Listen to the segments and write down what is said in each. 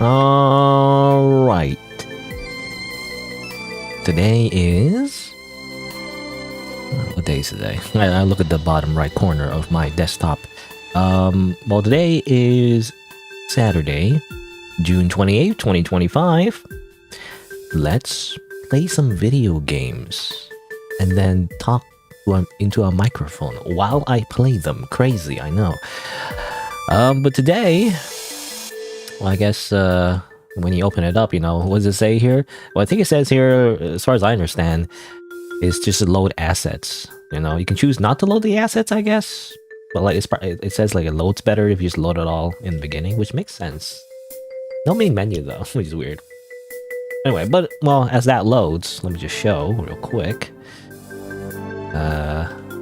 All right. Today is... what day is today? I look at the bottom right corner of my desktop. Well, today is Saturday, June 28th, 2025. Let's play some video games and then talk into a microphone while I play them. Crazy, I know. But today, well, I guess when you open it up, you know, what does it say here? Well, I think it says here, as far as I understand, is just to load assets. You know, you can choose not to load the assets, I guess. But like it says like it loads better if you just load it all in the beginning, which makes sense. No main menu though, which is weird. Anyway, but well, as that loads, let me just show real quick.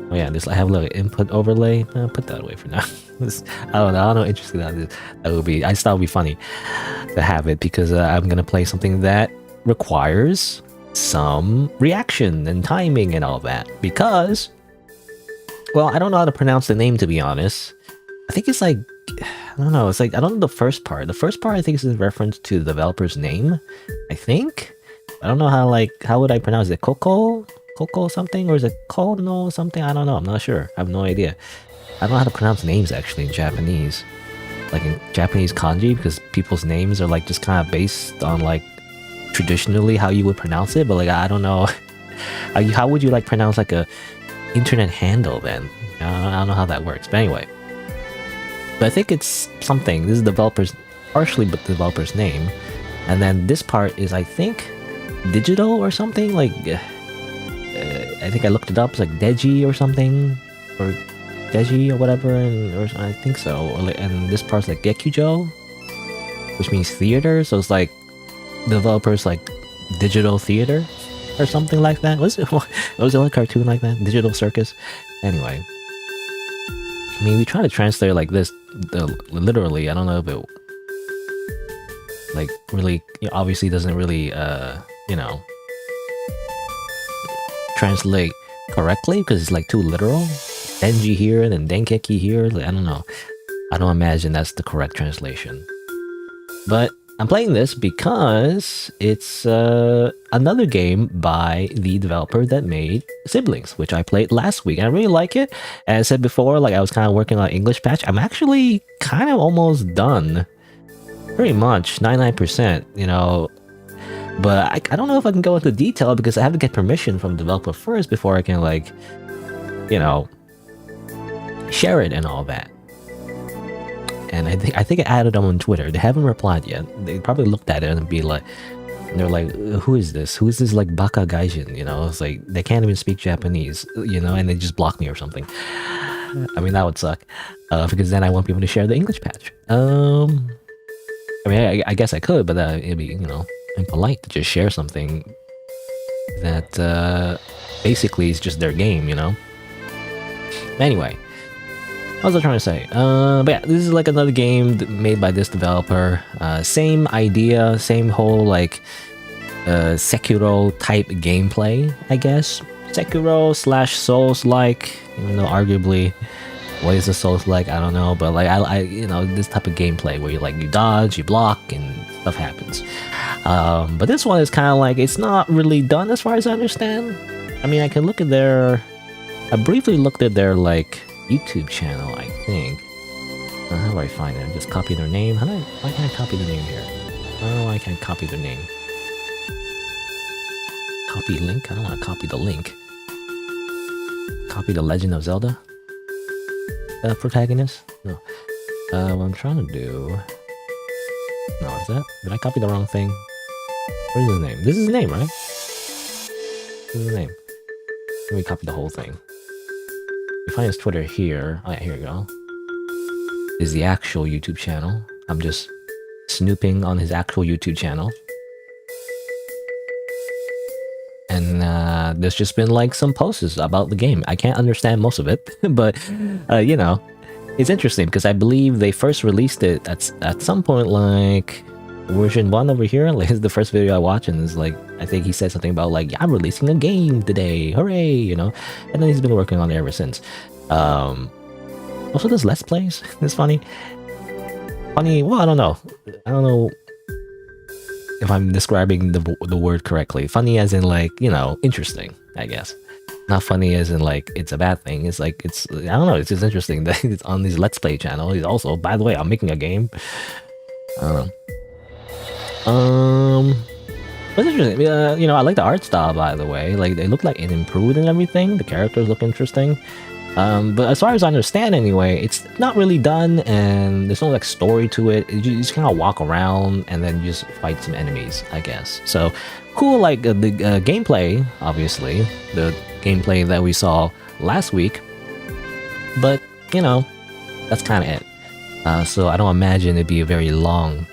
Oh yeah, I have a little input overlay. Put that away for now. I don't know how interesting that is. That would be. I just thought it would be funny to have it because I'm gonna play something that requires some reaction and timing and all that. Because, well, I don't know how to pronounce the name, to be honest. I think it's like, I don't know. It's like, I don't know the first part. The first part I think is in reference to the developer's name. I think. I don't know how would I pronounce it? Coco something, or is it Kono something? I don't know. I'm not sure. I have no idea. I don't know how to pronounce names actually in Japanese. Like in Japanese kanji, because people's names are like just kind of based on like traditionally how you would pronounce it, but like I don't know. How would you like pronounce like a internet handle then? I don't know how that works. But anyway. But I think it's something. This is partially the developer's name. And then this part is, I think, digital or something. Like, I think I looked it up. It's like Deji or something. Or Deji or whatever. Or I think so. And this part's like Gekujo, which means theater. So it's like developers like digital theater or something like that. Was it like a cartoon like that? Digital circus? Anyway. I mean, we try to translate like this, literally. I don't know if it, like, really, obviously doesn't really, you know, translate correctly because it's like too literal. Denji here and then Denkeki here. Like, I don't know. I don't imagine that's the correct translation. But I'm playing this because it's another game by the developer that made Siblings, which I played last week. I really like it. As I said before, like I was kind of working on English patch. I'm actually kind of almost done. Pretty much, 99%, you know. But I don't know if I can go into detail because I have to get permission from the developer first before I can, like, you know, share it and all that. And I think I added them on Twitter. They haven't replied yet. They probably looked at it and be like, and they're like, who is this? Who is this like Baka Gaijin? You know, it's like they can't even speak Japanese, you know, and they just block me or something. I mean, that would suck. Because then I won't be able to share the English patch. I mean, I guess I could, but it'd be, you know, impolite to just share something that basically is just their game, you know? Anyway. What was I trying to say? But yeah, this is like another game made by this developer. Same idea, same whole like Sekiro type gameplay, I guess. Sekiro / Souls-like, even though arguably, what is a Souls-like? I don't know, but like I you know, this type of gameplay where you dodge, you block, and stuff happens. But this one is kind of like it's not really done as far as I understand. I mean, I can look at I briefly looked at their like YouTube channel, I think. How do I find it? Just copy their name? Why can't I copy the name here? Oh, I can't copy the name. Copy link? I don't want to copy the link. Copy the Legend of Zelda protagonist? No. What I'm trying to do... No, is that... Did I copy the wrong thing? Where's his name? This is his name, right? This is his name. Let me copy the whole thing. You find his Twitter here. Oh yeah, here we go. Is the actual YouTube channel. I'm just snooping on his actual YouTube channel. And there's just been like some posts about the game. I can't understand most of it, but you know, it's interesting because I believe they first released it at some point, like version 1 over here. Like the first video I watched, and it's like I think he said something about like, I'm releasing a game today, hooray, you know. And then he's been working on it ever since. Also does Let's Plays. It's funny. Funny. Well, I don't know. I don't know if I'm describing the word correctly. Funny as in like, you know, interesting, I guess. Not funny as in like it's a bad thing. It's like I don't know, it's just interesting that it's on his Let's Play channel. He's also, by the way, I'm making a game. I don't know. It's interesting. You know, I like the art style, by the way. Like, they look like it improved and everything. The characters look interesting. But as far as I understand anyway, it's not really done, and there's no like story to it. You just kind of walk around and then you just fight some enemies, I guess. So cool, like the gameplay, obviously, the gameplay that we saw last week. But, you know, that's kind of it. So I don't imagine it'd be a very long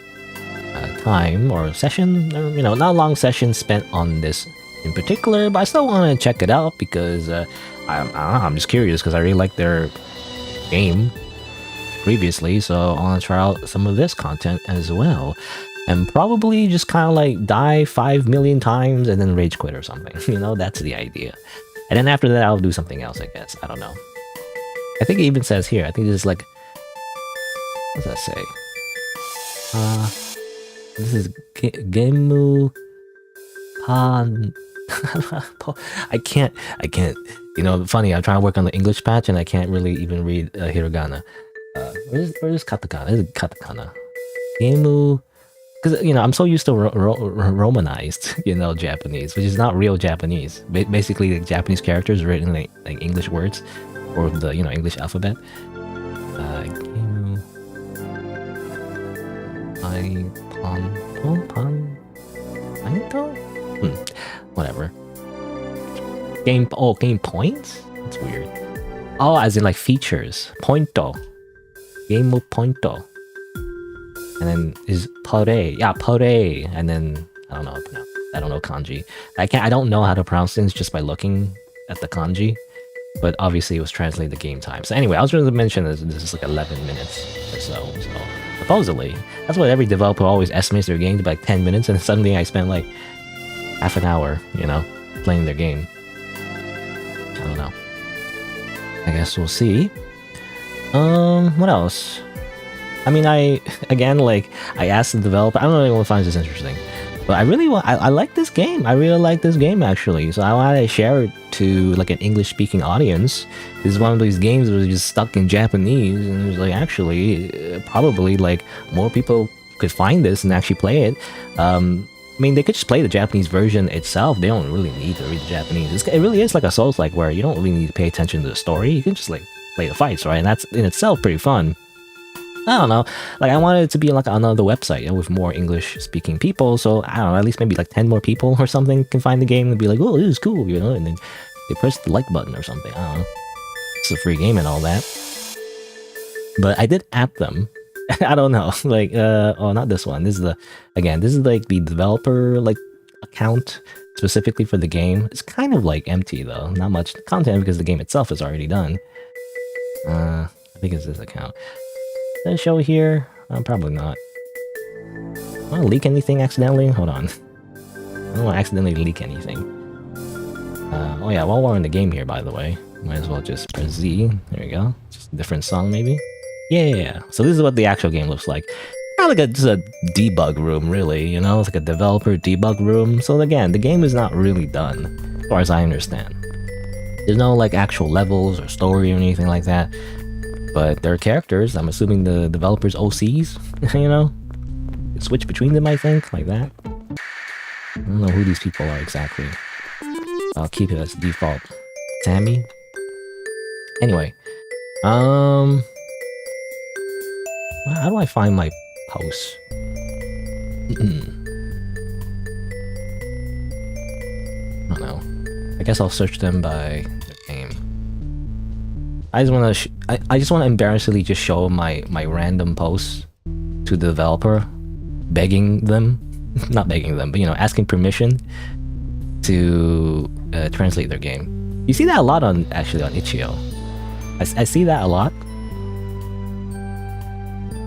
time or session, or, you know, not a long session spent on this in particular, but I still want to check it out because I'm just curious because I really like their game previously, so I want to try out some of this content as well. And probably just kind of like die 5 million times and then rage quit or something. You know, that's the idea. And then after that, I'll do something else, I guess. I don't know. I think it even says here, I think this is like, what does that say? This is Gemu Pan. I can't. You know, funny, I'm trying to work on the English patch and I can't really even read hiragana. Where's katakana? This is katakana. Gemu. Because, you know, I'm so used to romanized, you know, Japanese, which is not real Japanese. Basically, the Japanese characters written in like English words or the, you know, English alphabet. Gemu. Whatever. Game points? That's weird. Oh, as in like features. Pointo. Game pointo. And then is parry. Yeah, parry. And then I don't know how to pronounce. I don't know kanji. I don't know how to pronounce things just by looking at the kanji. But obviously it was translated to game time. So anyway, I was going to mention this is like 11 minutes or so. So supposedly, that's what every developer always estimates their game to be like 10 minutes, and suddenly I spent like half an hour, you know, playing their game. I don't know. I guess we'll see. What else? I mean, I asked the developer, I don't know if anyone finds this interesting, but I like this game. I really like this game, actually. So I wanted to share it to like an English-speaking audience. This is one of these games that was just stuck in Japanese, and it was like, actually, probably like more people could find this and actually play it. I mean, they could just play the Japanese version itself. They don't really need to read the Japanese. It really is like a Souls-like where you don't really need to pay attention to the story. You can just like play the fights, right? And that's in itself pretty fun. I don't know. Like, I wanted it to be like another website, you know, with more English-speaking people. So I don't know, at least maybe like 10 more people or something can find the game and be like, oh, this is cool, you know, and then they press the like button or something. I don't know. It's a free game and all that. But I did add them. I don't know. Like, oh, not this one. This is this is like the developer like account specifically for the game. It's kind of like empty though. Not much content because the game itself is already done. I think it's this account. Did I show here? Probably not. Want to leak anything accidentally? Hold on. I don't want to accidentally leak anything. Oh yeah, while we're in the game here, by the way, might as well just press Z. There we go. Just a different song, maybe? Yeah. So this is what the actual game looks like. Kind of like just a debug room, really, you know? It's like a developer debug room. So again, the game is not really done, as far as I understand. There's no like actual levels or story or anything like that. But there are characters. I'm assuming the developers' OCs, you know? You switch between them, I think, like that. I don't know who these people are exactly. I'll keep it as default. Sammy? Anyway. How do I find my posts? I don't know. I guess I'll search them by the name. I just want to embarrassingly just show my random posts to the developer, begging them, not begging them, but you know, asking permission to translate their game. You see that a lot on itch.io. I see that a lot.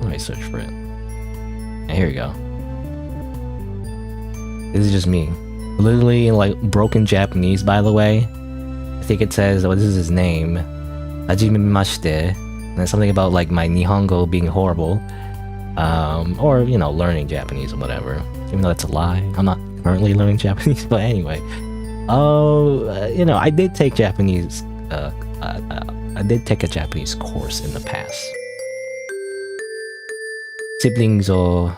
Let me search for it. And here we go. This is just me, literally in like broken Japanese, by the way. I think it says, oh, this is his name. Hajimemashite. And then something about like my Nihongo being horrible. or you know, learning Japanese or whatever. Even though that's a lie, I'm not currently learning Japanese. But anyway, you know, I did take Japanese. I did take a Japanese course in the past. Siblings or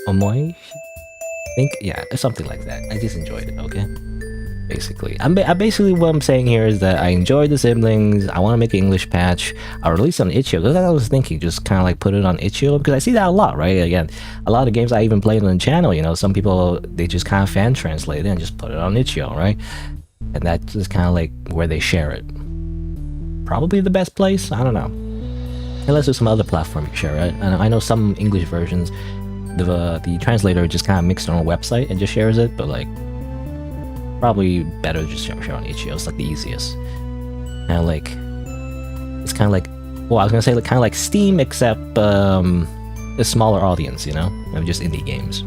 omoi, I think, yeah, something like that. I just enjoyed it. Okay. Basically, basically what I'm saying here is that I enjoyed the siblings. I want to make an English patch. I'll release on itch.io because I was thinking just kind of like put it on itch.io because I see that a lot, right? Again, a lot of games I even played on the channel, you know, some people, they just kind of fan translate it and just put it on itch.io, right? And that's just kind of like where they share it. Probably the best place, I don't know. Unless there's some other platform you share it. And I know some English versions, the translator just kind of makes their own website and just shares it, but like, probably better just share on itch.io. It's like the easiest. And like, it's kind of like, well, I was gonna say like kind of like Steam, except a smaller audience, you know, of just indie games.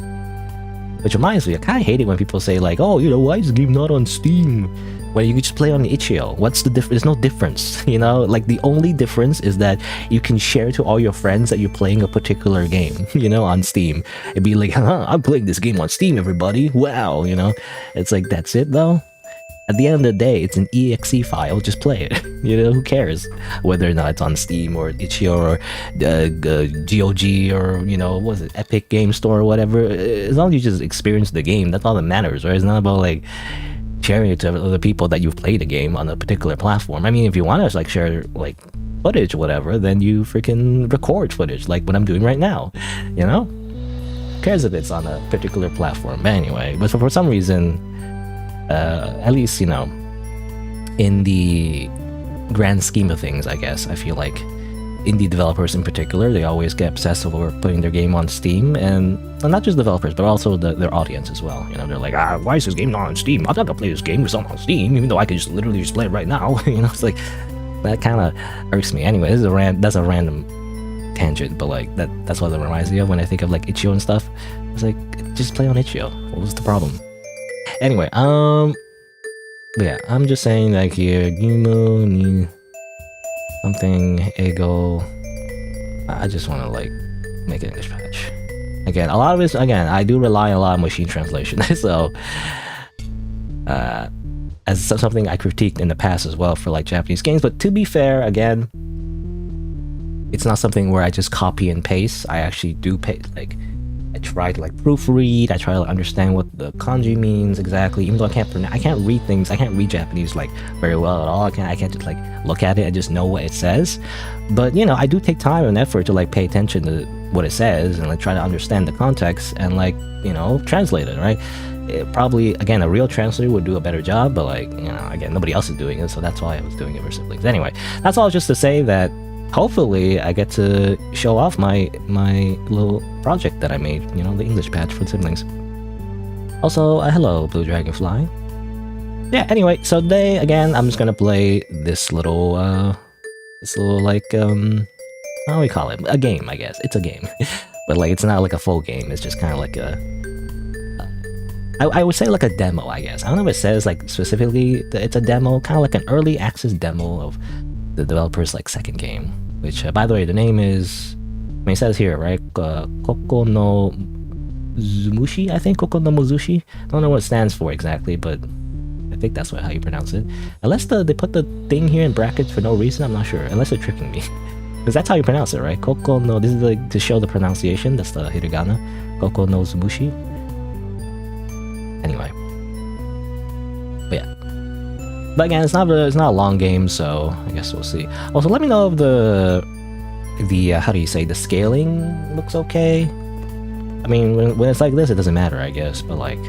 Which reminds me, I kind of hate it when people say like, oh, you know, why is the game not on Steam? Well, you can just play on itch.io. What's the difference? There's no difference, you know? Like, the only difference is that you can share to all your friends that you're playing a particular game, you know, on Steam. It'd be like, I'm playing this game on Steam, everybody. Wow, you know? It's like, that's it, though? At the end of the day, it's an exe file. Just play it. You know, who cares? Whether or not it's on Steam or itch.io or GOG or, you know, what was it, Epic Game Store or whatever. As long as you just experience the game, that's all that matters, right? It's not about, like, sharing it to other people that you've played a game on a particular platform. I mean, if you want to like share like footage or whatever, then you freaking record footage like what I'm doing right now, you know? Who cares if it's on a particular platform? But anyway, but for some reason, at least, you know, in the grand scheme of things, I guess, I feel like indie developers in particular, they always get obsessed over putting their game on Steam, and not just developers, but also their audience as well. You know, they're like, why is this game not on Steam? I'm not gonna play this game because it's not on Steam, even though I can just literally just play it right now. You know, it's like, that kind of irks me. Anyway, that's a random tangent, but like that's what it reminds me of when I think of like itch.io and stuff. It's like, just play on itch.io. What was the problem? Anyway, but yeah, I'm just saying like here, Gimu ni something ego. I just want to like make an English patch. Again, a lot of it, again, I do rely on a lot of machine translation. So as something I critiqued in the past as well for like Japanese games, but to be fair, again, it's not something where I just copy and paste. I actually do like, I try to like proofread. I try to understand what the kanji means exactly, even though I can't read things. I can't read Japanese like very well at all. I can't just like look at it and just know what it says. But you know, I do take time and effort to like pay attention to what it says and like try to understand the context and like, you know, translate it, right? It probably, again, a real translator would do a better job, but like, you know, again, nobody else is doing it, so that's why I was doing it for siblings. Anyway, that's all just to say that hopefully I get to show off my little project that I made, you know, the English patch for siblings. Also, hello, Blue Dragonfly. Yeah, anyway, so today, again, I'm just gonna play this little like, how do we call it? A game, I guess. It's a game. But like, it's not like a full game, it's just kind of like a... I would say like a demo, I guess. I don't know if it says like specifically that it's a demo, kind of like an early access demo of the developer's like second game, which by the way, the name is, I mean, it says here, right? Koko no Zumushi, I think. Koko no Muzushi. I don't know what it stands for exactly, but I think that's how you pronounce it. Unless they put the thing here in brackets for no reason, I'm not sure. Unless they're tricking me. Because that's how you pronounce it, right? Koko no, this is like to show the pronunciation, that's the hiragana. Koko no Zumushi. Anyway. But yeah. But again, it's not a long game, so I guess we'll see. Also, let me know if the how do you say, the scaling looks okay. I mean, when it's like this, it doesn't matter, I guess. But like,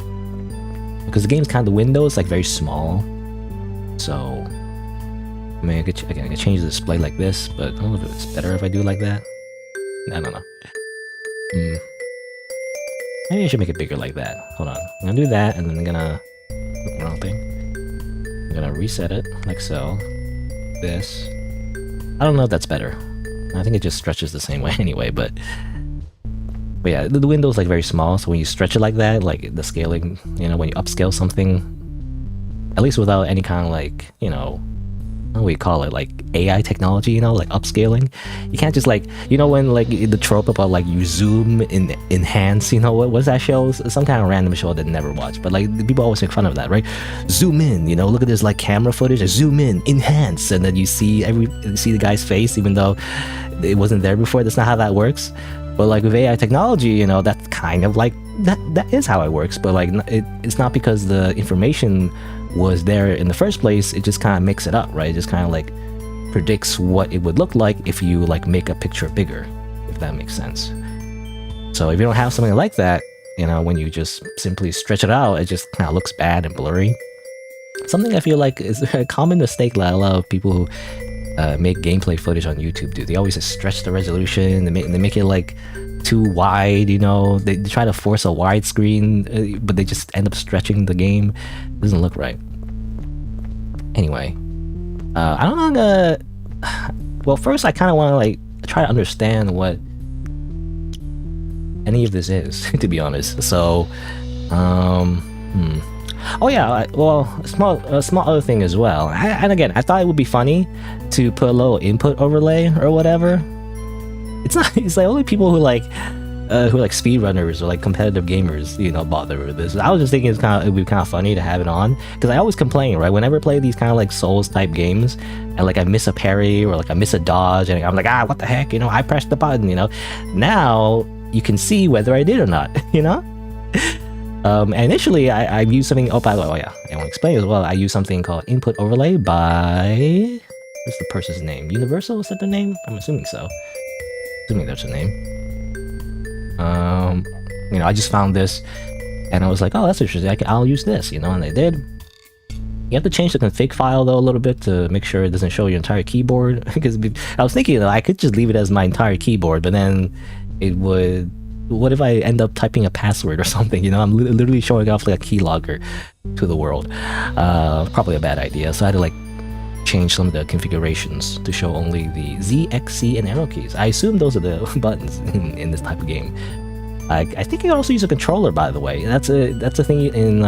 because the game's kind of, the window is like very small, so I mean, I could change the display like this, but I don't know if it's better if I do it like that. I don't know. Maybe I should make it bigger like that. Hold on, I'm gonna do that, and then I'm gonna, wrong thing. I'm gonna reset it, like so. This. I don't know if that's better. I think it just stretches the same way anyway, but yeah, the window's like very small, so when you stretch it like that, like the scaling, you know, when you upscale something, at least without any kind of like, you know, what do we call it, like AI technology, you know, like upscaling. You can't just like, you know, when like the trope about like you zoom in enhance, you know, what's that show? Some kind of random show that I never watched, but like people always make fun of that, right? Zoom in, you know, look at this like camera footage, zoom in, enhance, and then you see the guy's face even though it wasn't there before. That's not how that works. But like with AI technology, you know, that's kind of like that is how it works. But like it's not because the information was there in the first place. It just kind of makes it up, right? It just kind of like predicts what it would look like if you like make a picture bigger, if that makes sense. So if you don't have something like that, you know, when you just simply stretch it out, it just kind of looks bad and blurry. Something I feel like is a common mistake that a lot of people who make gameplay footage on YouTube do. They always just stretch the resolution. They make it like too wide, you know. They try to force a widescreen, but they just end up stretching the game. It doesn't look right. Anyway, I don't know. Well, first I kind of want to like try to understand what any of this is, to be honest. So, oh yeah, well, a small other thing as well. And again, I thought it would be funny to put a little input overlay or whatever. It's not. It's like only people who like speedrunners or like competitive gamers, you know, bother with this. I was just thinking it would be kind of funny to have it on, because I always complain, right? Whenever I play these kind of like Souls type games, and like I miss a parry or like I miss a dodge, and I'm like, what the heck, you know? I pressed the button, you know. Now you can see whether I did or not, you know. And initially I used something. Oh, by the way, I want to explain as well. I used something called input overlay by, what's the person's name? Universal, is that their name? I'm assuming so. Assuming that's a name. You know, I just found this and I was like, oh, that's interesting. I'll use this, you know, and I did. You have to change the config file though a little bit to make sure it doesn't show your entire keyboard. Because I was thinking, you know, I could just leave it as my entire keyboard, but then it would. What if I end up typing a password or something? You know, I'm literally showing off like a keylogger to the world. Probably a bad idea. So I had to like change some of the configurations to show only the Z, X, C, and arrow keys. I assume those are the buttons in this type of game. I think you can also use a controller, by the way. That's a thing in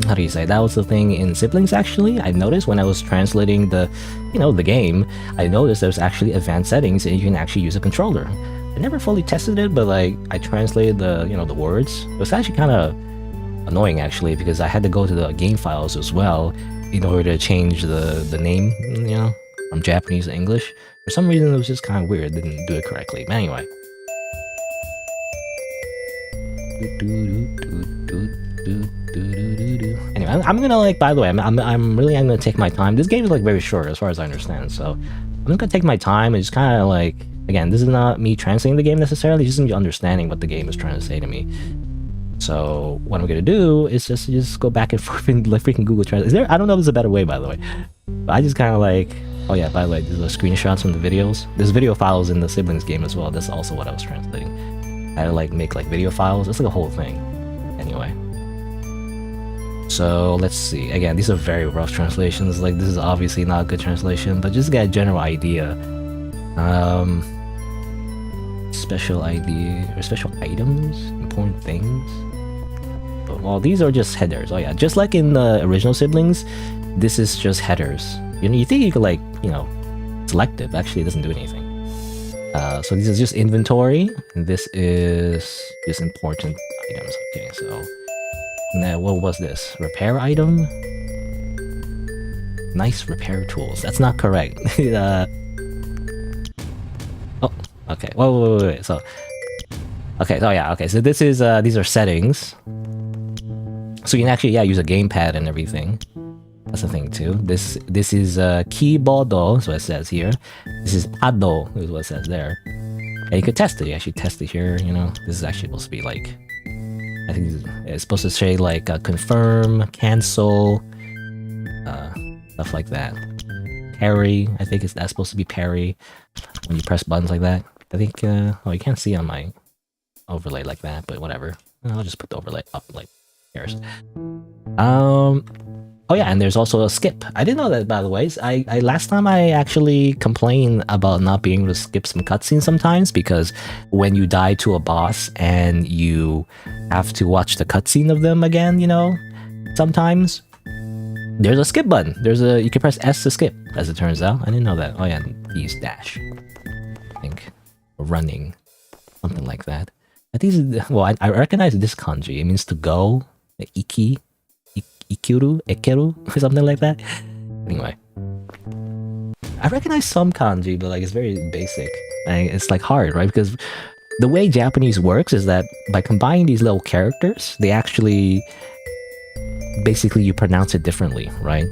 how do you say? That was the thing in Siblings, actually. I noticed when I was translating the game, I noticed there's actually advanced settings and you can actually use a controller. I never fully tested it, but like I translated the words. It was actually kind of annoying actually, because I had to go to the game files as well in order to change the name, you know, from Japanese to English. For some reason it was just kind of weird. Didn't do it correctly. But anyway. Anyway, I'm gonna like. By the way, I'm really gonna take my time. This game is like very short as far as I understand, so I'm gonna take my time and just kind of like. Again, this is not me translating the game necessarily, just me understanding what the game is trying to say to me. So what I'm gonna do is just go back and forth and like freaking Google Translate. Is there? I don't know if there's a better way, by the way. But I just kind of like. Oh yeah, by the way, these are screenshots from the videos. There's video files in the Siblings game as well. That's also what I was translating. I had to like make like video files. It's like a whole thing. Anyway. So let's see. Again, these are very rough translations. Like this is obviously not a good translation, but just get a general idea. Special ID or special items, important things. But, well, these are just headers. Oh yeah, just like in the original Siblings, this is just headers. You know, you think you could like, you know, select it, but actually it doesn't do anything. So this is just inventory, and this is just important items. Okay, so now what was this? Repair item? Nice repair tools. That's not correct. Oh, okay. Wait. So, okay. Oh yeah. Okay. So this is these are settings. So you can actually use a gamepad and everything. That's the thing too. This is keyboard, is what it says here. This is ado, is what it says there. And you could test it. You actually test it here. You know, this is actually supposed to be like. I think it's supposed to say like confirm, cancel, stuff like that. Parry. I think that's supposed to be parry when you press buttons like that. I think. Oh, you can't see on my overlay like that, but whatever. I'll just put the overlay up like here's. Oh yeah, and there's also a skip. I didn't know that, by the way. I last time I actually complained about not being able to skip some cutscenes sometimes, because when you die to a boss and you have to watch the cutscene of them again, you know, sometimes There's a skip button. You can press S to skip, as it turns out. I didn't know that. Oh yeah, D's dash. I think. Running. Something like that. I think well, I recognize this kanji. It means to go. Iki. Ikiru? Ekeru? Or something like that. Anyway. I recognize some kanji, but like it's very basic. And it's like hard, right? Because the way Japanese works is that by combining these little characters, they actually... Basically, you pronounce it differently, right?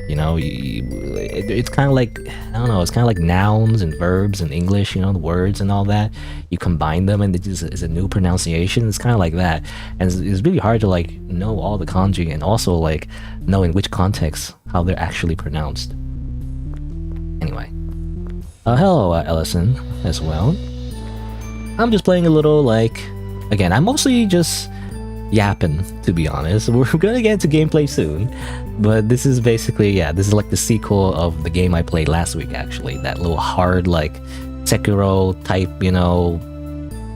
You know, it's kind of like, I don't know, it's kind of like nouns and verbs in English, you know, the words and all that. You combine them and it's a new pronunciation. It's kind of like that. And it's really hard to like know all the kanji and also like know in which context how they're actually pronounced. Anyway. Hello, Ellison, as well. I'm just playing a little like, again, I'm mostly just yapping, to be honest. We're gonna get into gameplay soon, but this is basically, yeah, this is like the sequel of the game I played last week, actually. That little hard, like, Sekiro type, you know,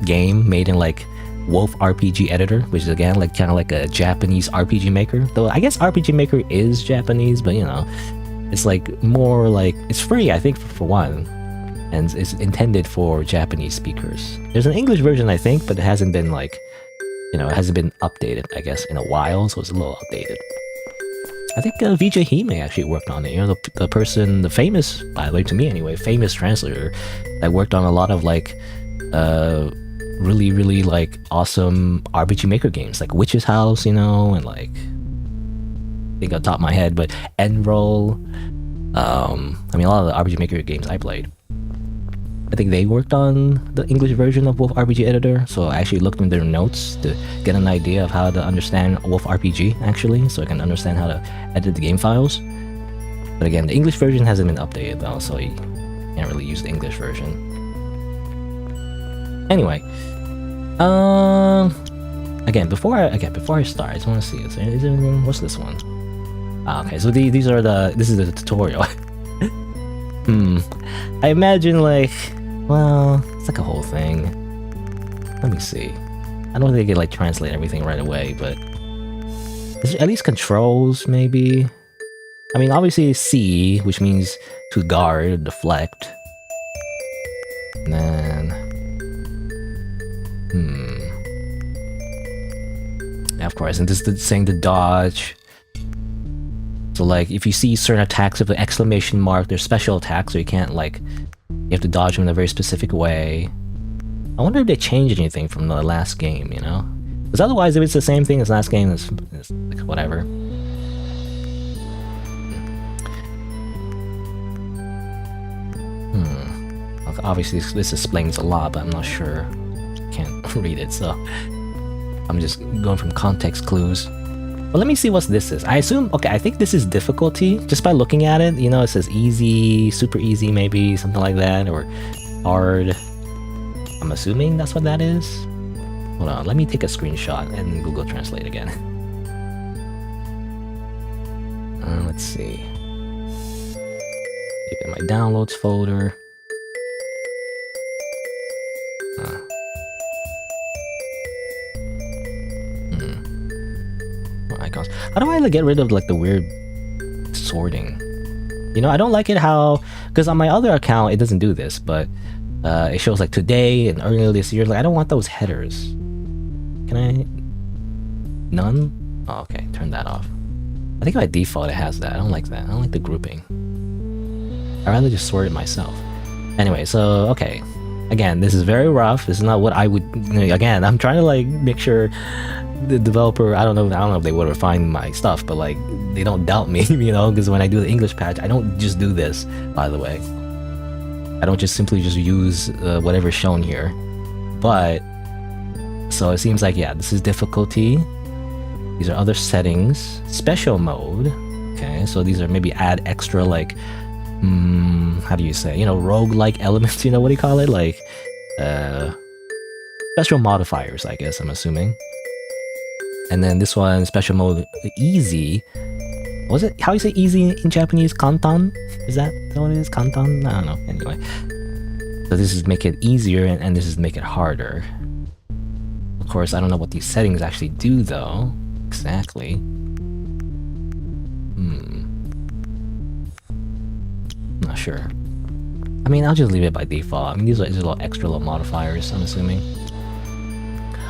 game made in like Wolf RPG Editor, which is again like kind of like a Japanese RPG Maker. Though I guess RPG Maker is Japanese, but you know, it's like more like, it's free, I think, for one, and it's intended for Japanese speakers. There's an English version, I think, but it hasn't been like, you know, it hasn't been updated, I guess, in a while, so it's a little outdated. I think VJ Hime actually worked on it. You know, the person, the famous, by the way, to me anyway, famous translator that worked on a lot of like, really, really like awesome RPG Maker games, like Witch's House, you know, and like, I think on top of my head, but Enroll. I mean, a lot of the RPG Maker games I played. I think they worked on the English version of Wolf RPG Editor, so I actually looked in their notes to get an idea of how to understand Wolf RPG, actually, so I can understand how to edit the game files. But again, the English version hasn't been updated though, so you can't really use the English version. Anyway, again, before I start, I just want to see, is there anything, what's this one? Okay, so this is the tutorial. I imagine like, well, it's like a whole thing. Let me see. I don't think they can like translate everything right away, but is there at least controls maybe? I mean, obviously C, which means to guard, deflect. And then, yeah, of course, and this is saying to dodge. So like, if you see certain attacks with an exclamation mark, they're special attacks, so you can't like, you have to dodge them in a very specific way. I wonder if they changed anything from the last game, you know? Because otherwise, if it's the same thing as last game, it's like whatever. Okay, obviously, this explains a lot, but I'm not sure. Can't read it, so I'm just going from context clues. Well, let me see what this is. I assume, okay, I think this is difficulty, just by looking at it. You know, it says easy, super easy, maybe, something like that, or hard. I'm assuming that's what that is. Hold on, let me take a screenshot and Google Translate again. Let's see. Keep it in my downloads folder. Icons. How do I like get rid of like the weird sorting? You know, I don't like it how, because on my other account it doesn't do this, but it shows like today and earlier this year. Like I don't want those headers. Can I? None? Oh, okay, turn that off. I think by default it has that. I don't like that. I don't like the grouping. I'd rather just sort it myself. Anyway, so okay. Again, this is very rough. This is not what I would. Again, I'm trying to like make sure the developer, I don't know if they would refine my stuff, but like they don't doubt me, you know, because when I do the English patch, I don't just do this, by the way. I don't just simply just use whatever's shown here. But so it seems like, yeah, this is difficulty. These are other settings. Special mode. Okay, so these are maybe add extra like how do you say, you know, roguelike elements, you know, what do you call it? Like special modifiers, I guess, I'm assuming. And then this one, special mode, easy. Was it, how you say easy in Japanese? Kantan? Is that what it is? Kantan? I don't know. Anyway. So this is make it easier, and this is make it harder. Of course, I don't know what these settings actually do, though. Exactly. not sure. I mean, I'll just leave it by default. I mean, these are little extra little modifiers, I'm assuming.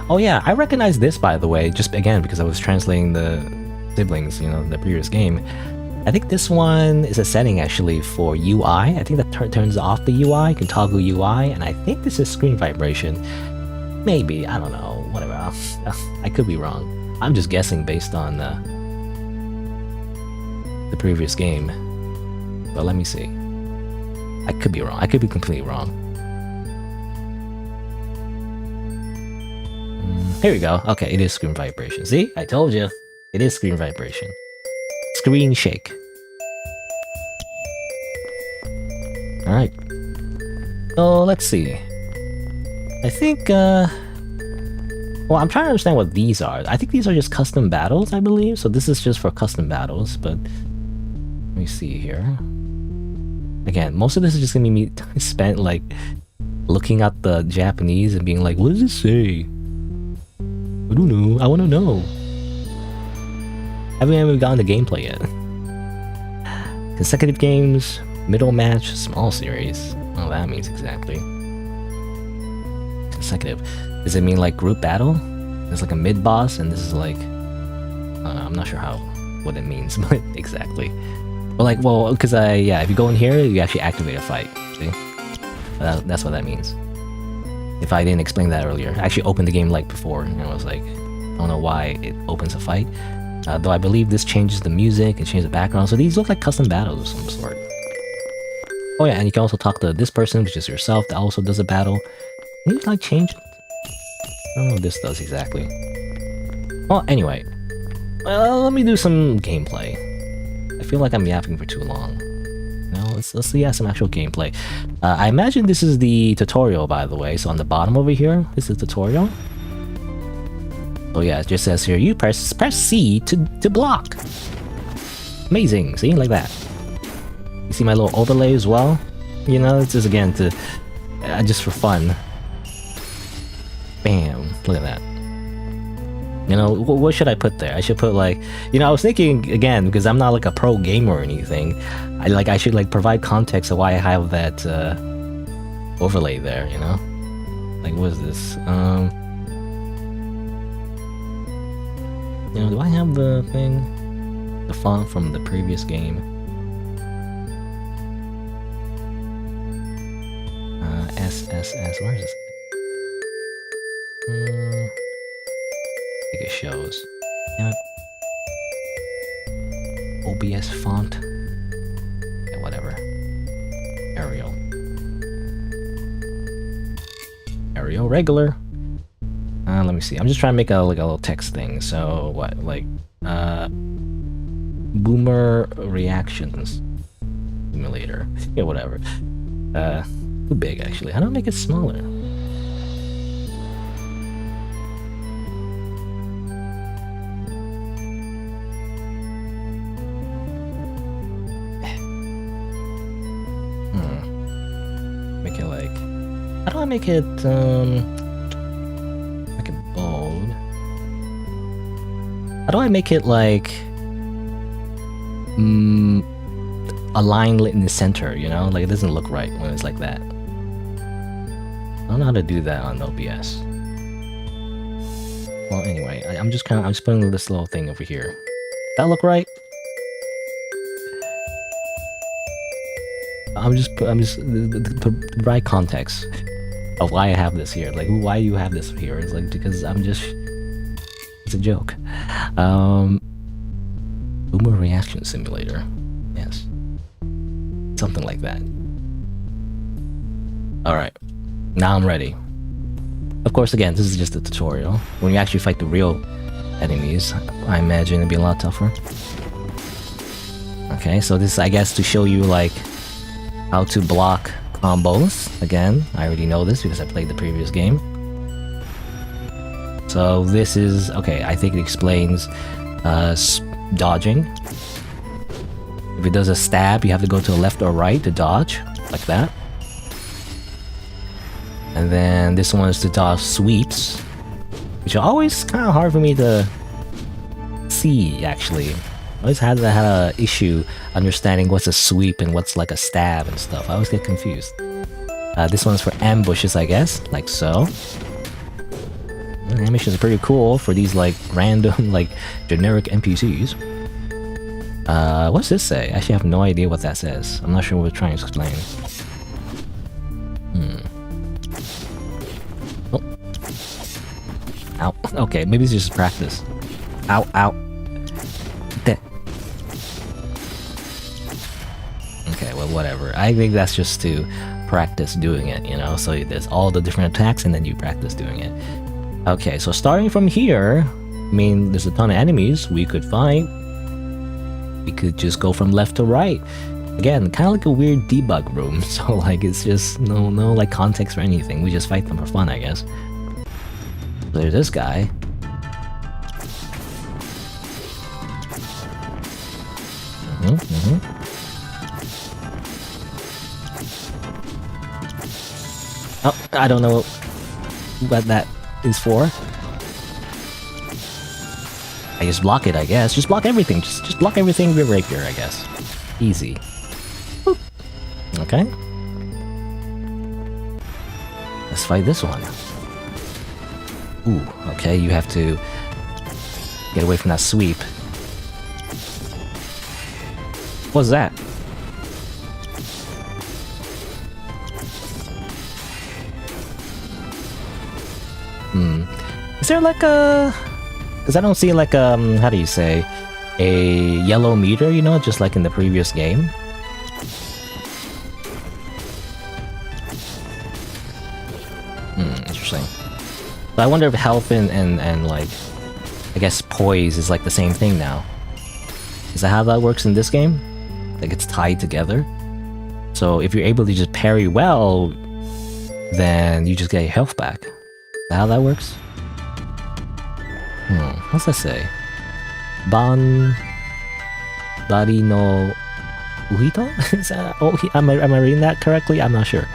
Oh yeah, I recognize this, by the way, just again because I was translating the siblings, you know, the previous game. I think this one is a setting actually for UI. I think that turns off the UI. You can toggle UI, and I think this is screen vibration. Maybe, I don't know, whatever. I could be wrong. I'm just guessing based on the previous game. But let me see. I could be wrong. I could be completely wrong. Here we go. Okay, it is screen vibration. See? I told you. It is screen vibration. Screen shake. Alright. So, let's see. I think, well, I'm trying to understand what these are. I think these are just custom battles, I believe. So this is just for custom battles, but... Let me see here. Again, most of this is just gonna be me spent, like, looking at the Japanese and being like, what does this say? I don't know. I want to know. Haven't even gotten the gameplay yet. Consecutive games, middle match, small series. Oh, that means exactly. Consecutive. Does it mean like group battle? There's like a mid boss, and this is like, I'm not sure what it means, but exactly. But like, well, because yeah, if you go in here, you actually activate a fight. See, that's what that means. If I didn't explain that earlier, I actually opened the game like before, and I was like, I don't know why it opens a fight. Though I believe this changes the music and changes the background, so these look like custom battles of some sort. Oh yeah, and you can also talk to this person, which is yourself, that also does a battle. Can you like change it? I don't know what this does exactly. Well, anyway, let me do some gameplay. I feel like I'm yapping for too long. No, let's see some actual gameplay. I imagine this is the tutorial, by the way. So on the bottom over here, this is the tutorial. Oh yeah, it just says here, you press C to block. Amazing, see, like that. You see my little overlay as well? You know, it's just again to just for fun. Bam, look at that. You know, what should I put there? I should put like, you know, I was thinking again, because I'm not like a pro gamer or anything, I should like provide context of why I have that overlay there, you know? Like, what is this? You know, do I have the thing? The font from the previous game? SSS, where is this? I think it shows. Yeah. OBS font. Yeah, whatever. Arial regular. Let me see. I'm just trying to make a little text thing. So what, like, boomer reactions simulator. Yeah, whatever. Too big actually. How do I make it smaller? Make it like. How do I make it? Make it bold. How do I make it like? A line lit in the center, you know? Like, it doesn't look right when it's like that. I don't know how to do that on OBS. Well, anyway, I'm just putting this little thing over here. That look right? I'm just the right context of why I have this here. Like, why do you have this here? It's like, because it's a joke. Boomer reaction simulator. Yes. Something like that. Alright. Now I'm ready. Of course, again, this is just a tutorial. When you actually fight the real enemies, I imagine it'd be a lot tougher. Okay, so this, I guess, to show you, like, how to block combos. Again, I already know this because I played the previous game. So this is, okay, I think it explains dodging. If it does a stab, you have to go to the left or right to dodge, like that. And then this one is to dodge sweeps, which are always kind of hard for me to see, actually. always had a issue understanding what's a sweep and what's like a stab and stuff. I always get confused. This one's for ambushes, I guess, like so. The animations are pretty cool for these like random, like generic NPCs. What's this say? I actually have no idea what that says. I'm not sure what we're trying to explain. Oh. Ow. Okay, maybe it's just practice. Ow, ow. There. Okay, well, whatever. I think that's just to practice doing it, you know? So there's all the different attacks and then you practice doing it. Okay, so starting from here, I mean, there's a ton of enemies we could fight. We could just go from left to right. Again, kind of like a weird debug room. So like, it's just no like context or anything. We just fight them for fun, I guess. So there's this guy. Oh, I don't know what that is for. I just block it, I guess. Just block everything. Just block everything with rapier, I guess. Easy. Boop. Okay. Let's fight this one. Ooh, okay, you have to get away from that sweep. What's that? Is there like a... Because I don't see like how do you say, a yellow meter, you know, just like in the previous game. Interesting. So I wonder if health and like, I guess poise is like the same thing now. Is that how that works in this game? Like it's tied together? So if you're able to just parry well, then you just get your health back. Is that how that works? What's that say? Bari no Uhito? Is that, am I reading that correctly? I'm not sure.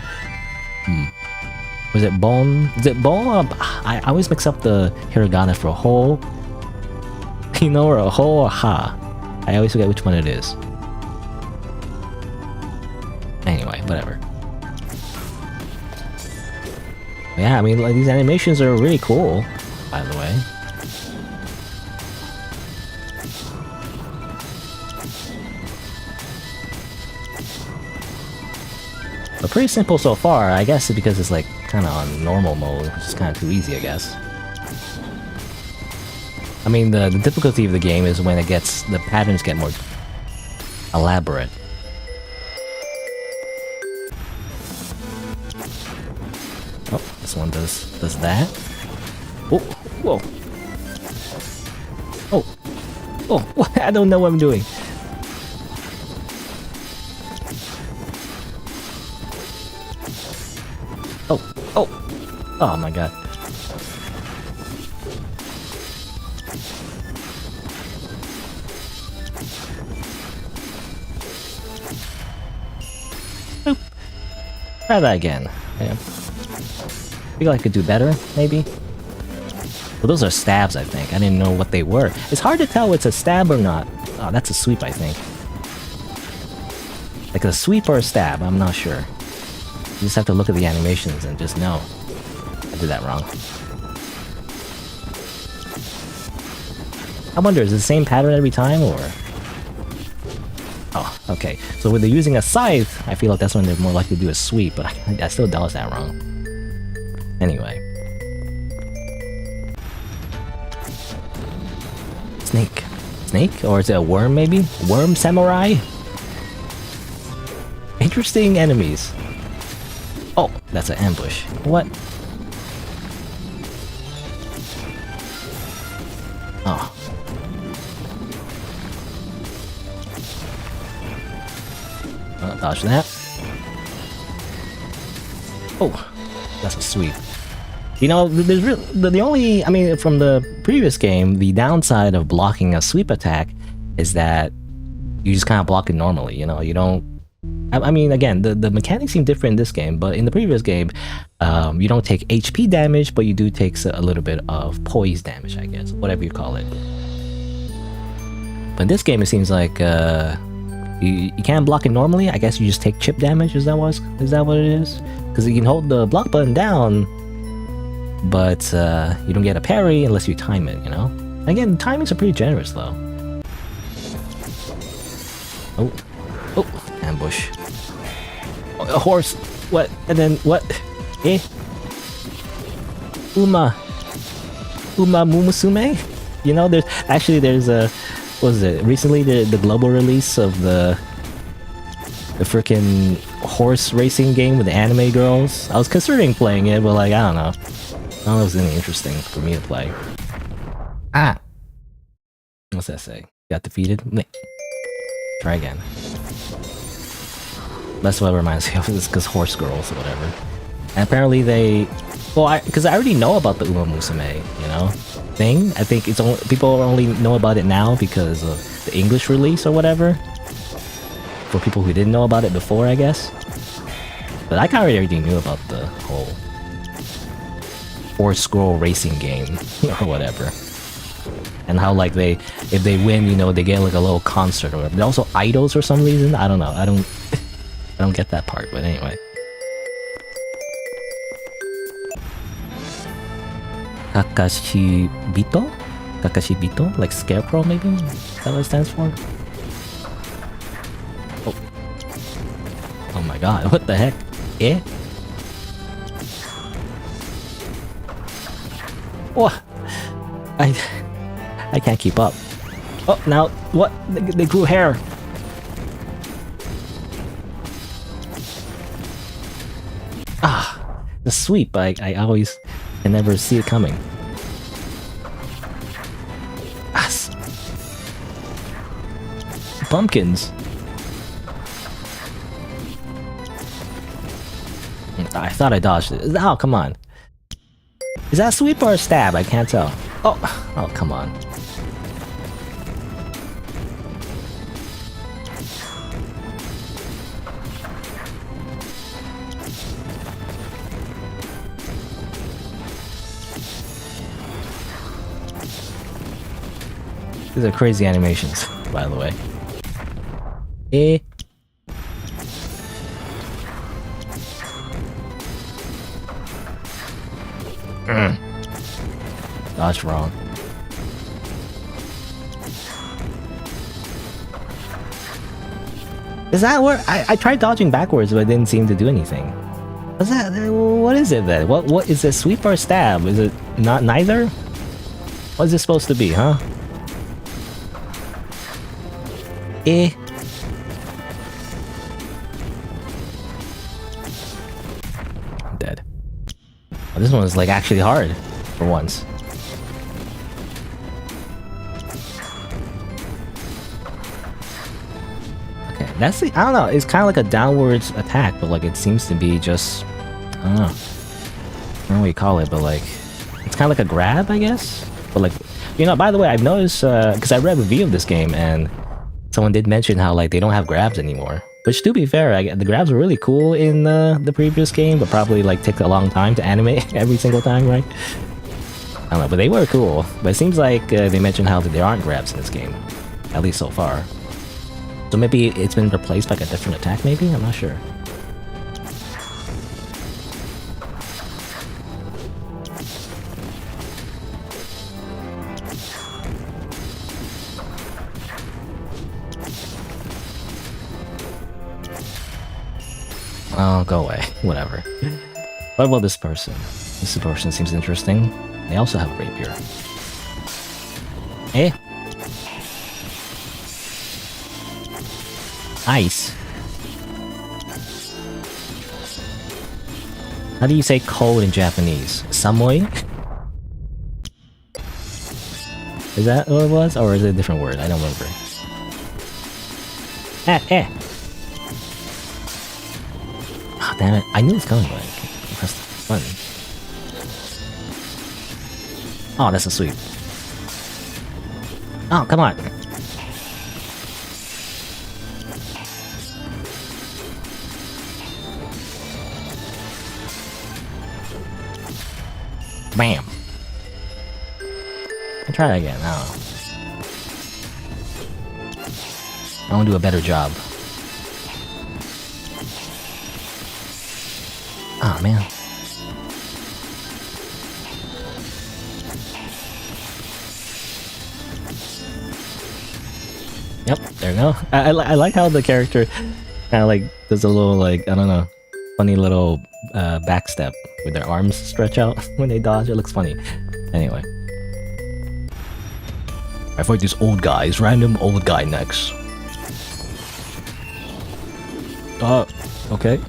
Was it bon? Is it bon? I always mix up the hiragana for ho, you know, or a ho or ha. I always forget which one it is. Anyway, whatever. Yeah, I mean, like, these animations are really cool, by the way. But pretty simple so far, I guess, because it's like kind of on normal mode, which is kind of too easy, I guess. I mean, the difficulty of the game is when the patterns get more elaborate. Oh, this one does that. Oh, whoa. Oh, what? I don't know what I'm doing. Oh my god. Boop. Try that again. Yeah. Feel I could do better, maybe? Well, those are stabs, I think. I didn't know what they were. It's hard to tell it's a stab or not. Oh, that's a sweep, I think. Like a sweep or a stab, I'm not sure. You just have to look at the animations and just know. I did that wrong. I wonder, is it the same pattern every time, or...? Oh, okay. So when they're using a scythe, I feel like that's when they're more likely to do a sweep, but I still does that wrong. Anyway. Snake. Snake? Or is it a worm, maybe? Worm samurai? Interesting enemies. Oh, that's an ambush. What? Oh. Dodge that. Oh, that's a sweep. You know, there's the only, I mean, from the previous game, the downside of blocking a sweep attack is that you just kind of block it normally, you know, you don't, I mean, again, the mechanics seem different in this game, but in the previous game, you don't take HP damage, but you do take a little bit of poise damage, I guess, whatever you call it. But in this game, it seems like you can't block it normally. I guess you just take chip damage. Is that what it is? Because you can hold the block button down, but you don't get a parry unless you time it. You know. Again, timings are pretty generous though. Oh, ambush. Oh, a horse. What? And then what? Eh? Uma Mumusume? You know, there's a, what was it? Recently, the global release of the freaking horse racing game with the anime girls. I was considering playing it, but like, I don't know. I don't know if it's any interesting for me to play. Ah! What's that say? Got defeated? Try again. That's what it reminds me of, is because horse girls or whatever. And apparently they... Well, because I already know about the Uma Musume, you know, thing. I think it's only, people only know about it now because of the English release or whatever. For people who didn't know about it before, I guess. But I kind of already knew about the whole horse girl racing game or whatever. And how like if they win, you know, they get like a little concert or whatever. They're also idols for some reason. I don't know. I don't get that part. But anyway. Kakashibito? Kakashibito? Like scarecrow maybe? Is that what it stands for? Oh. Oh my god, what the heck? Eh? What? I can't keep up. Oh, now, what? They grew hair. Ah, the sweep, I always can never see it coming. Pumpkins. I thought I dodged it. Oh, come on. Is that a sweep or a stab? I can't tell. Oh, come on. These are crazy animations, by the way. Eh? Dodged wrong. Is that where I tried dodging backwards, but it didn't seem to do anything? What's that? What is it then? What is it? Sweep or stab? Is it not neither? What is it supposed to be, huh? Eh? I'm dead. Oh, this one is like actually hard for once. Okay, that's the, I don't know, it's kind of like a downwards attack, but like it seems to be just, I don't know what you call it, but like it's kind of like a grab, I guess. But like, you know, by the way, I've noticed because I read a review of this game and someone did mention how like they don't have grabs anymore. Which, to be fair, the grabs were really cool in the previous game, but probably like take a long time to animate every single time, right? I don't know, but they were cool. But it seems like they mentioned how there aren't grabs in this game, at least so far. So maybe it's been replaced by like a different attack, maybe? I'm not sure. Oh, go away. Whatever. What about this person? This person seems interesting. They also have a rapier. Eh? Ice. How do you say cold in Japanese? Samui? Is that what it was? Or is it a different word? I don't remember. Eh. Oh, damn it. I knew it was coming, but I pressed the button. Oh, that's a sweep. Oh, come on. Bam. I'll try that again. I don't know. I want to do a better job. Oh man. Yep, there we go. I like how the character kind of like does a little like, I don't know, funny little backstep with their arms stretch out when they dodge. It looks funny. Anyway. I fight this old guy, this random old guy next. Okay.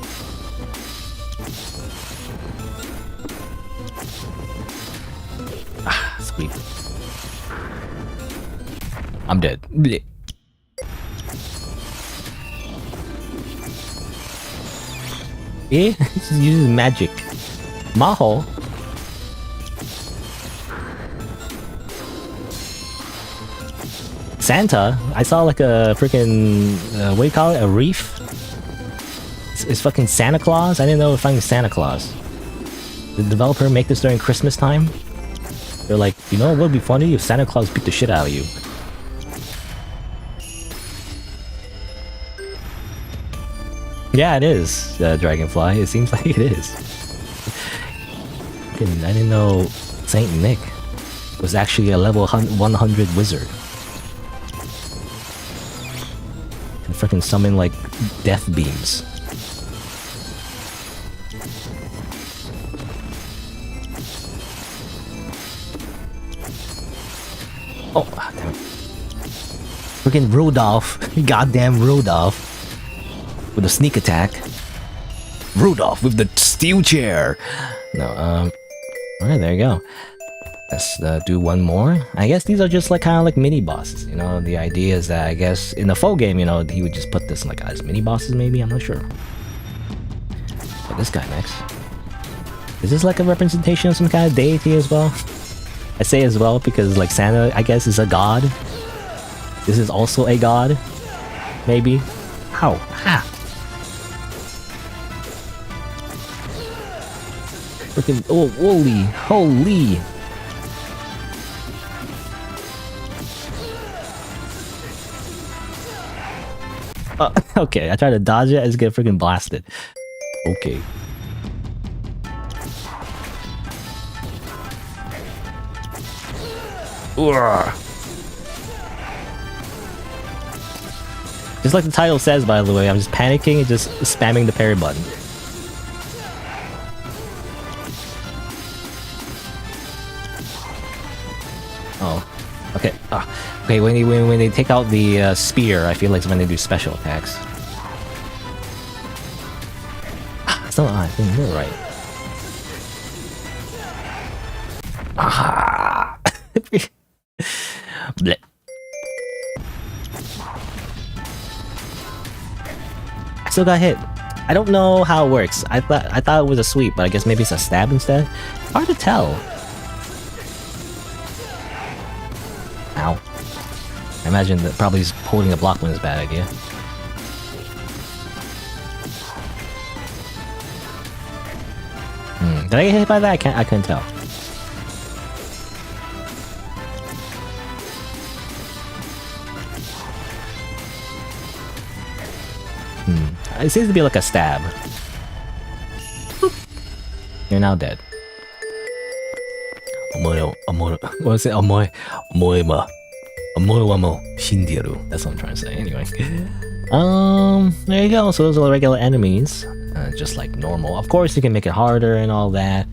Ah, sweet. I'm dead. Blech. Eh? This uses magic. Maho? Santa? I saw like a freaking what do you call it? A reef? It's fucking Santa Claus? I didn't know it was fucking Santa Claus. Did the developer make this during Christmas time? They're like, you know what would be funny if Santa Claus beat the shit out of you? Yeah, it is, Dragonfly. It seems like it is. I didn't know Saint Nick was actually a level 100 wizard. Can freaking summon like death beams. Oh, damn it. Freaking Rudolph. Goddamn Rudolph. With a sneak attack. Rudolph with the steel chair. No, alright, there you go. Let's do one more. I guess these are just like kind of like mini bosses. You know, the idea is that I guess in the full game, you know, he would just put this like as mini bosses maybe. I'm not sure. But this guy next. Is this like a representation of some kind of deity as well? I say as well because like Santa, I guess, is a god. This is also a god. Maybe. Ow. Ha! Freaking, oh, holy. Okay, I tried to dodge it, I just get freaking blasted. Okay. Urgh. Just like the title says, by the way, I'm just panicking and just spamming the parry button. Oh, okay. Okay, when they take out the spear, I feel like it's when they do special attacks. So I think you're right. Ah! Blech. I still got hit. I don't know how it works. I thought it was a sweep, but I guess maybe it's a stab instead. Hard to tell. Ow. I imagine that probably holding a block one is a bad idea. Did I get hit by that? I couldn't tell. It seems to be like a stab. You're now dead. What was it? That's what I'm trying to say. Anyway. There you go. So those are the regular enemies. Just like normal. Of course, you can make it harder and all that.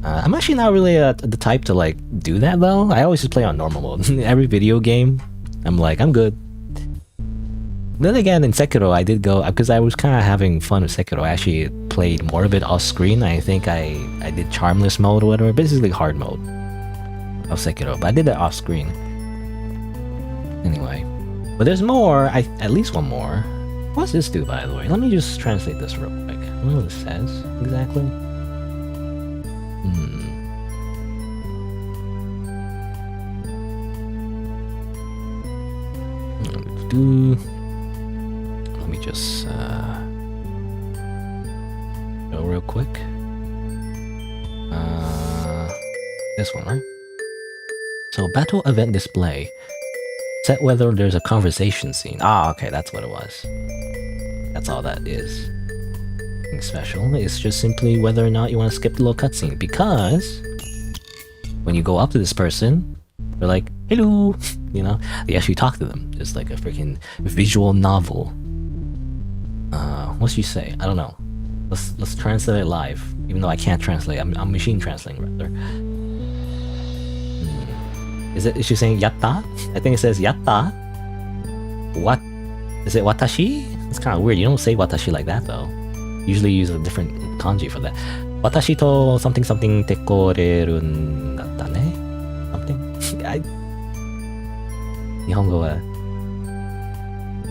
I'm actually not really the type to like do that though. I always just play on normal mode. Every video game, I'm like, I'm good. Then again, in Sekiro, I did go, because I was kind of having fun with Sekiro, I actually played more of it off-screen. I think I did Charmless mode or whatever, basically hard mode of Sekiro, but I did that off-screen. Anyway. But there's more, at least one more. What's this do, by the way? Let me just translate this real quick. I don't know what it says, exactly. Let me just go real quick. This one, right? So, battle event display. Set whether there's a conversation scene. Ah, okay, that's what it was. That's all that is. Nothing special. It's just simply whether or not you want to skip the little cutscene. Because when you go up to this person, they're like, hello, you know? They actually talk to them. It's like a freaking visual novel. What should you say? I don't know. Let's translate it live. Even though I can't translate. I'm machine translating rather. Is she saying yatta? I think it says yatta. What? Is it watashi? It's kind of weird. You don't say watashi like that though. Usually you use a different kanji for that. Watashi to something something tekoreru natta ne? Something? 日本語は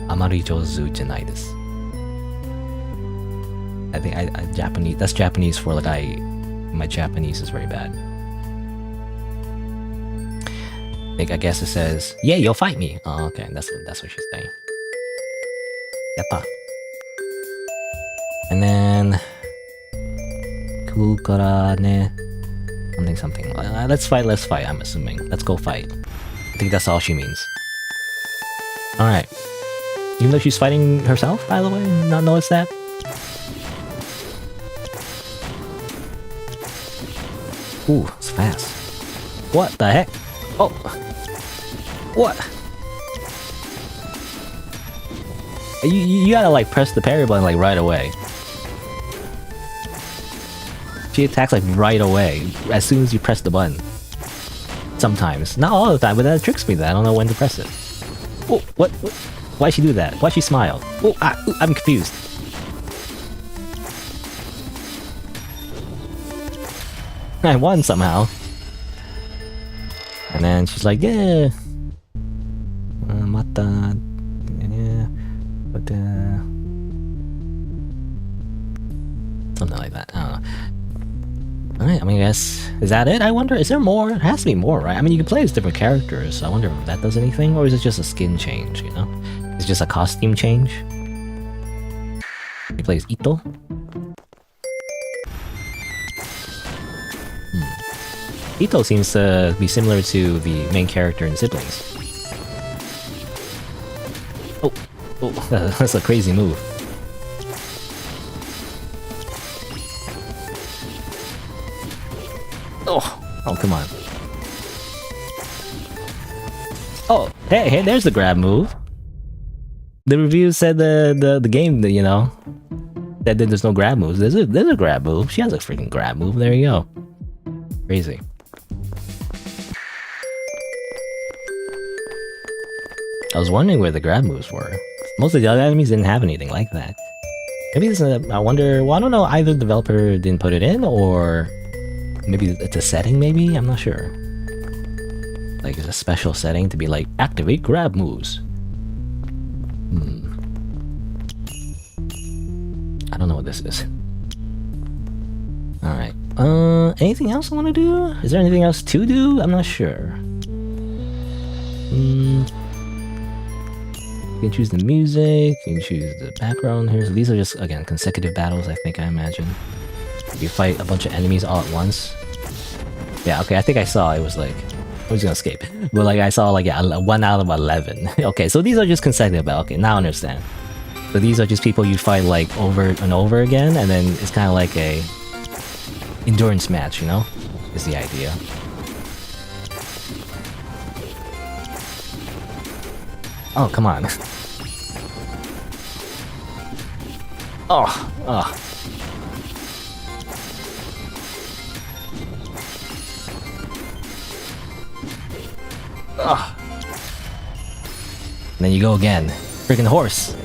あまり上手じゃないです。I think I Japanese. That's Japanese for like my Japanese is very bad. I guess it says, yeah, you'll fight me. Oh, okay, that's what she's saying. Yatta. And then Kukara ne something. Let's fight, I'm assuming. Let's go fight. I think that's all she means. Alright. Even though she's fighting herself, by the way, not notice that? Ooh, it's fast. What the heck? Oh! What? You gotta like press the parry button like right away. She attacks like right away, as soon as you press the button. Sometimes. Not all the time, but that tricks me that I don't know when to press it. Oh, what? Why'd she do that? Why'd she smile? Oh, I'm confused. I won somehow. And then she's like, yeah. Mata. Yeah. But, something like that. I don't know. Alright, I mean, I guess, is that it? I wonder, is there more? It has to be more, right? I mean, you can play as different characters, so I wonder if that does anything, or is it just a skin change, you know? It's just a costume change? He plays Ito? Ito seems to be similar to the main character in Siblings. Oh, that's a crazy move. Oh, come on. Oh, hey, there's the grab move. The review said the game, you know, that there's no grab moves. There's a grab move. She has a freaking grab move. There you go. Crazy. I was wondering where the grab moves were. Most of the other enemies didn't have anything like that. Maybe this is I wonder, well, I don't know, either the developer didn't put it in, or maybe it's a setting, maybe? I'm not sure. Like, it's a special setting to be like, activate grab moves. I don't know what this is. Alright. Anything else I want to do? Is there anything else to do? I'm not sure. You can choose the music, you can choose the background here. So these are just, again, consecutive battles, I imagine. You fight a bunch of enemies all at once. Yeah, okay, I think I saw it was like... I was gonna escape. But like, I saw like, yeah, 1 out of 11. Okay, so these are just consecutive battles. Okay, now I understand. So these are just people you fight like over and over again, and then it's kind of like a... endurance match, you know? Is the idea. Oh, come on. Oh. And then you go again. Freaking horse.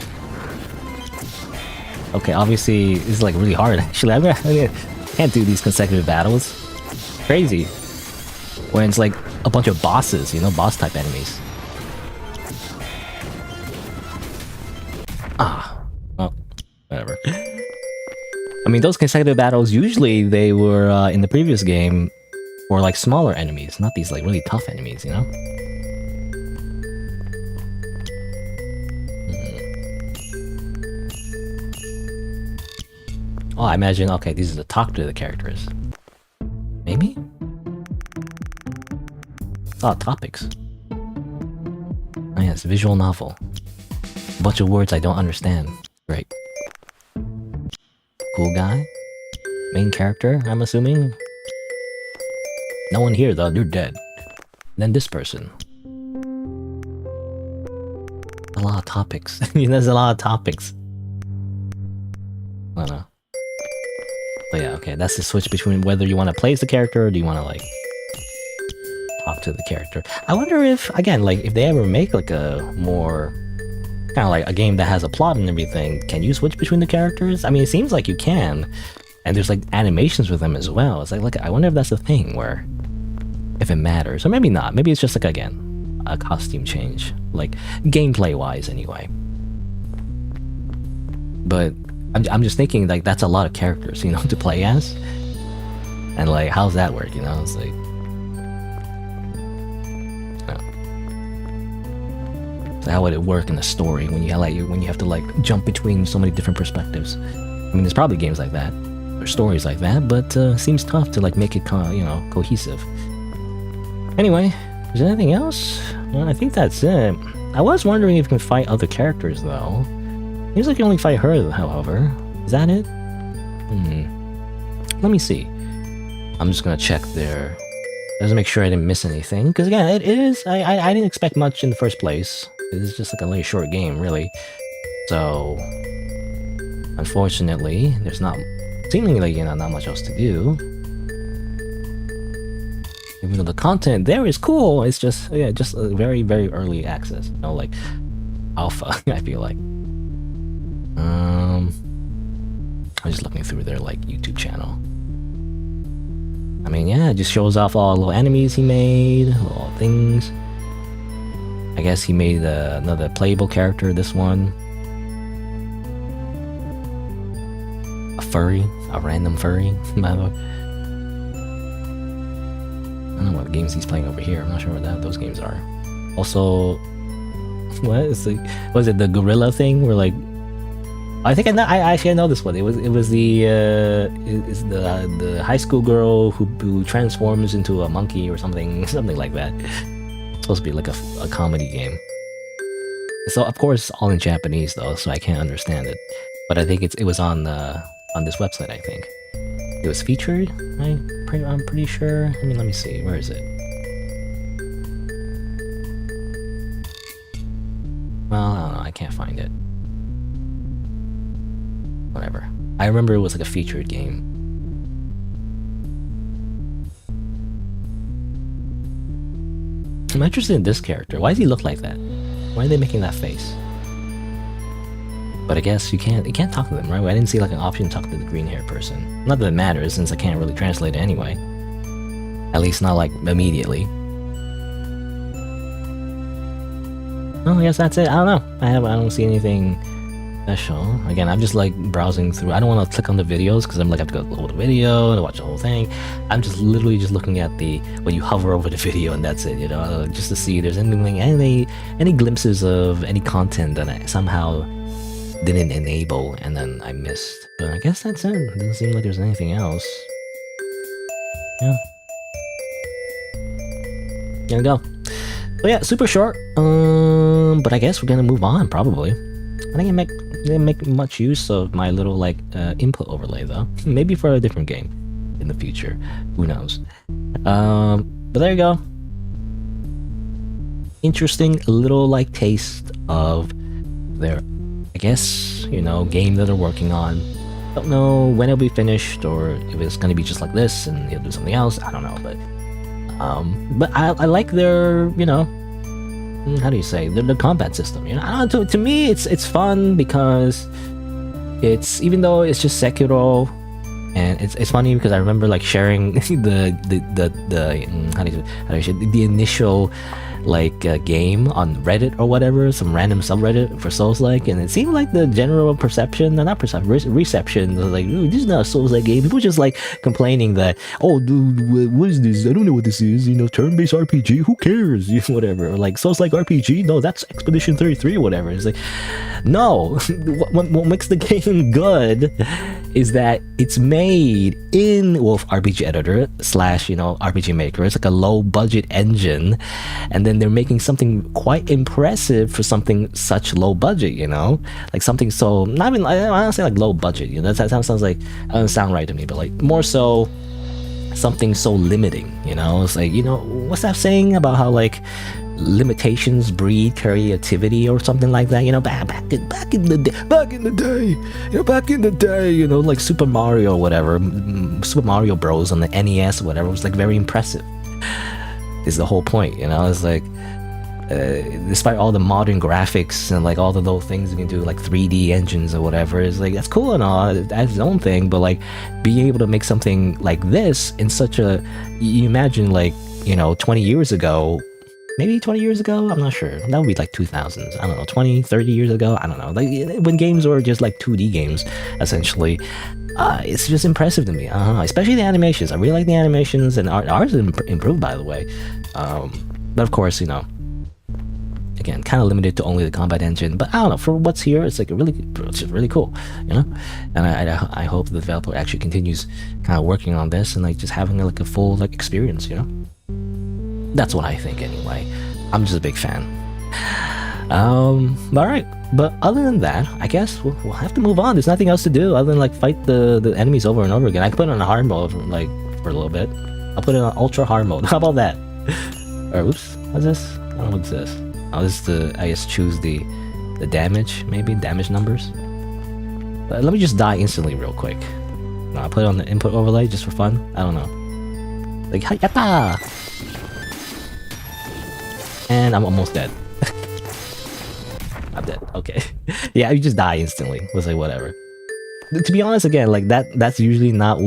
Okay, obviously, this is like really hard. Actually, I can't do these consecutive battles. Crazy. When it's like a bunch of bosses, you know, boss type enemies. Well, whatever. I mean, those consecutive battles, usually they were, in the previous game, were like smaller enemies, not these like really tough enemies, you know? Oh, I imagine, okay, these are the talk to the characters. Maybe? Oh, topics. Oh yes, visual novel. A bunch of words I don't understand. Great. Cool guy. Main character, I'm assuming. No one here though, they're dead. Then this person. A lot of topics. There's a lot of topics. I don't know. But yeah, okay, that's the switch between whether you want to play as the character or do you want to like talk to the character. I wonder if, again, like if they ever make like a more kind of like a game that has a plot and everything, can you switch between the characters? I mean, it seems like you can, and there's like animations with them as well. It's like, look, I wonder if that's a thing where if it matters, or maybe not. Maybe it's just like, again, a costume change, like gameplay wise anyway. But I'm just thinking like that's a lot of characters, you know, to play as, and like how's that work, you know? It's like, so how would it work in the story when you have to like jump between so many different perspectives? I mean, there's probably games like that or stories like that, but seems tough to like make it cohesive. Anyway, is there anything else? Well, I think that's it. I was wondering if you can fight other characters though. Seems like you only fight her, however. Is that it? Let me see. I'm just gonna check there. Just to make sure I didn't miss anything. Because again, it is. I didn't expect much in the first place. It's just like a really short game, really. So, unfortunately, there's not seemingly not much else to do. Even though the content there is cool, it's just just a very early access. You know, like alpha. I feel like. I'm just looking through their like YouTube channel. I mean, yeah, it just shows off all the little enemies he made, little things. I guess he made another playable character, this one. A furry, a random furry, by the way. I don't know what games he's playing over here. I'm not sure what those games are. Also, what is the gorilla thing? Where like, I think I actually know this one. It was the high school girl who transforms into a monkey or something like that. It's supposed to be like a comedy game. So of course all in Japanese though, so I can't understand it. But I think it was on this website. I think it was featured. I'm pretty sure. I mean, let me see. Where is it? Well, I don't know. I can't find it. Whatever. I remember it was like a featured game. I'm interested in this character. Why does he look like that? Why are they making that face? But I guess you can't talk to them, right? I didn't see like an option to talk to the green hair person. Not that it matters since I can't really translate it anyway. At least not like immediately. Well, I guess that's it. I don't know. I don't see anything special. Again, I'm just like browsing through. I don't want to click on the videos because I'm like I have to go load the video and watch the whole thing. I'm just literally just looking at when you hover over the video and that's it, you know, just to see if there's any glimpses of any content that I somehow didn't enable and then I missed. But I guess that's it. It doesn't seem like there's anything else. Yeah. There we go. So yeah, super short. But I guess we're gonna move on probably. I think I didn't make much use of my little like input overlay though. Maybe for a different game in the future. Who knows? But there you go. Interesting little like taste of their, I guess, you know, game that they're working on. Don't know when it'll be finished or if it's gonna be just like this and they'll do something else. I don't know, but I like their, you know, how do you say, the combat system, you know. I don't know, to me it's fun because it's, even though it's just Sekiro, and it's funny because I remember like sharing the initial like game on Reddit or whatever, some random subreddit for Souls-like, and it seemed like the general perception, reception was like, ooh, this is not a Souls-like game. People just like complaining that, oh dude, what is this? I don't know what this is, you know, turn-based RPG, who cares? You know, whatever. Or like Souls-like RPG, no, that's Expedition 33 or whatever. It's like, no. what makes the game good is that it's made in Wolf RPG Editor / you know, RPG Maker. It's like a low budget engine, and then then they're making something quite impressive for something such low budget, you know, like something so not even, I don't say like low budget, you know, that sounds like, that doesn't sound right to me, but like more so something so limiting, you know. It's like, you know, what's that saying about how like limitations breed creativity or something like that, you know, back in the day, you know, like Super Mario or whatever, Super Mario Bros on the NES or whatever was like very impressive, is the whole point, you know. It's like despite all the modern graphics and like all the little things you can do, like 3D engines or whatever, is like that's cool and all, that's its own thing, but like being able to make something like this in such a, you imagine like, you know, 20 years ago, maybe 20 years ago, I'm not sure, that would be like 2000s, I don't know, 20 30 years ago, I don't know, like when games were just like 2D games essentially. It's just impressive to me, especially the animations. I really like the animations, and ours improved, by the way, but of course, you know, again, kind of limited to only the combat engine, but I don't know, for what's here, it's like it's just really cool, you know. And I hope the developer actually continues kind of working on this and like just having like a full like experience, you know. That's what I think anyway. I'm just a big fan. All right, but other than that, I guess we'll have to move on. There's nothing else to do other than like fight the enemies over and over again. I can put it on hard mode like for a little bit. I'll put it on ultra hard mode. How about that? Or oops, what's this? I don't know what's this. Oh, this is the, I guess, choose the damage, maybe damage numbers. But let me just die instantly real quick. No, I'll put it on the input overlay just for fun. I don't know. Like yatta! And I'm almost dead. I'm dead. Okay. Yeah, you just die instantly. Was like whatever. To be honest, again, like that's usually not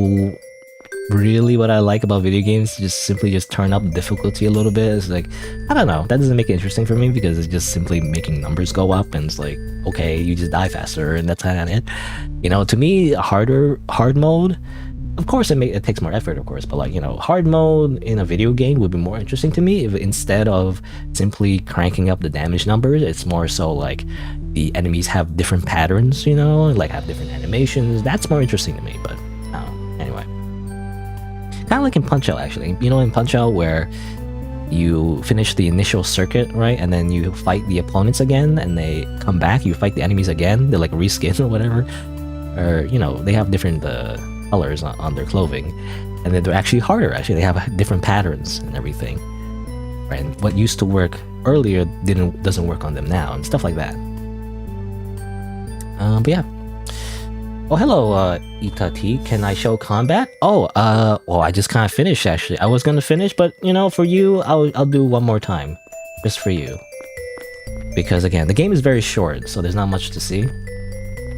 really what I like about video games. Just simply turn up the difficulty a little bit. It's like, I don't know, that doesn't make it interesting for me because it's just simply making numbers go up, and it's like, okay, you just die faster, and that's kind of it. You know, to me, hard mode, of course it takes more effort, of course, but like, you know, hard mode in a video game would be more interesting to me if instead of simply cranking up the damage numbers, it's more so like the enemies have different patterns, you know, like have different animations. That's more interesting to me, but anyway. Kind of like in Punch-Out, actually. You know, in Punch-Out where you finish the initial circuit, right? And then you fight the opponents again, and they come back, you fight the enemies again, they're like reskin or whatever. Or, you know, they have different colors on their clothing. And then they're actually harder, actually. They have different patterns and everything. Right? And what used to work earlier doesn't work on them now, and stuff like that. But yeah. Oh, hello, Itati. Can I show combat? Oh, well, I just kind of finished, actually. I was gonna finish, but, you know, for you, I'll do one more time. Just for you. Because, again, the game is very short, so there's not much to see.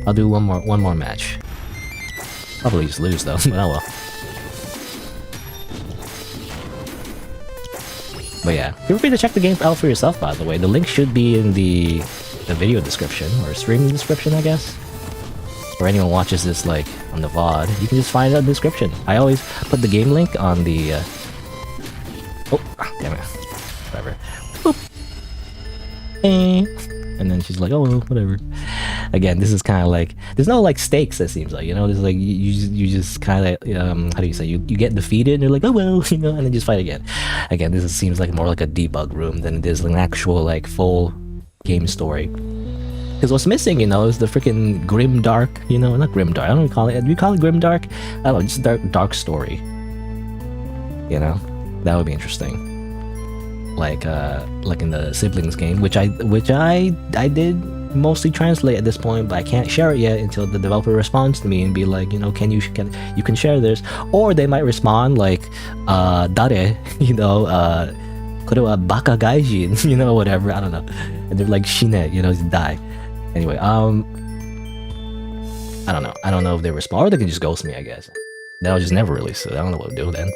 I'll do one more match. Probably just lose, though, but oh well. But yeah, feel free to check the game out for yourself, by the way. The link should be in the video description, or streaming description, I guess. Or anyone watches this like on the VOD, you can just find it in the description. I always put the game link on the oh, damn it. Whatever. Boop. And then she's like, oh, whatever. Again, this is kind of like, there's no like stakes, it seems like, you know, there's like, you just kind of, how do you say, you get defeated and you're like, oh well, you know, and then just fight again. Again, this seems like more like a debug room than it is an actual like full game story. Because what's missing, you know, is the freaking grim dark, you know, not grim dark, I don't call it, do you call it grim dark? I don't know, just dark story. You know, that would be interesting. Like in the Siblings game, which I did mostly translate at this point, but I can't share it yet until the developer responds to me and be like, you know, you can share this, or they might respond like, dare, you know, korewa baka gaijin, you know, whatever, I don't know, and they're like shine, you know, die. Anyway, I don't know if they respond, or they can just ghost me, I guess. They'll just never release it. I don't know what to do then.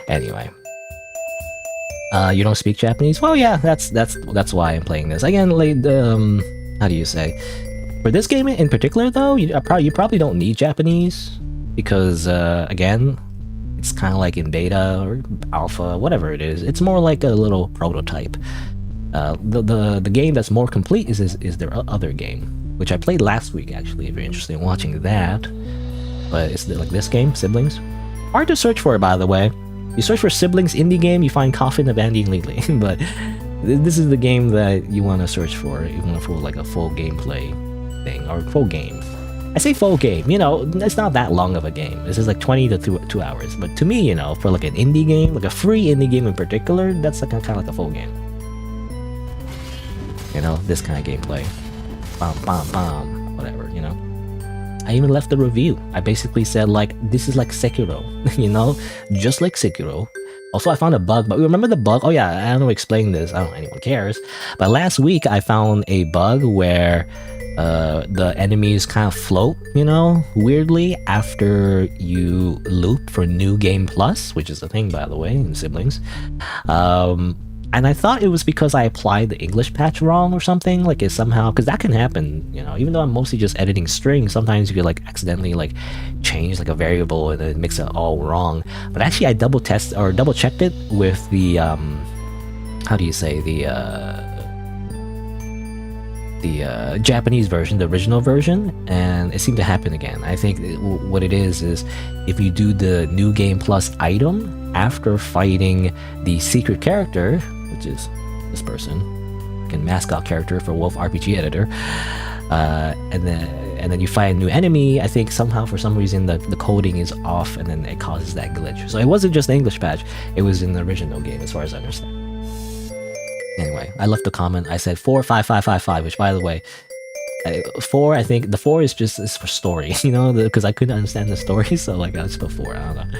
Anyway. You don't speak Japanese? Well, yeah, that's why I'm playing this. Again, like, how do you say? For this game in particular, though, you probably don't need Japanese, because, again, it's kind of like in beta or alpha, whatever it is. It's more like a little prototype. The game that's more complete is their other game, which I played last week, actually, if you're interested in watching that. But it's like this game, Siblings. Hard to search for it, by the way. You search for Siblings indie game, you find Coffin of Andy and Lily. But This is the game that you want to search for. You want for like a full gameplay thing or full game. I say full game, you know, it's not that long of a game. This is like 20 to 2 hours. But to me, you know, for like an indie game, like a free indie game in particular, that's like kind of like a full game. You know, this kind of gameplay. Bam, bam, bam, whatever, you know. I even left a review. I basically said like, this is like Sekiro, you know, just like Sekiro. Also, I found a bug, but remember the bug? Oh yeah, I don't know explain this. I don't know anyone cares. But last week I found a bug where the enemies kind of float, you know, weirdly after you loop for New Game Plus, which is a thing, by the way, in Siblings. And I thought it was because I applied the English patch wrong or something, like it somehow, because that can happen, you know, even though I'm mostly just editing strings, sometimes you could like accidentally like change like a variable and then mix it all wrong. But actually I double checked it with the, how do you say, the Japanese version, the original version, and it seemed to happen again. I think what it is if you do the New Game Plus item after fighting the secret character, which is this person, can mascot character for Wolf RPG Editor, and then you fight a new enemy. I think somehow for some reason the coding is off, and then it causes that glitch. So it wasn't just the English patch; it was in the original game, as far as I understand. Anyway, I left a comment. I said 45555, which by the way, 4. I think the 4 is for story, you know, because I couldn't understand the story, so like I just put 4. I don't know.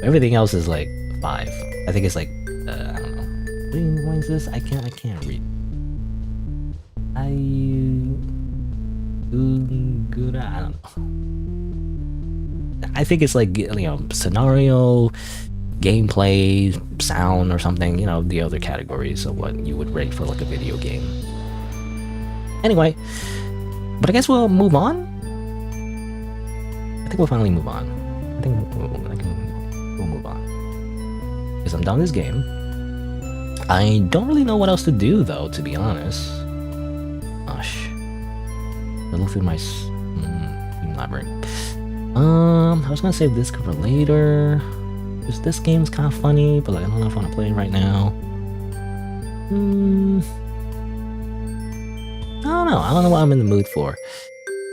Everything else is like 5. I think it's like I don't know. What is this? I can't read. I don't know. I think it's like, you know, scenario, gameplay, sound, or something, you know, the other categories of what you would rate for like a video game. Anyway, but I guess we'll move on. I think we'll finally move on. I think we'll move on. Because I'm done this game. I don't really know what else to do though, to be honest. Gosh. I look through my library. I was gonna save this for later. Because this game's kind of funny, but like I don't know if I want to play it right now. I don't know what I'm in the mood for.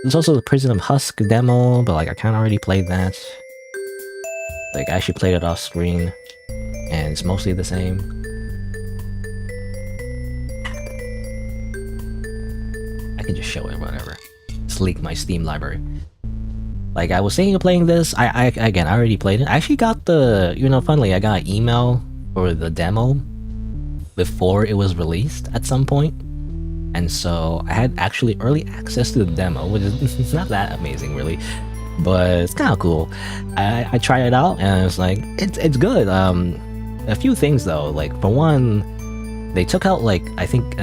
There's also the Prison of Husk demo, but like I kind of already played that. Like I actually played it off screen, and it's mostly the same. I can just show it, whatever. Just leak my Steam library. Like I was thinking of playing this. I already played it. I actually got the, you know, finally I got an email for the demo before it was released at some point. And so I had actually early access to the demo, which is not that amazing really, but it's kind of cool. I tried it out and it's like, it's good. A few things though, like for one, they took out like, I think,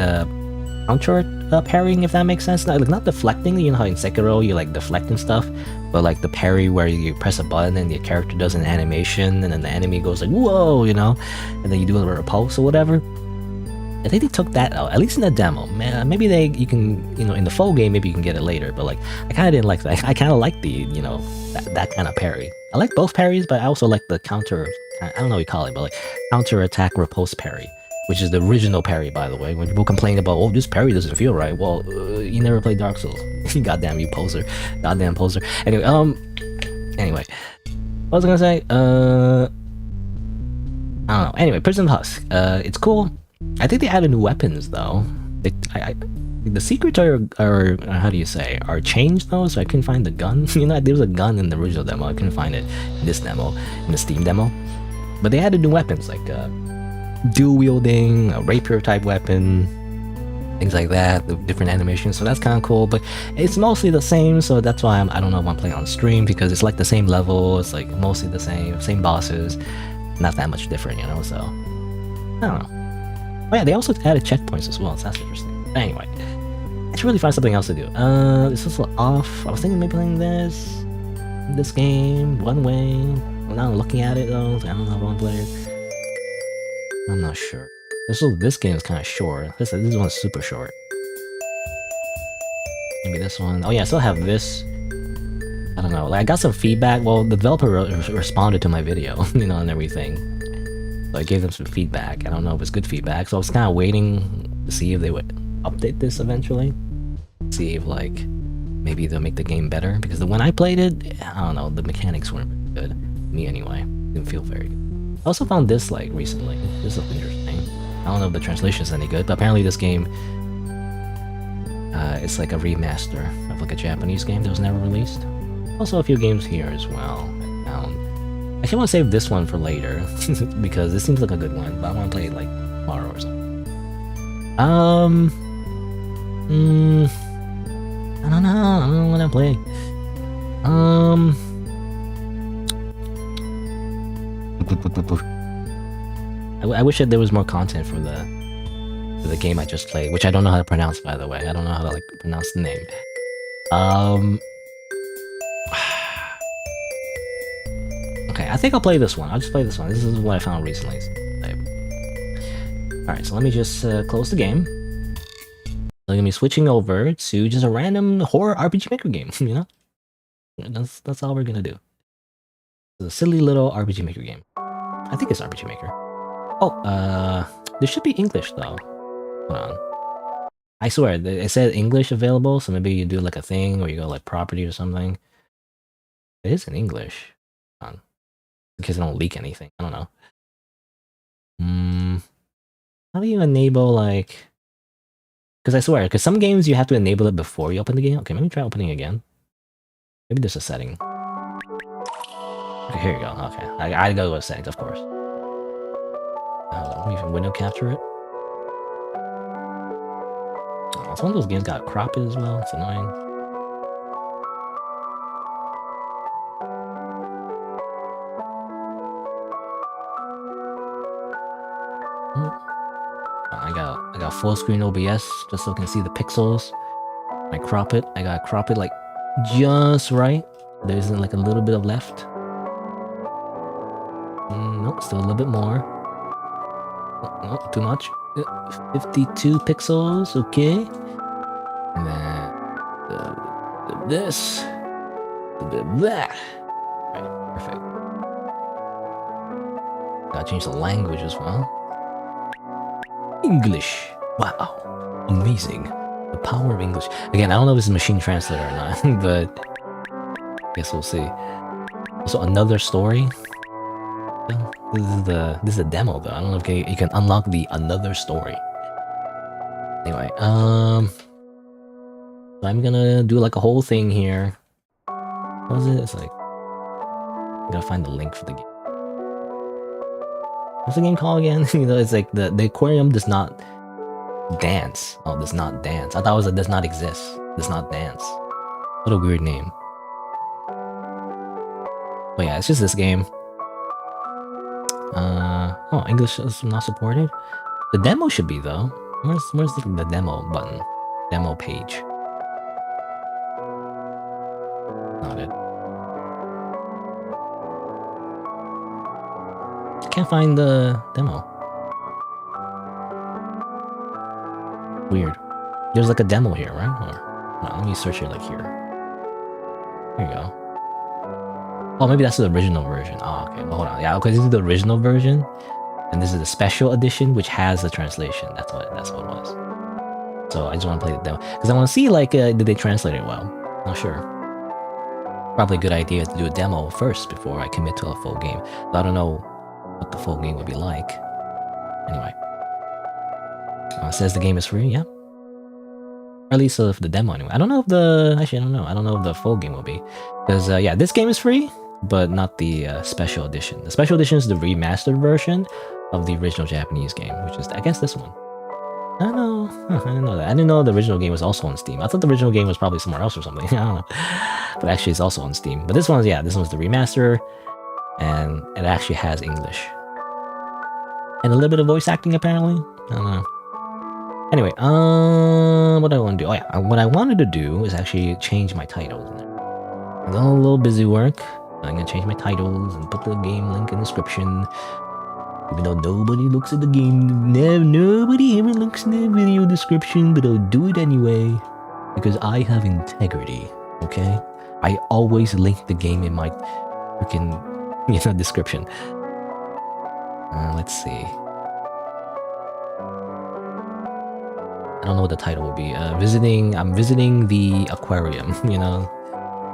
counter parrying, if that makes sense. Like not deflecting, you know how in Sekiro you like deflect and stuff, but like the parry where you press a button and the character does an animation and then the enemy goes like whoa, you know, and then you do a repulse or whatever. I think they took that out, at least in the demo. Man, maybe you can, you know, in the full game maybe you can get it later, but like I kind of didn't like that. I kind of like the, you know, that kind of parry. I like both parries, but I also like the counter, I don't know what you call it, but like counter attack repulse parry, which is the original parry, by the way. When people complain about, oh, this parry doesn't feel right, well, you never played Dark Souls. Goddamn you poser. Goddamn poser. Anyway, what was I gonna say? I don't know. Anyway, Prison of Husk. It's cool. I think they added new weapons though. The secrets are how do you say, are changed though, so I couldn't find the gun. You know, there was a gun in the original demo. I couldn't find it in this demo, in the Steam demo. But they added new weapons like dual wielding, a rapier type weapon, things like that, the different animations. So that's kind of cool. But it's mostly the same, so that's why I don't know if I'm playing on stream, because it's like the same level. It's like mostly the same bosses, not that much different, you know. So I don't know. Oh yeah, they also added checkpoints as well, so that's interesting. But anyway, I should really find something else to do. This is off. I was thinking maybe playing this game, one way. I'm not looking at it though, so I don't know if I want to play it. I'm not sure. This game is kind of short. This one's super short. Maybe this one. Oh yeah, I still have this. I don't know. Like I got some feedback. Well, the developer responded to my video, you know, and everything. So I gave them some feedback. I don't know if it's good feedback, so I was kind of waiting to see if they would update this eventually. See if like maybe they'll make the game better, because when I played it, I don't know, the mechanics weren't very good. Me anyway, didn't feel very good. I also found this like recently. This is interesting. I don't know if the translation is any good, but apparently this game, it's like a remaster of like a Japanese game that was never released. Also a few games here as well. I found. Actually, I want to save this one for later because this seems like a good one, but I want to play it like tomorrow or something. I don't know what I'm playing. I wish that there was more content for the game I just played, which I don't know how to pronounce, by the way. I don't know how to like pronounce the name. Okay, I think I'll play this one. I'll just play this one. This is what I found recently. Alright, so let me just close the game. I'm gonna be switching over to just a random horror RPG Maker game, you know? That's all we're gonna do. It's a silly little RPG Maker game. I think it's RPG Maker. Oh, there should be English though. Hold on. I swear, it said English available, so maybe you do like a thing, or you go like property or something. It is in English. Hold on. In case I don't leak anything. I don't know. How do you enable like... Because I swear, because some games you have to enable it before you open the game. Okay, let me try opening again. Maybe there's a setting. Okay, here you go. Okay, I gotta go to settings, of course. Let me even window capture it. Oh, some of those games got cropped as well. It's annoying. I got full screen OBS just so I can see the pixels. I crop it. I gotta crop it like just right. There isn't like a little bit of left. Nope, still a little bit more. Oh, too much. 52 pixels, okay. And then this. A bit of that. Right, perfect. Gotta change the language as well. English. Wow. Amazing. The power of English. Again, I don't know if it's a machine translator or not, but I guess we'll see. Also, another story. This is a demo though. I don't know if you can unlock the another story. Anyway, so I'm gonna do like a whole thing here. What was it? It's like I gotta find the link for the game. What's the game called again? You know, it's like the aquarium does not dance. Oh, does not dance. I thought it was a does not exist. Does not dance. What a weird name. But yeah, it's just this game. Oh, English is not supported. The demo should be though. Where's the demo button? Demo page. Not it. Can't find the demo. Weird. There's like a demo here, right? Or, no, let me search it like here. Here you go. Oh, maybe that's the original version. Oh, okay. Well, hold on. Yeah, okay. This is the original version, and this is the special edition, which has the translation. That's what it was. So I just want to play the demo because I want to see like did they translate it well? Not sure. Probably a good idea to do a demo first before I commit to a full game. But I don't know what the full game would be like. Anyway, it says the game is free. Yeah. Or at least for the demo anyway. I don't know if the... Actually, I don't know. I don't know if the full game will be. Because, yeah, this game is free, but not the special edition. The special edition is the remastered version of the original Japanese game, which is, I guess, this one. I don't know. I didn't know that. I didn't know the original game was also on Steam. I thought the original game was probably somewhere else or something. I don't know. But actually, it's also on Steam. But this one's, yeah, this one's the remaster, and it actually has English. And a little bit of voice acting, apparently. I don't know. Anyway, what do I want to do? Oh yeah, what I wanted to do is actually change my titles. I'm doing a little busy work. I'm gonna change my titles and put the game link in the description. Even though nobody looks at the game, nobody ever looks in the video description, but I'll do it anyway because I have integrity. Okay, I always link the game in my freaking description. Let's see. I don't know what the title will be. I'm visiting the aquarium, you know.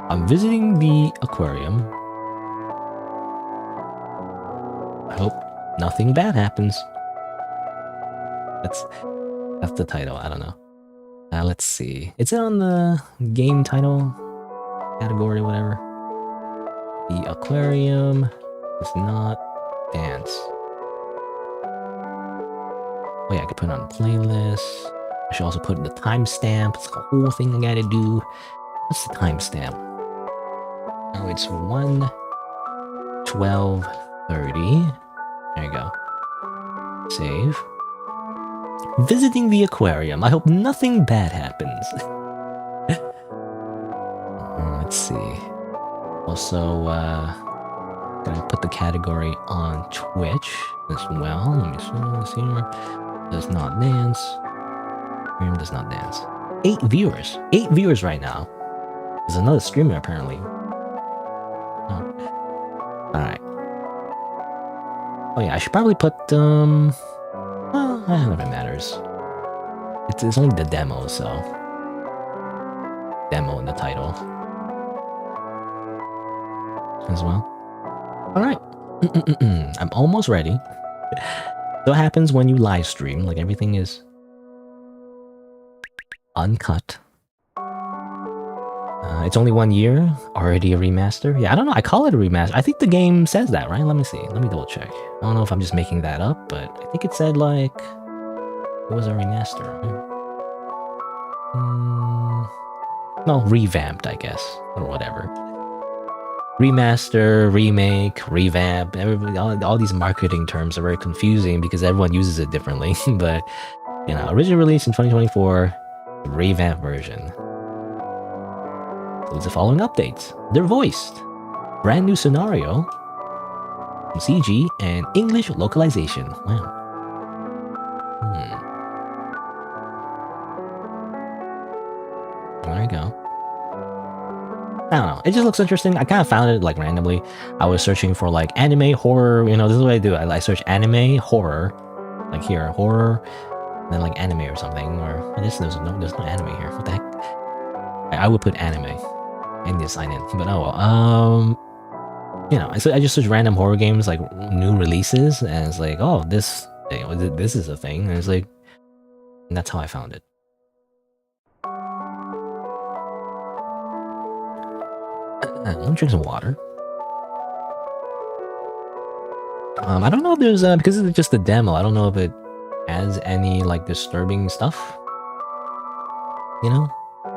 I'm visiting the aquarium. I hope nothing bad happens. That's the title. I don't know. Let's see. It's on the game title category, whatever. The aquarium does not dance. Oh yeah, I could put it on a playlist. I should also put the timestamp. It's a whole thing I gotta do. What's the timestamp? Oh, it's 1:12:30. There you go. Save. Visiting the aquarium. I hope nothing bad happens. Let's see. Also, gonna put the category on Twitch as well. Let me see this here. Does not dance. Aquarium does not dance. 8 viewers. 8 viewers right now. There's another streamer apparently. Oh. Alright. Oh yeah, I should probably put well, I don't know if it matters. It's only the demo, so demo in the title as well. Alright. I'm almost ready. So what happens when you live stream, like everything is uncut. It's only 1 year, already a remaster. Yeah, I don't know. I call it a remaster. I think the game says that, right? Let me see. Let me double check. I don't know if I'm just making that up, but I think it said like it was a remaster. No, revamped, I guess, or whatever. Remaster, remake, revamp. Everybody, all these marketing terms are very confusing because everyone uses it differently. But you know, original release in 2024, revamp version. Includes the following updates. They're voiced. Brand new scenario. CG and English localization. Wow. There you go. I don't know. It just looks interesting. I kind of found it like randomly. I was searching for like anime, horror. You know, this is what I do. I search anime, horror. Like here, horror. And then like anime or something. Or I guess there's no anime here. What the heck? I would put anime. I need to sign in. But oh well. You know, so I just search random horror games, like new releases, and it's like, oh, this is a thing. And it's like, and that's how I found it. Let me drink some water. I don't know if there's because it's just a demo. I don't know if it has any like disturbing stuff, you know.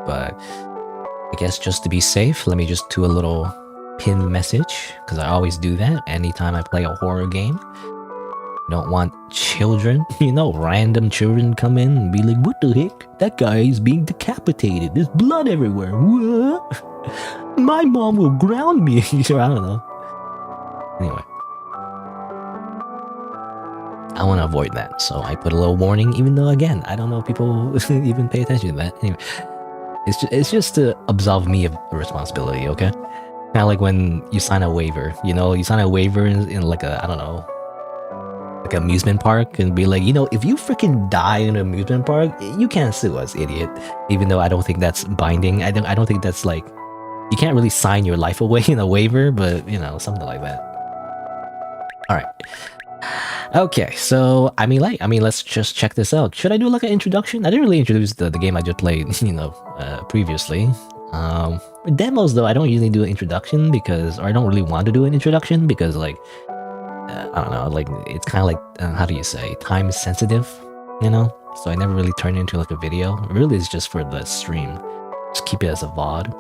But I guess just to be safe, let me just do a little pin message, because I always do that anytime I play a horror game. I don't want children, you know, random children come in and be like, what the heck? That guy is being decapitated. There's blood everywhere. What? My mom will ground me. I don't know. Anyway. I want to avoid that, so I put a little warning, even though, again, I don't know if people even pay attention to that. Anyway, it's just to absolve me of responsibility, okay? Kind of like when you sign a waiver, you know, you sign a waiver in like a, I don't know, like an amusement park, and be like, you know, if you freaking die in an amusement park, you can't sue us, idiot. Even though I don't think that's binding. I don't think that's like, you can't really sign your life away in a waiver, but you know, something like that. All right. Okay, so I mean, let's just check this out. Should I do like an introduction? I didn't really introduce the game I just played, you know, previously. Demos though, I don't usually do an introduction because, or I don't really want to do an introduction because, like, I don't know, like it's kind of like how do you say, time sensitive, you know? So I never really turn it into like a video. Really, it's just for the stream. Just keep it as a VOD.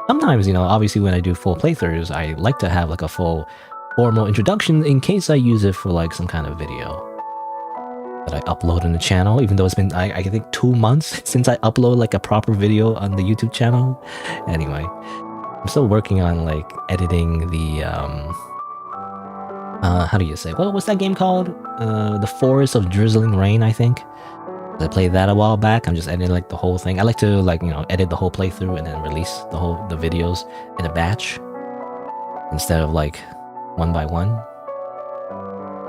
Sometimes, you know, obviously when I do full playthroughs, I like to have like a full formal introduction in case I use it for like some kind of video that I upload on the channel, even though it's been I think 2 months since I upload like a proper video on the YouTube channel. Anyway, I'm still working on like editing the how do you say, what's that game called? The Forest of Drizzling Rain, I think. I played that a while back. I'm just editing like the whole thing. I like to, like, you know, edit the whole playthrough and then release the videos in a batch instead of like one by one.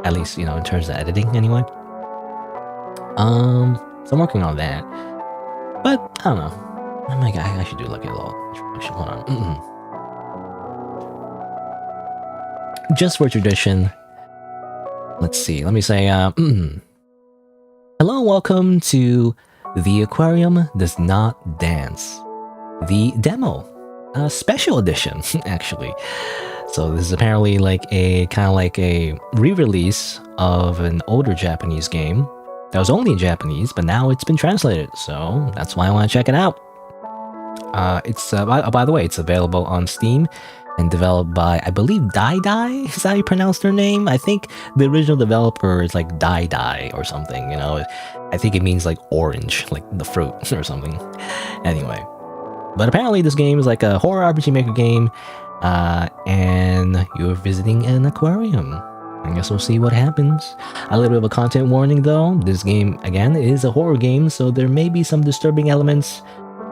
At least, in terms of editing, anyway. So I'm working on that. But, I don't know. I should do like a little introduction. Hold on. Just for tradition, let's see. Let me say, hello and welcome to The Aquarium Does Not Dance. The demo. Special edition, actually. So this is apparently like a re-release of an older Japanese game that was only in Japanese, but now it's been translated. So that's why I want to check it out. It's by the way, it's available on Steam and developed by, I believe, Dai Dai. Is that how you pronounce their name? I think the original developer is like Dai Dai or something. I think it means like orange, like the fruit or something. Anyway, but apparently this game is like a horror RPG Maker game. And you're visiting an aquarium. I guess we'll see what happens. A little bit of a content warning though. This game, again, is a horror game, so there may be some disturbing elements.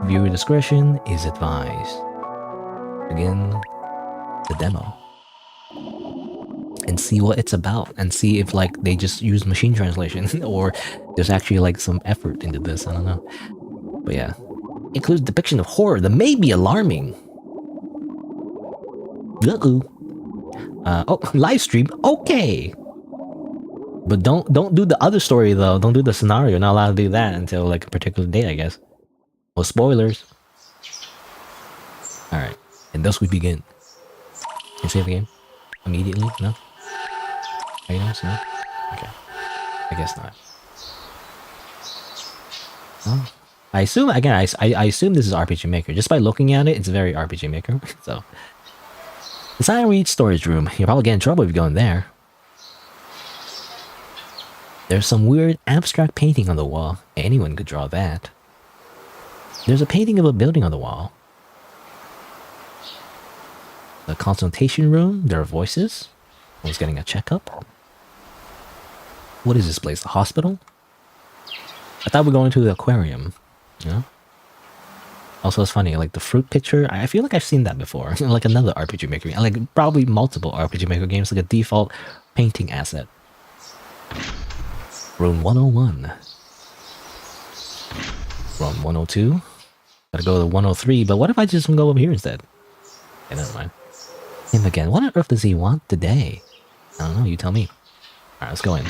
Viewer discretion is advised. Again, the demo. And see what it's about. And see if like they just use machine translation or there's actually like some effort into this. I don't know. But yeah. Includes depiction of horror that may be alarming. Oh, live stream. Okay, but don't do the other story though. Don't do the scenario. You're not allowed to do that until like a particular date, I guess. Well, spoilers. All right, and thus we begin. Can you save the game immediately? No. Items? No. Okay. I guess not. Oh. I assume again. I assume this is RPG Maker. Just by looking at it, it's very RPG Maker. So. Design read storage room. You'll probably get in trouble if you go in there. There's some weird abstract painting on the wall. Anyone could draw that. There's a painting of a building on the wall. The consultation room. There are voices. Someone's getting a checkup. What is this place? The hospital? I thought we were going to the aquarium. Also, it's funny, like the fruit picture, I feel like I've seen that before. Like another RPG Maker game, like probably multiple RPG Maker games, like a default painting asset. Room 101. Room 102. Gotta go to 103, but what if I just go over here instead? Okay, never mind. Him again. What on earth does he want today? I don't know, you tell me. Alright, let's go in.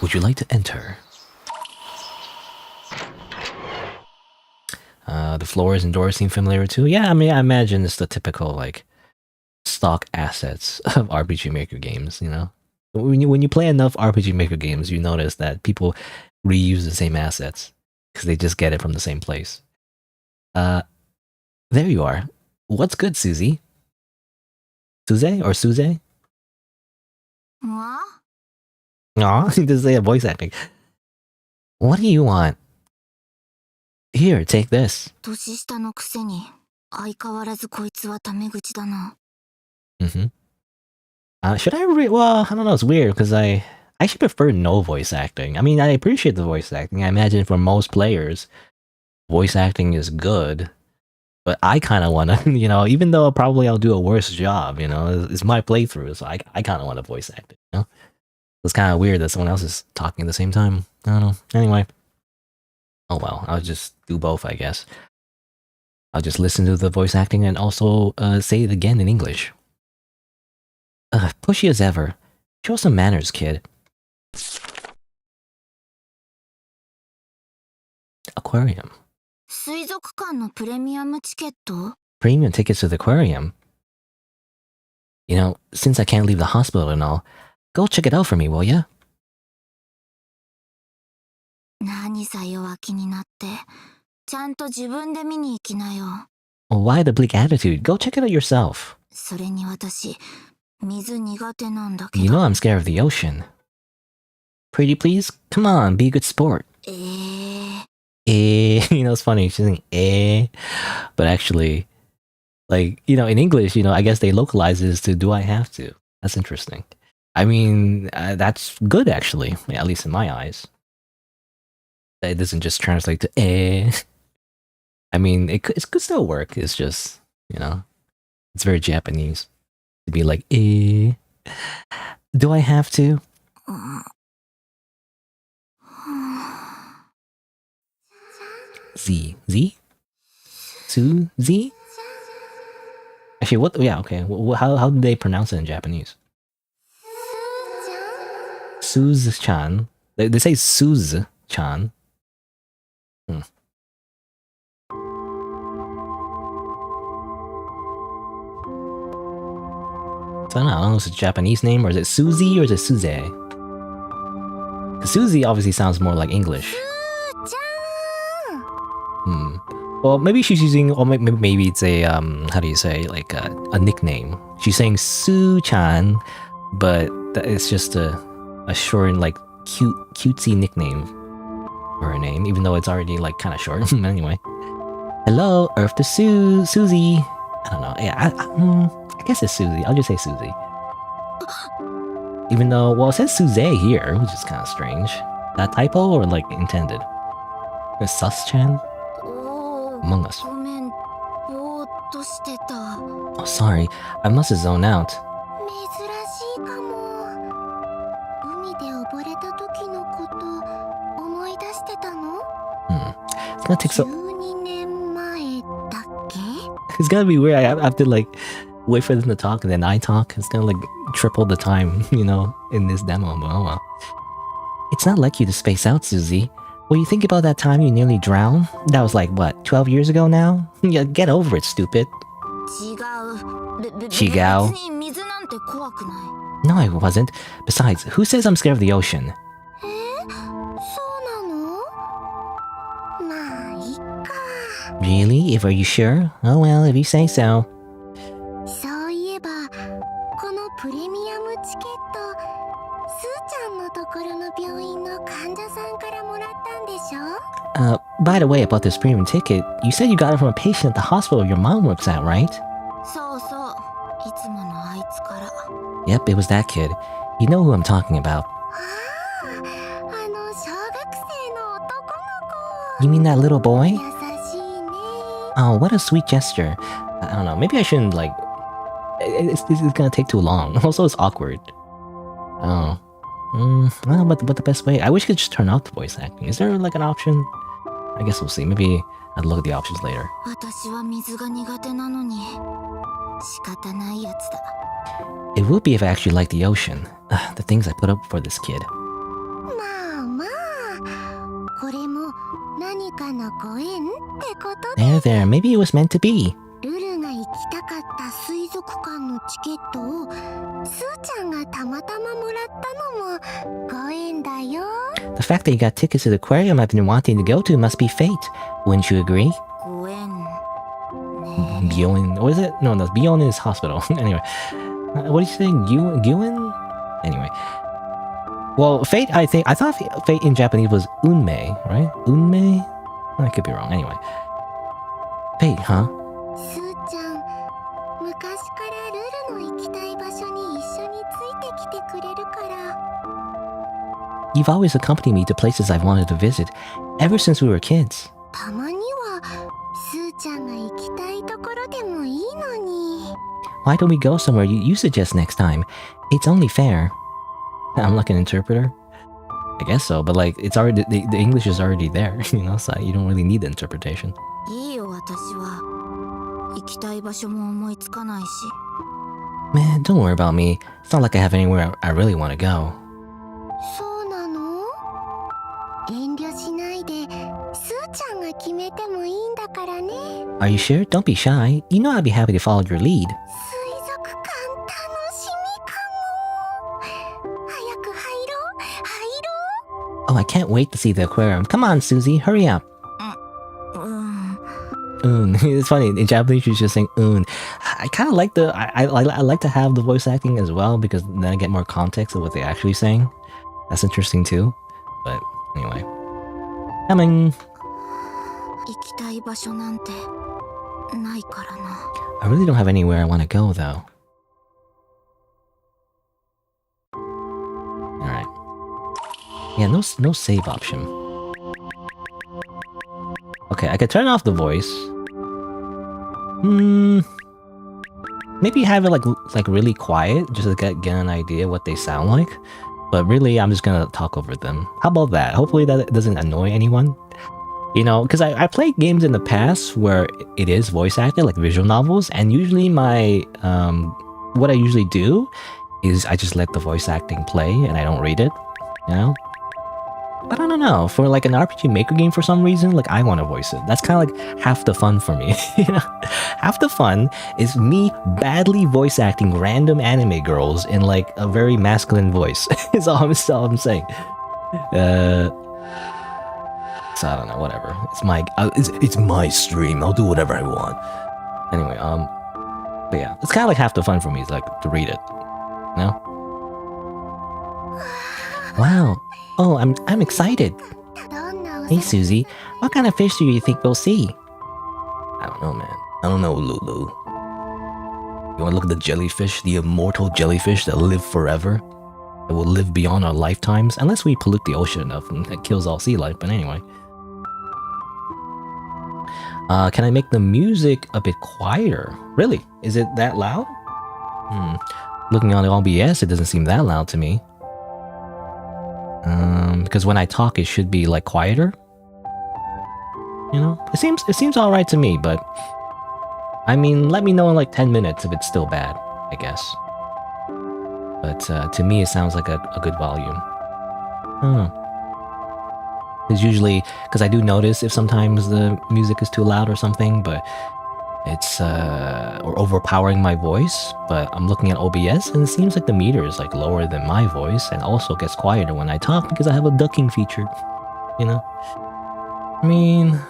Would you like to enter? The floors and doors seem familiar too. Yeah, I mean, I imagine it's the typical like stock assets of RPG Maker games. When you play enough RPG Maker games, you notice that people reuse the same assets because they just get it from the same place. There you are. What's good, Susie? Suze or Suze? Aw, does they have voice acting? What do you want? Here, take this. Mm-hmm. Should I read? Well, I don't know. It's weird because I actually prefer no voice acting. I mean, I appreciate the voice acting. I imagine for most players, voice acting is good. But I kind of want to, even though probably I'll do a worse job, it's my playthrough. So I kind of want to voice act it, It's kind of weird that someone else is talking at the same time. I don't know. Anyway. Oh well, I'll just do both, I guess. I'll just listen to the voice acting and also say it again in English. Pushy as ever. Show some manners, kid. Aquarium. Premium tickets to the aquarium? Since I can't leave the hospital and all, go check it out for me, will ya? Why the bleak attitude? Go check it out yourself. I'm scared of the ocean. Pretty please? Come on, be a good sport. It's funny, she's saying but actually, like, in English, I guess they localize this to do I have to. That's interesting. I mean, that's good actually, at least in my eyes. It doesn't just translate to I mean, it could still work. It's just, it's very Japanese to be like Do I have to? Z. Suzy? Actually, what? Yeah, okay. How do they pronounce it in Japanese? Suz-chan. They say Suz-chan. So I don't know if it's a Japanese name, or is it Suzy, or is it Suze? Because Suzy obviously sounds more like English. Well, maybe she's using, or maybe it's a, how do you say, like a nickname. She's saying Su-chan, but it's just a short and like cutesy nickname for her name, even though it's already like kind of short. Anyway. Hello, Earth to Suzy. I don't know. Yeah, I guess it's Suzy. I'll just say Suzy. Even though, well, it says Suze here, which is kind of strange. That typo or like intended? Is Sus-chan? Among Us. Oh, sorry. I must have zoned out. It's gonna take so... It's gonna be weird. I have to like wait for them to talk and then I talk. It's gonna like triple the time, you know, in this demo. But oh well. It's not like you to space out, Suzy. Well, you think about that time you nearly drowned? That was like, what, 12 years ago now? Yeah, get over it, stupid. Chigao. No, I wasn't. Besides, who says I'm scared of the ocean? Really? Are you sure? Oh well, if you say so. By the way, about this premium ticket, you said you got it from a patient at the hospital your mom works at, right? Yep, it was that kid. You know who I'm talking about. You mean that little boy? Oh, what a sweet gesture. I don't know, maybe I shouldn't, like... It's gonna take too long. Also, it's awkward. Oh. Well, but the best way... I wish you could just turn off the voice acting. Is there, like, an option? I guess we'll see. Maybe I'll look at the options later. It would be if I actually liked the ocean. The things I put up for this kid. There, maybe it was meant to be. The fact that you got tickets to the aquarium I've been wanting to go to must be fate. Wouldn't you agree? Gyoen, what is it? No, Gyoen is hospital. Anyway, what are you saying? Gyoen? Anyway. Well, fate, I thought fate in Japanese was unmei, right? Unmei? I could be wrong. Anyway. Fate, huh? You've always accompanied me to places I've wanted to visit, ever since we were kids. Why don't we go somewhere you suggest next time? It's only fair. I'm like an interpreter? I guess so, but like, it's already, the English is already there, you know, so you don't really need the interpretation. Man, don't worry about me. It's not like I have anywhere I really want to go. Are you sure? Don't be shy. You know I'd be happy to follow your lead. Oh, I can't wait to see the aquarium. Come on, Suzy, hurry up. It's funny, in Japanese she's just saying I kind of like the, I like to have the voice acting as well, because then I get more context of what they're actually saying. That's interesting too. But anyway. Coming! I really don't have anywhere I want to go though. Alright. Yeah, no save option. Okay, I could turn off the voice. Maybe have it like really quiet, just to get an idea what they sound like. But really, I'm just gonna talk over them. How about that? Hopefully that doesn't annoy anyone. You know, because I played games in the past where it is voice acted, like visual novels, and usually my what I usually do is I just let the voice acting play and I don't read it. You know. But I don't know, for like an RPG Maker game for some reason, like I want to voice it. That's kind of like half the fun for me, you know? Half the fun is me badly voice acting random anime girls in like a very masculine voice. Is all I'm saying. So I don't know, whatever. It's my stream. I'll do whatever I want. Anyway, but yeah, it's kind of like half the fun for me is like to read it. You know? Wow. Oh, I'm excited. Hey, Susie, what kind of fish do you think we'll see? I don't know, man. I don't know, Lulu. You want to look at the jellyfish, the immortal jellyfish that live forever? That will live beyond our lifetimes? Unless we pollute the ocean enough and it kills all sea life, but anyway. Can I make the music a bit quieter? Really? Is it that loud? Looking on the OBS, it doesn't seem that loud to me. Because when I talk, it should be like quieter. You know, it seems all right to me. But I mean, let me know in like 10 minutes if it's still bad, I guess. But to me, it sounds like a good volume. I don't know. It's usually because I do notice if sometimes the music is too loud or something, but it's or overpowering my voice. But I'm looking at OBS and it seems like the meter is like lower than my voice and also gets quieter when I talk because I have a ducking feature, you know. I mean,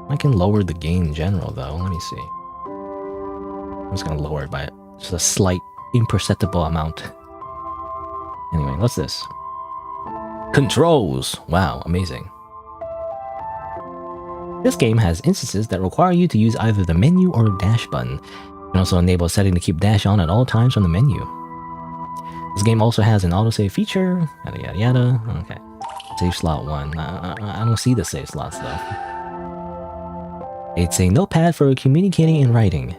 I can lower the gain in general though. Let me see. I'm just gonna lower it by just a slight imperceptible amount. Anyway, what's this? Controls! Wow, amazing. This game has instances that require you to use either the menu or dash button. You can also enable a setting to keep dash on at all times from the menu. This game also has an autosave feature, yada yada yada. Okay. Save slot 1. I don't see the save slots though. It's a notepad for communicating and writing.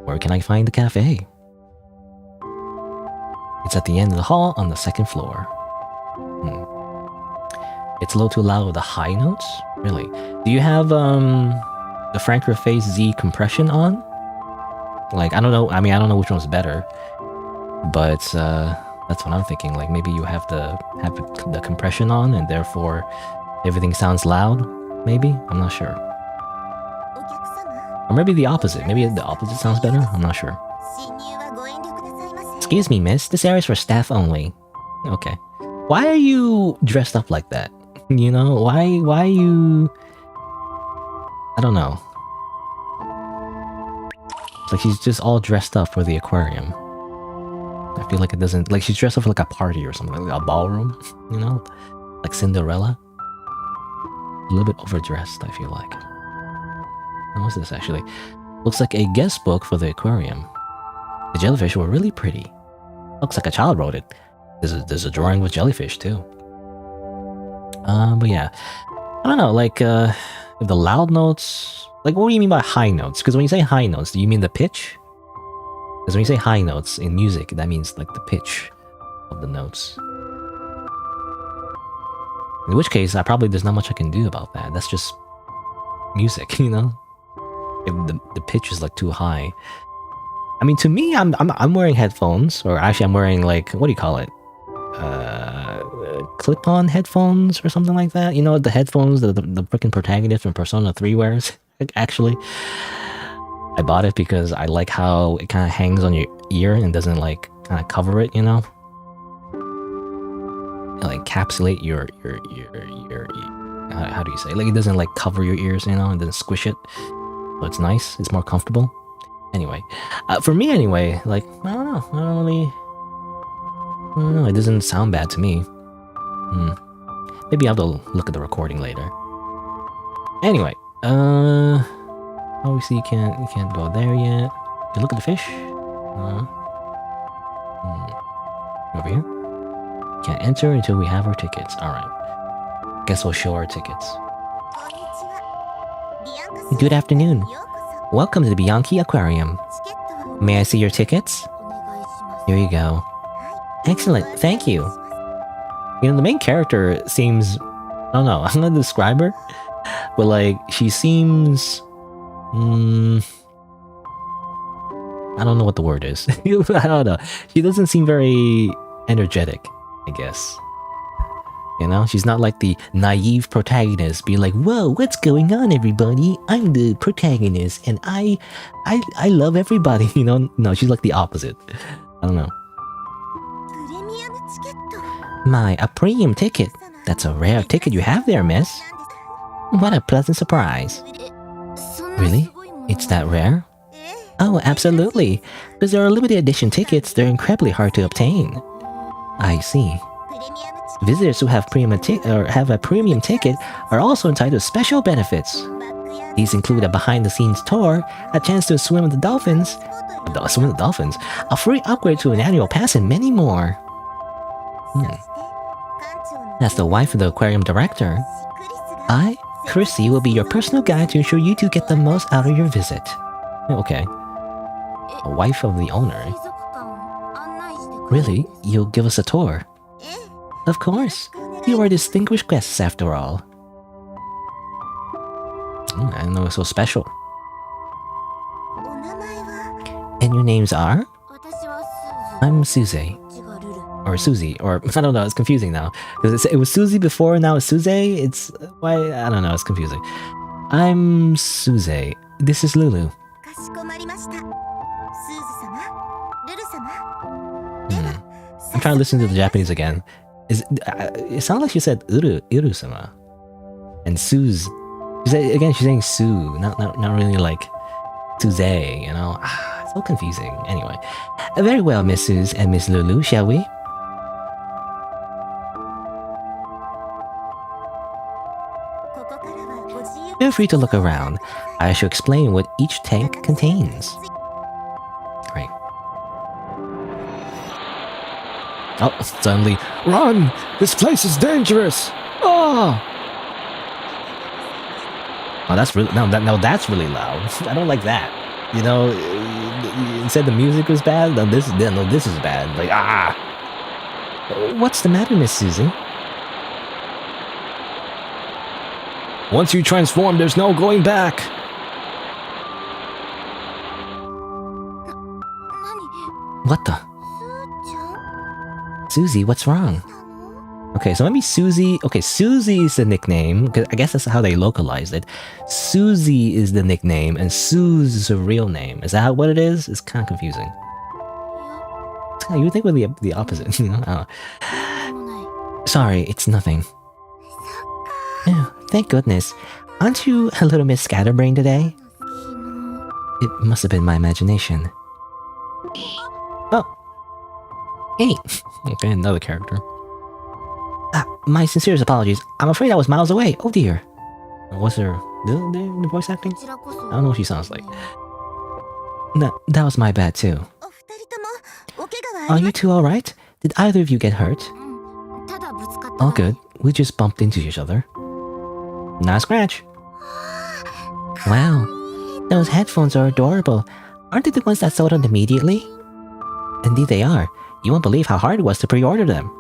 Where can I find the cafe? It's at the end of the hall on the 2nd floor. It's a little too loud with the high notes? Really? Do you have the Franker Phase Z compression on? Like, I don't know. I mean, I don't know which one's better. But that's what I'm thinking. Like, maybe you have the compression on and therefore everything sounds loud? Maybe? I'm not sure. Or maybe the opposite. Maybe the opposite sounds better? I'm not sure. Excuse me, miss. This area is for staff only. Okay. Why are you dressed up like that? You know, why you... I don't know. It's like she's just all dressed up for the aquarium. I feel like it doesn't... Like she's dressed up for like a party or something, like a ballroom, you know? Like Cinderella. A little bit overdressed, I feel like. What's this actually? Looks like a guest book for the aquarium. The jellyfish were really pretty. Looks like a child wrote it. There's a drawing with jellyfish too. But yeah, I don't know. Like, if the loud notes, like, what do you mean by high notes? Because when you say high notes, do you mean the pitch? Because when you say high notes in music, that means like the pitch of the notes. In which case, there's not much I can do about that. That's just music, you know. If the pitch is like too high. I mean, to me, I'm wearing headphones, or actually, I'm wearing like, what do you call it? Clip-on headphones or something like that. You know, the headphones that the freaking protagonist from Persona 3 wears. Actually, I bought it because I like how it kind of hangs on your ear and doesn't like kind of cover it. You know, like encapsulate your how do you say? Like it doesn't like cover your ears. You know, and doesn't squish it. So it's nice. It's more comfortable. Anyway, for me anyway, like, I don't know. I don't know. It doesn't sound bad to me. Maybe I'll have to look at the recording later. Anyway, obviously you can't go there yet. You look at the fish. Over here. Can't enter until we have our tickets. Alright. Guess we'll show our tickets. Good afternoon. Welcome to the Bianchi Aquarium. May I see your tickets? Here you go. Excellent, thank you. You know, the main character seems... I don't know, I'm gonna describe her. But like, she seems... I don't know what the word is. I don't know. She doesn't seem very energetic, I guess. You know, she's not like the naive protagonist being like, whoa, what's going on, everybody? I'm the protagonist and I love everybody, you know? No, she's like the opposite. I don't know. My, a premium ticket. That's a rare ticket you have there, miss. What a pleasant surprise. Really? It's that rare? Oh, absolutely. Because there are limited edition tickets, they're incredibly hard to obtain. I see. Visitors who have a premium ticket are also entitled to special benefits. These include a behind-the-scenes tour, a chance to swim with the dolphins, a free upgrade to an annual pass, and many more. That's the wife of the aquarium director. I, Chrissy, will be your personal guide to ensure you two get the most out of your visit. Okay. A wife of the owner. Really? You'll give us a tour? Of course. You are distinguished guests after all. I didn't know it was so special. And your names are? I'm Susie. Or Susie, or I don't know, it's confusing now. Because it was Susie before, and now it's Susie? It's... why? I don't know, it's confusing. I'm Susie. This is Lulu. I'm trying to listen to the Japanese again. It sounds like she said Uru-sama. And Suze. She's saying Sue, not really like Suze, you know? It's so confusing. Anyway. Very well, Miss Suze and Miss Lulu, shall we? Feel free to look around. I shall explain what each tank contains. Great. Oh, suddenly, run! This place is dangerous! Oh! Oh, that's really that's really loud. I don't like that. You know, you said the music was bad. No, this is bad. Like What's the matter, Miss Susie? Once you transform, there's no going back. What the? Susie, what's wrong? Okay, so maybe Susie... Okay, Susie is the nickname, because I guess that's how they localized it. Susie is the nickname, and Suze is her real name. Is that what it is? It's kind of confusing. You would think it would be the opposite, you know? Sorry, it's nothing. Oh, thank goodness. Aren't you a little Miss Scatterbrain today? It must have been my imagination. Oh. Hey. Okay, another character. My sincerest apologies. I'm afraid I was miles away. Oh dear. Was there the voice acting? I don't know what she sounds like. No, that was my bad too. Are you two alright? Did either of you get hurt? All good. We just bumped into each other. Not a scratch. Wow. Those headphones are adorable. Aren't they the ones that sold out immediately? Indeed they are. You won't believe how hard it was to pre-order them.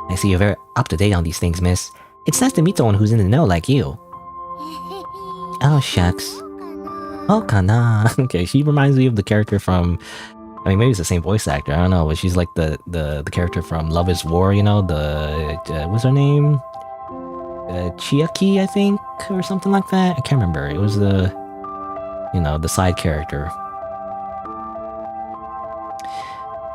I see you're very up-to-date on these things, miss. It's nice to meet someone who's in the know like you. Oh, shucks. Oh, kana. Okay, she reminds me of the character from... I mean, maybe it's the same voice actor, I don't know, but she's like the character from Love is War, you know? What's her name? Chiaki, I think? Or something like that? I can't remember. It was the... You know, the side character.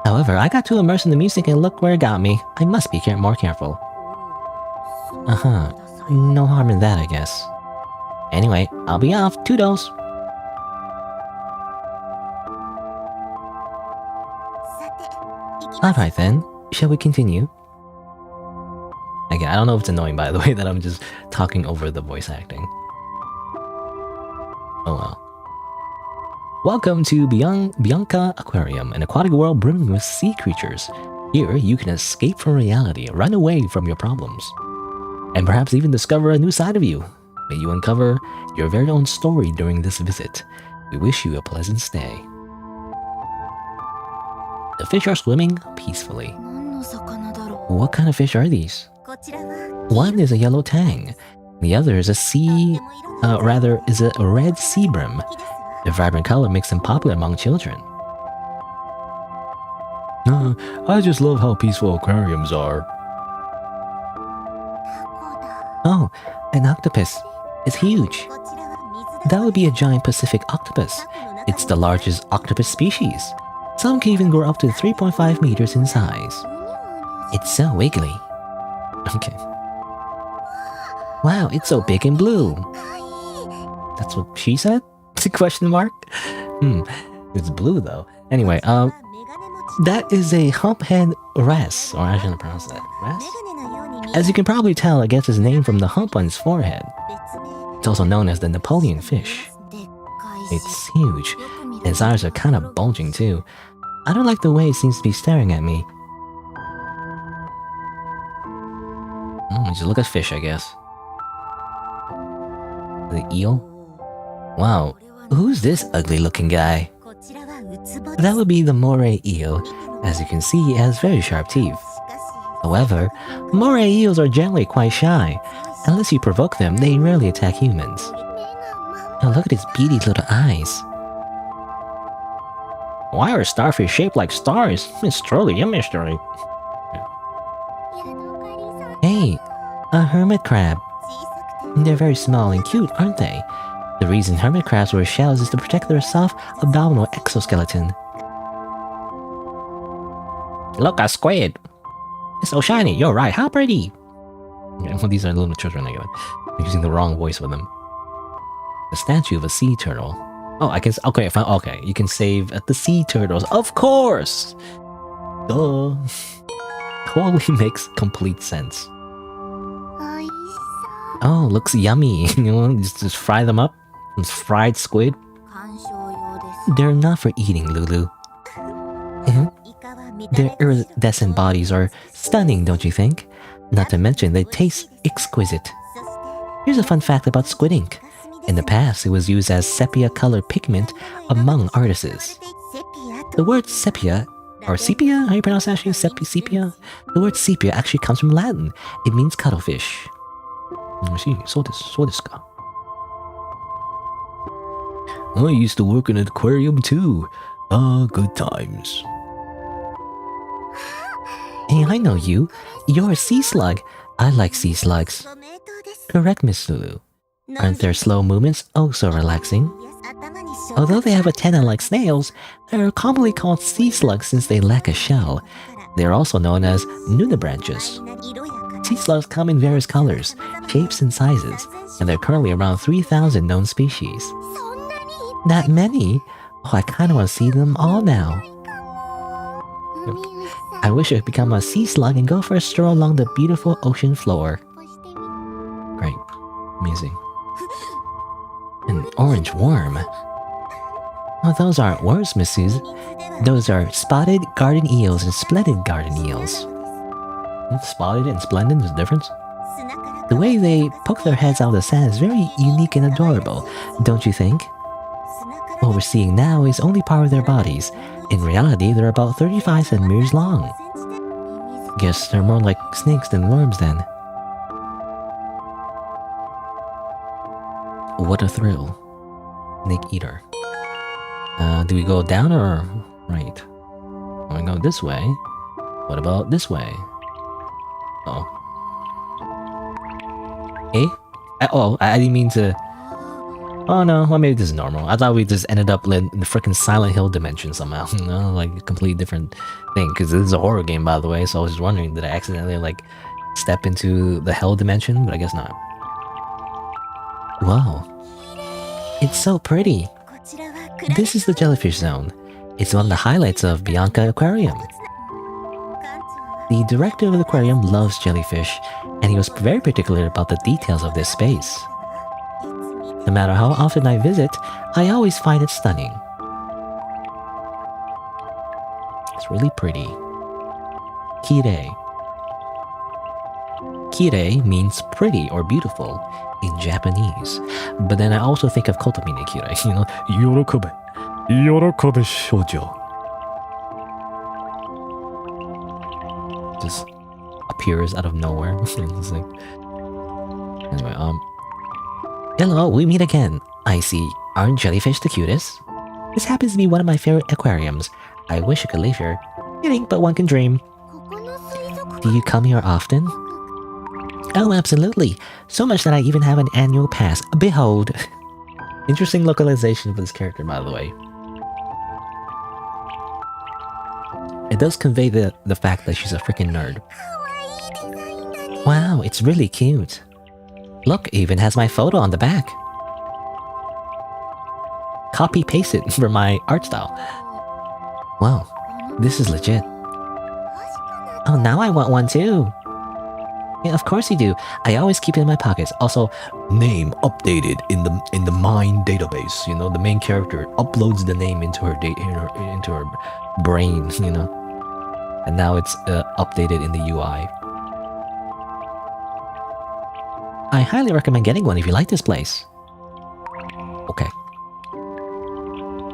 However, I got too immersed in the music and look where it got me. I must be more careful. Uh-huh. No harm in that, I guess. Anyway, I'll be off. Toodles! Alright then, shall we continue? Again, I don't know if it's annoying, by the way, that I'm just talking over the voice acting. Oh well. Welcome to Bianca Aquarium, an aquatic world brimming with sea creatures. Here, you can escape from reality, run away from your problems, and perhaps even discover a new side of you. May you uncover your very own story during this visit. We wish you a pleasant stay. The fish are swimming peacefully. What kind of fish are these? One is a yellow tang. The other is a red sea bream. Their vibrant color makes them popular among children. I just love how peaceful aquariums are. Oh, an octopus. It's huge. That would be a giant Pacific octopus. It's the largest octopus species. Some can even grow up to 3.5 meters in size. It's so wiggly. Okay. Wow, it's so big and blue. That's what she said? Question mark? It's blue though. Anyway, that is a humphead wrasse, or I shouldn't pronounce that. Wrasse? As you can probably tell, it gets its name from the hump on its forehead. It's also known as the Napoleon fish. It's huge, and its eyes are kind of bulging too. I don't like the way it seems to be staring at me. Just look at fish, I guess. The eel? Wow, who's this ugly looking guy? That would be the moray eel. As you can see, it has very sharp teeth. However, moray eels are generally quite shy. Unless you provoke them, they rarely attack humans. Now look at its beady little eyes. Why are starfish shaped like stars? It's truly a mystery. Hey, a hermit crab. They're very small and cute, aren't they? The reason hermit crabs wear shells is to protect their soft abdominal exoskeleton. Look, a squid! It's so shiny, you're right, how pretty! Okay, well, these are little children again. I'm using the wrong voice for them. The statue of a sea turtle. Oh, I can... Okay, fine, okay. You can save at the sea turtles. Of course! Duh. Totally makes complete sense. Oh, looks yummy. You know, just fry them up. Some fried squid. They're not for eating, Lulu. Their iridescent bodies are stunning, don't you think? Not to mention, they taste exquisite. Here's a fun fact about squid ink. In the past, it was used as sepia-colored pigment among artists. The word sepia, or sepia, how you pronounce that actually? Sepia? The word sepia actually comes from Latin. It means cuttlefish. I used to work in an aquarium too. Good times. Hey, I know you. You're a sea slug. I like sea slugs. Correct, Miss Lulu. Aren't their slow movements oh so relaxing? Although they have antennae like snails, they're commonly called sea slugs since they lack a shell. They're also known as nudibranchs. Sea slugs come in various colors, shapes, and sizes, and there are currently around 3,000 known species. That many? Oh, I kinda wanna see them all now. I wish I could become a sea slug and go for a stroll along the beautiful ocean floor. Great. Amazing. An orange worm. Oh, those aren't worms, Mrs. Those are spotted garden eels and splendid garden eels. Spotted and splendid, there's a difference? The way they poke their heads out of the sand is very unique and adorable, don't you think? What we're seeing now is only part of their bodies. In reality, they're about 35 centimeters long. Guess they're more like snakes than worms then. What a thrill. Snake eater. Do we go down or right? I go this way. What about this way? Oh. Eh? I didn't mean to... Oh no, well maybe this is normal. I thought we just ended up in the freaking Silent Hill dimension somehow. You know, like a completely different thing. Because this is a horror game, by the way, so I was just wondering, did I accidentally like step into the hell dimension? But I guess not. Wow. It's so pretty. This is the jellyfish zone. It's one of the highlights of Bianca Aquarium. The director of the aquarium loves jellyfish, and he was very particular about the details of this space. No matter how often I visit, I always find it stunning. It's really pretty. Kirei. Kirei means pretty or beautiful in Japanese, but then I also think of kotomine kirei, you know, yorokobe, yorokobe shoujo. just appears out of nowhere. It's like, anyway, hello, we meet again. I see. Aren't jellyfish the cutest? This happens to be one of my favorite aquariums. I wish I could live here. Kidding, but one can dream. Do you come here often? Oh, absolutely. So much that I even have an annual pass. Behold. Interesting localization for this character, by the way. It does convey the fact that she's a freaking nerd. Wow, it's really cute. Look, it even has my photo on the back. Copy-paste it for my art style. Wow, this is legit. Oh, now I want one too. Yeah, of course you do. I always keep it in my pockets. Also, name updated in the Mind database. You know, the main character uploads the name into her into her brain. You know, and now it's updated in the UI. I highly recommend getting one if you like this place. Okay.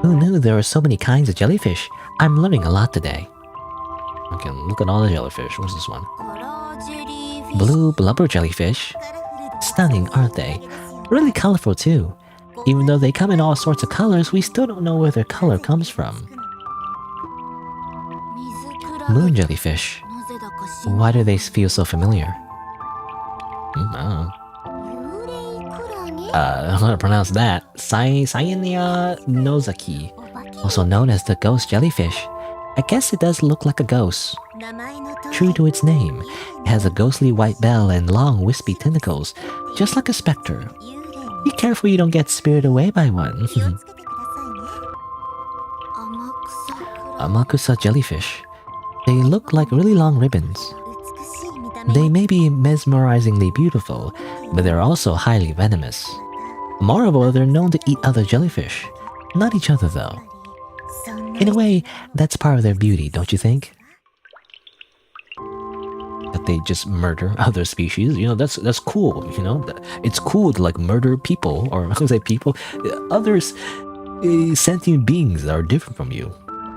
Who knew there were so many kinds of jellyfish? I'm learning a lot today. Okay, look at all the jellyfish. What's this one? Blue blubber jellyfish. Stunning, aren't they? Really colorful too. Even though they come in all sorts of colors, we still don't know where their color comes from. Moon jellyfish. Why do they feel so familiar? I don't know. I don't know how to pronounce that. Nozaki, also known as the ghost jellyfish. I guess it does look like a ghost. True to its name, it has a ghostly white bell and long wispy tentacles, just like a specter. Be careful you don't get spirited away by one. Amakusa jellyfish. They look like really long ribbons. They may be mesmerizingly beautiful, but they're also highly venomous. Moreover, they're known to eat other jellyfish. Not each other, though. In a way, that's part of their beauty, don't you think? That they just murder other species, you know, that's cool, you know? It's cool to, like, murder people, or I would say people, others, sentient beings that are different from you.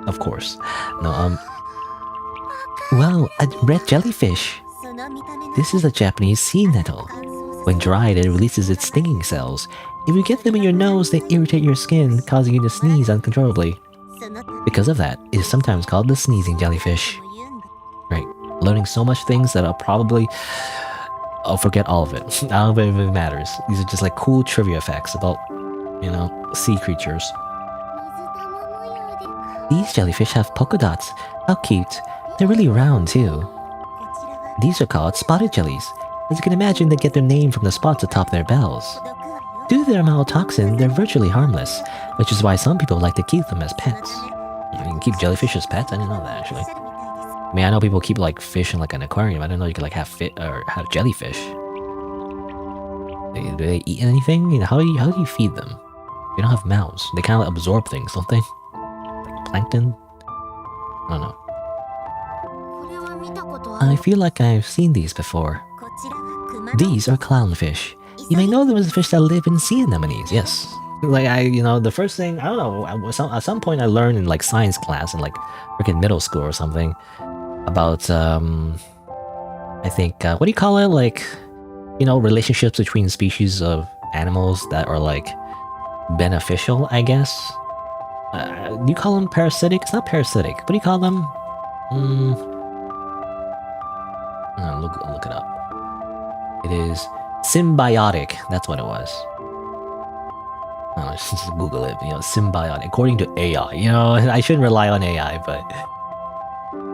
Of course. No, wow, a red jellyfish! This is a Japanese sea nettle. When dried, it releases its stinging cells. If you get them in your nose, they irritate your skin, causing you to sneeze uncontrollably. Because of that, it is sometimes called the sneezing jellyfish. Right, learning so much things that I'll probably... I'll forget all of it. I don't know if it matters. These are just like cool trivia facts about, you know, sea creatures. These jellyfish have polka dots. How cute. They're really round too. These are called spotted jellies. As you can imagine, they get their name from the spots atop their bells. Due to their mild toxin, they're virtually harmless, which is why some people like to keep them as pets. You can keep jellyfish as pets? I didn't know that, actually. I mean, I know people keep, like, fish in, like, an aquarium. I didn't know you could, like, have jellyfish. Do they eat anything? You know, how do you feed them? They don't have mouths. They kind of like, absorb things, don't they? Like plankton? I don't know. I feel like I've seen these before. These are clownfish. You may know them as fish that live in sea anemones, yes. Like, you know, the first thing, I don't know, at some point I learned in, like, science class in, like, freaking middle school or something about, I think, what do you call it? Like, you know, relationships between species of animals that are, like, beneficial, I guess? Do you call them parasitic? It's not parasitic. What do you call them? Look it up. It is symbiotic. That's what it was. Oh, just Google it. You know, symbiotic. According to AI. You know, I shouldn't rely on AI, but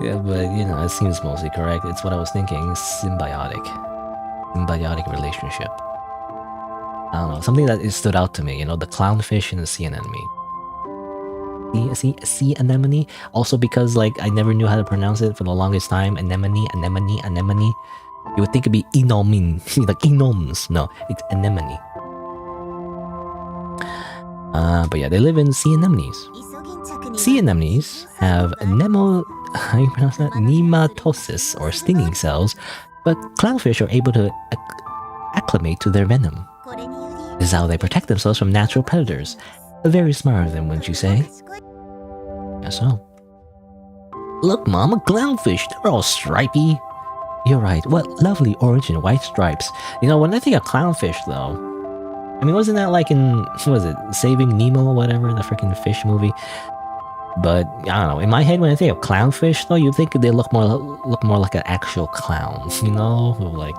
yeah, but you know, it seems mostly correct. It's what I was thinking. Symbiotic relationship. I don't know. Something that stood out to me. You know, the clownfish and the sea anemone. Sea anemone. Also because, like, I never knew how to pronounce it for the longest time. Anemone. You would think it'd be inomin, like inoms. No, it's anemone. But yeah, they live in sea anemones. Sea anemones have how you pronounce that? Nematosis, or stinging cells, but clownfish are able to acclimate to their venom. This is how they protect themselves from natural predators. Very smart of them, wouldn't you say? Guess so. Look, Mom, a clownfish. They're all stripy. You're right. What lovely orange and white stripes. You know, when I think of clownfish, though, I mean, wasn't that like in, what was it, Saving Nemo or whatever, the freaking fish movie? But, I don't know, in my head, when I think of clownfish, though, you think they look more like an actual clown, you know? Like,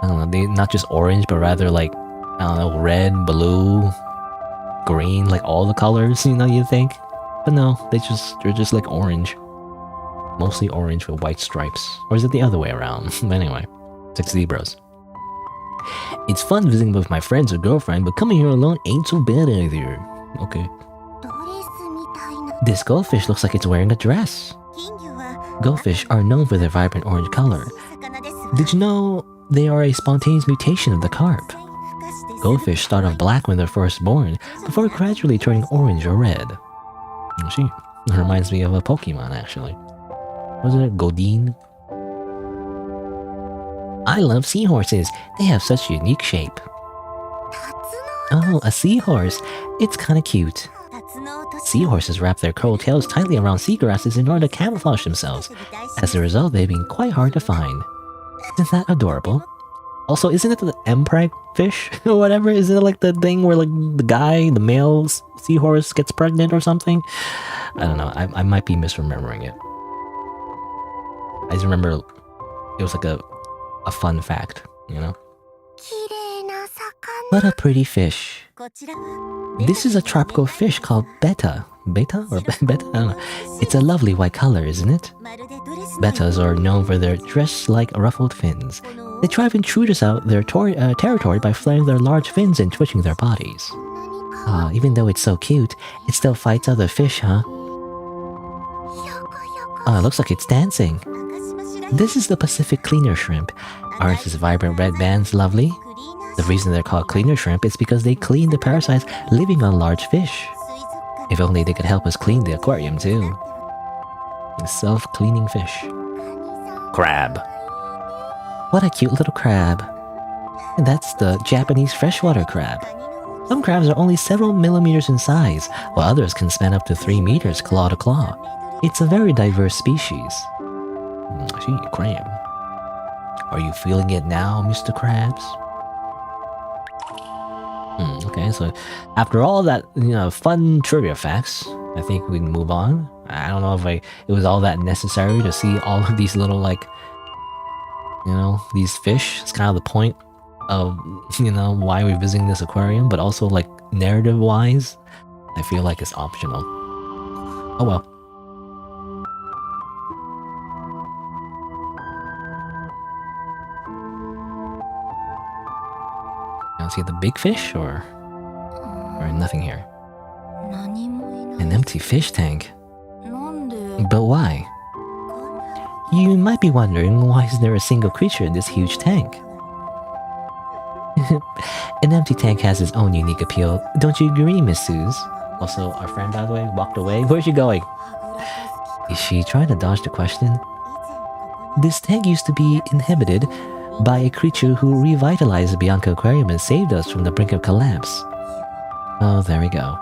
I don't know, they not just orange, but rather like, I don't know, red, blue, green, like all the colors, you know, you think? But no, they're just like orange. Mostly orange with white stripes. Or is it the other way around? But anyway, it's like zebras. It's fun visiting with my friends or girlfriend, but coming here alone ain't so bad either. Okay. This goldfish looks like it's wearing a dress. Goldfish are known for their vibrant orange color. Did you know they are a spontaneous mutation of the carp? Goldfish start off black when they're first born, before gradually turning orange or red. She reminds me of a Pokemon, actually. Wasn't it Godine? I love seahorses. They have such a unique shape. Oh, a seahorse. It's kinda cute. Seahorses wrap their curled tails tightly around seagrasses in order to camouflage themselves. As a result, they've been quite hard to find. Isn't that adorable? Also, isn't it the emperor fish or whatever? Isn't it like the thing where like the male seahorse gets pregnant or something? I don't know. I might be misremembering it. I just remember it was like a fun fact, you know? What a pretty fish. This is a tropical fish called betta. Betta or betta? I don't know. It's a lovely white color, isn't it? Bettas are known for their dress-like ruffled fins. They try to intruders out their territory by flaring their large fins and twitching their bodies. Ah, even though it's so cute, it still fights other fish, huh? Oh, it looks like it's dancing. This is the Pacific cleaner shrimp. Aren't its vibrant red bands lovely? The reason they're called cleaner shrimp is because they clean the parasites living on large fish. If only they could help us clean the aquarium too. Self-cleaning fish. Crab. What a cute little crab. And that's the Japanese freshwater crab. Some crabs are only several millimeters in size, while others can span up to 3 meters claw to claw. It's a very diverse species. Gee, crab. Are you feeling it now, Mr. Krabs? Okay, so after all that, fun trivia facts, I think we can move on. I don't know if it was all that necessary to see all of these little, these fish. It's kind of the point of, why we're visiting this aquarium, but also, narrative-wise, I feel like it's optional. Oh well. See the big fish or nothing here? An empty fish tank. But why? You might be wondering, why is there a single creature in this huge tank? An empty tank has its own unique appeal. Don't you agree, Miss Suze? Also, our friend, by the way, walked away. Where's she going? Is she trying to dodge the question? This tank used to be inhabited by a creature who revitalized Bianca Aquarium and saved us from the brink of collapse. Oh, there we go.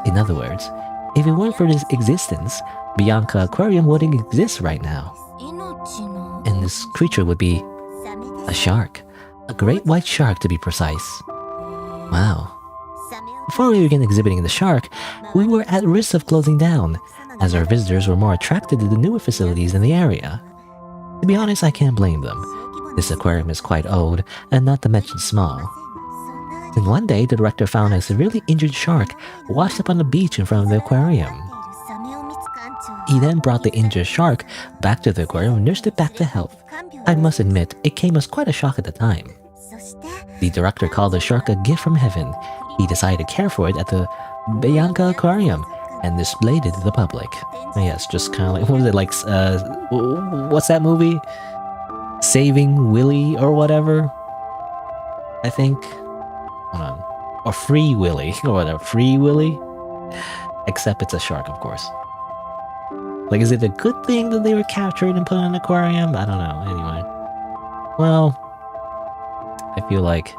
In other words, if it weren't for this existence, Bianca Aquarium wouldn't exist right now. And this creature would be a shark. A great white shark, to be precise. Wow. Before we began exhibiting the shark, we were at risk of closing down, as our visitors were more attracted to the newer facilities in the area. To be honest, I can't blame them. This aquarium is quite old, and not to mention small. Then one day, the director found a severely injured shark washed up on the beach in front of the aquarium. He then brought the injured shark back to the aquarium and nursed it back to health. I must admit, it came as quite a shock at the time. The director called the shark a gift from heaven. He decided to care for it at the Bianca Aquarium and displayed it to the public. Yes, just kind of like, what was it, what's that movie? Saving Willy or whatever, I think. Hold on. Or Free Willy or whatever. Free Willy? Except it's a shark, of course. Is it a good thing that they were captured and put in an aquarium? I don't know. Anyway. Well, I feel like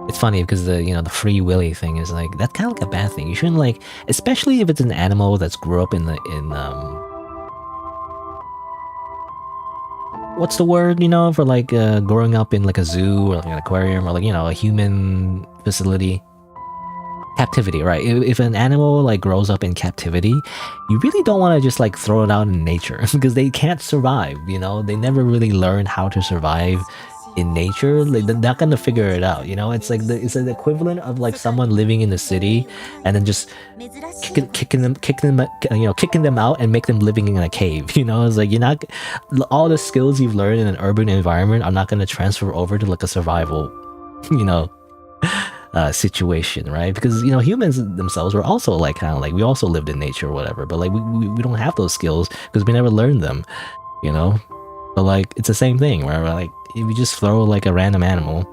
it's funny because the Free Willy thing is that's kind of like a bad thing. You shouldn't especially if it's an animal that's grew up in what's the word, you know, for like growing up in like a zoo or like an aquarium or like, you know, a human facility? Captivity, right? If an animal like grows up in captivity, you really don't want to just like throw it out in nature because they can't survive, you know? They never really learn how to survive in nature. Like they're not gonna figure it out, you know? It's like it's the equivalent of like someone living in the city and then just kicking them out and make them living in a cave, you know? It's like you're not, all the skills you've learned in an urban environment are not gonna transfer over to like a survival, you know, situation, right? Because, you know, humans themselves were also like kind of like, we also lived in nature or whatever, but like we don't have those skills because we never learned them, you know? But like it's the same thing where like if you just throw like a random animal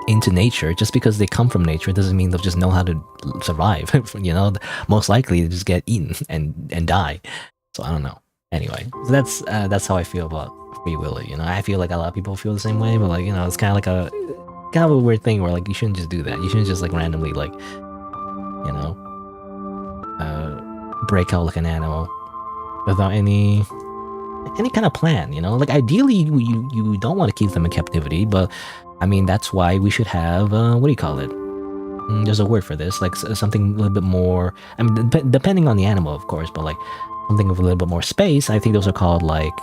into nature, just because they come from nature doesn't mean they'll just know how to survive. You know, most likely they just get eaten and die. So I don't know. Anyway, so that's how I feel about Free Willy. You know, I feel like a lot of people feel the same way, but like, you know, it's kind of like a weird thing where like you shouldn't just do that. You shouldn't just like randomly like, you know, break out like an animal without any kind of plan, you know? Like ideally you don't want to keep them in captivity, but I mean that's why we should have what do you call it? There's a word for this, like something a little bit more, I mean depending on the animal of course, but like something with a little bit more space. I think those are called like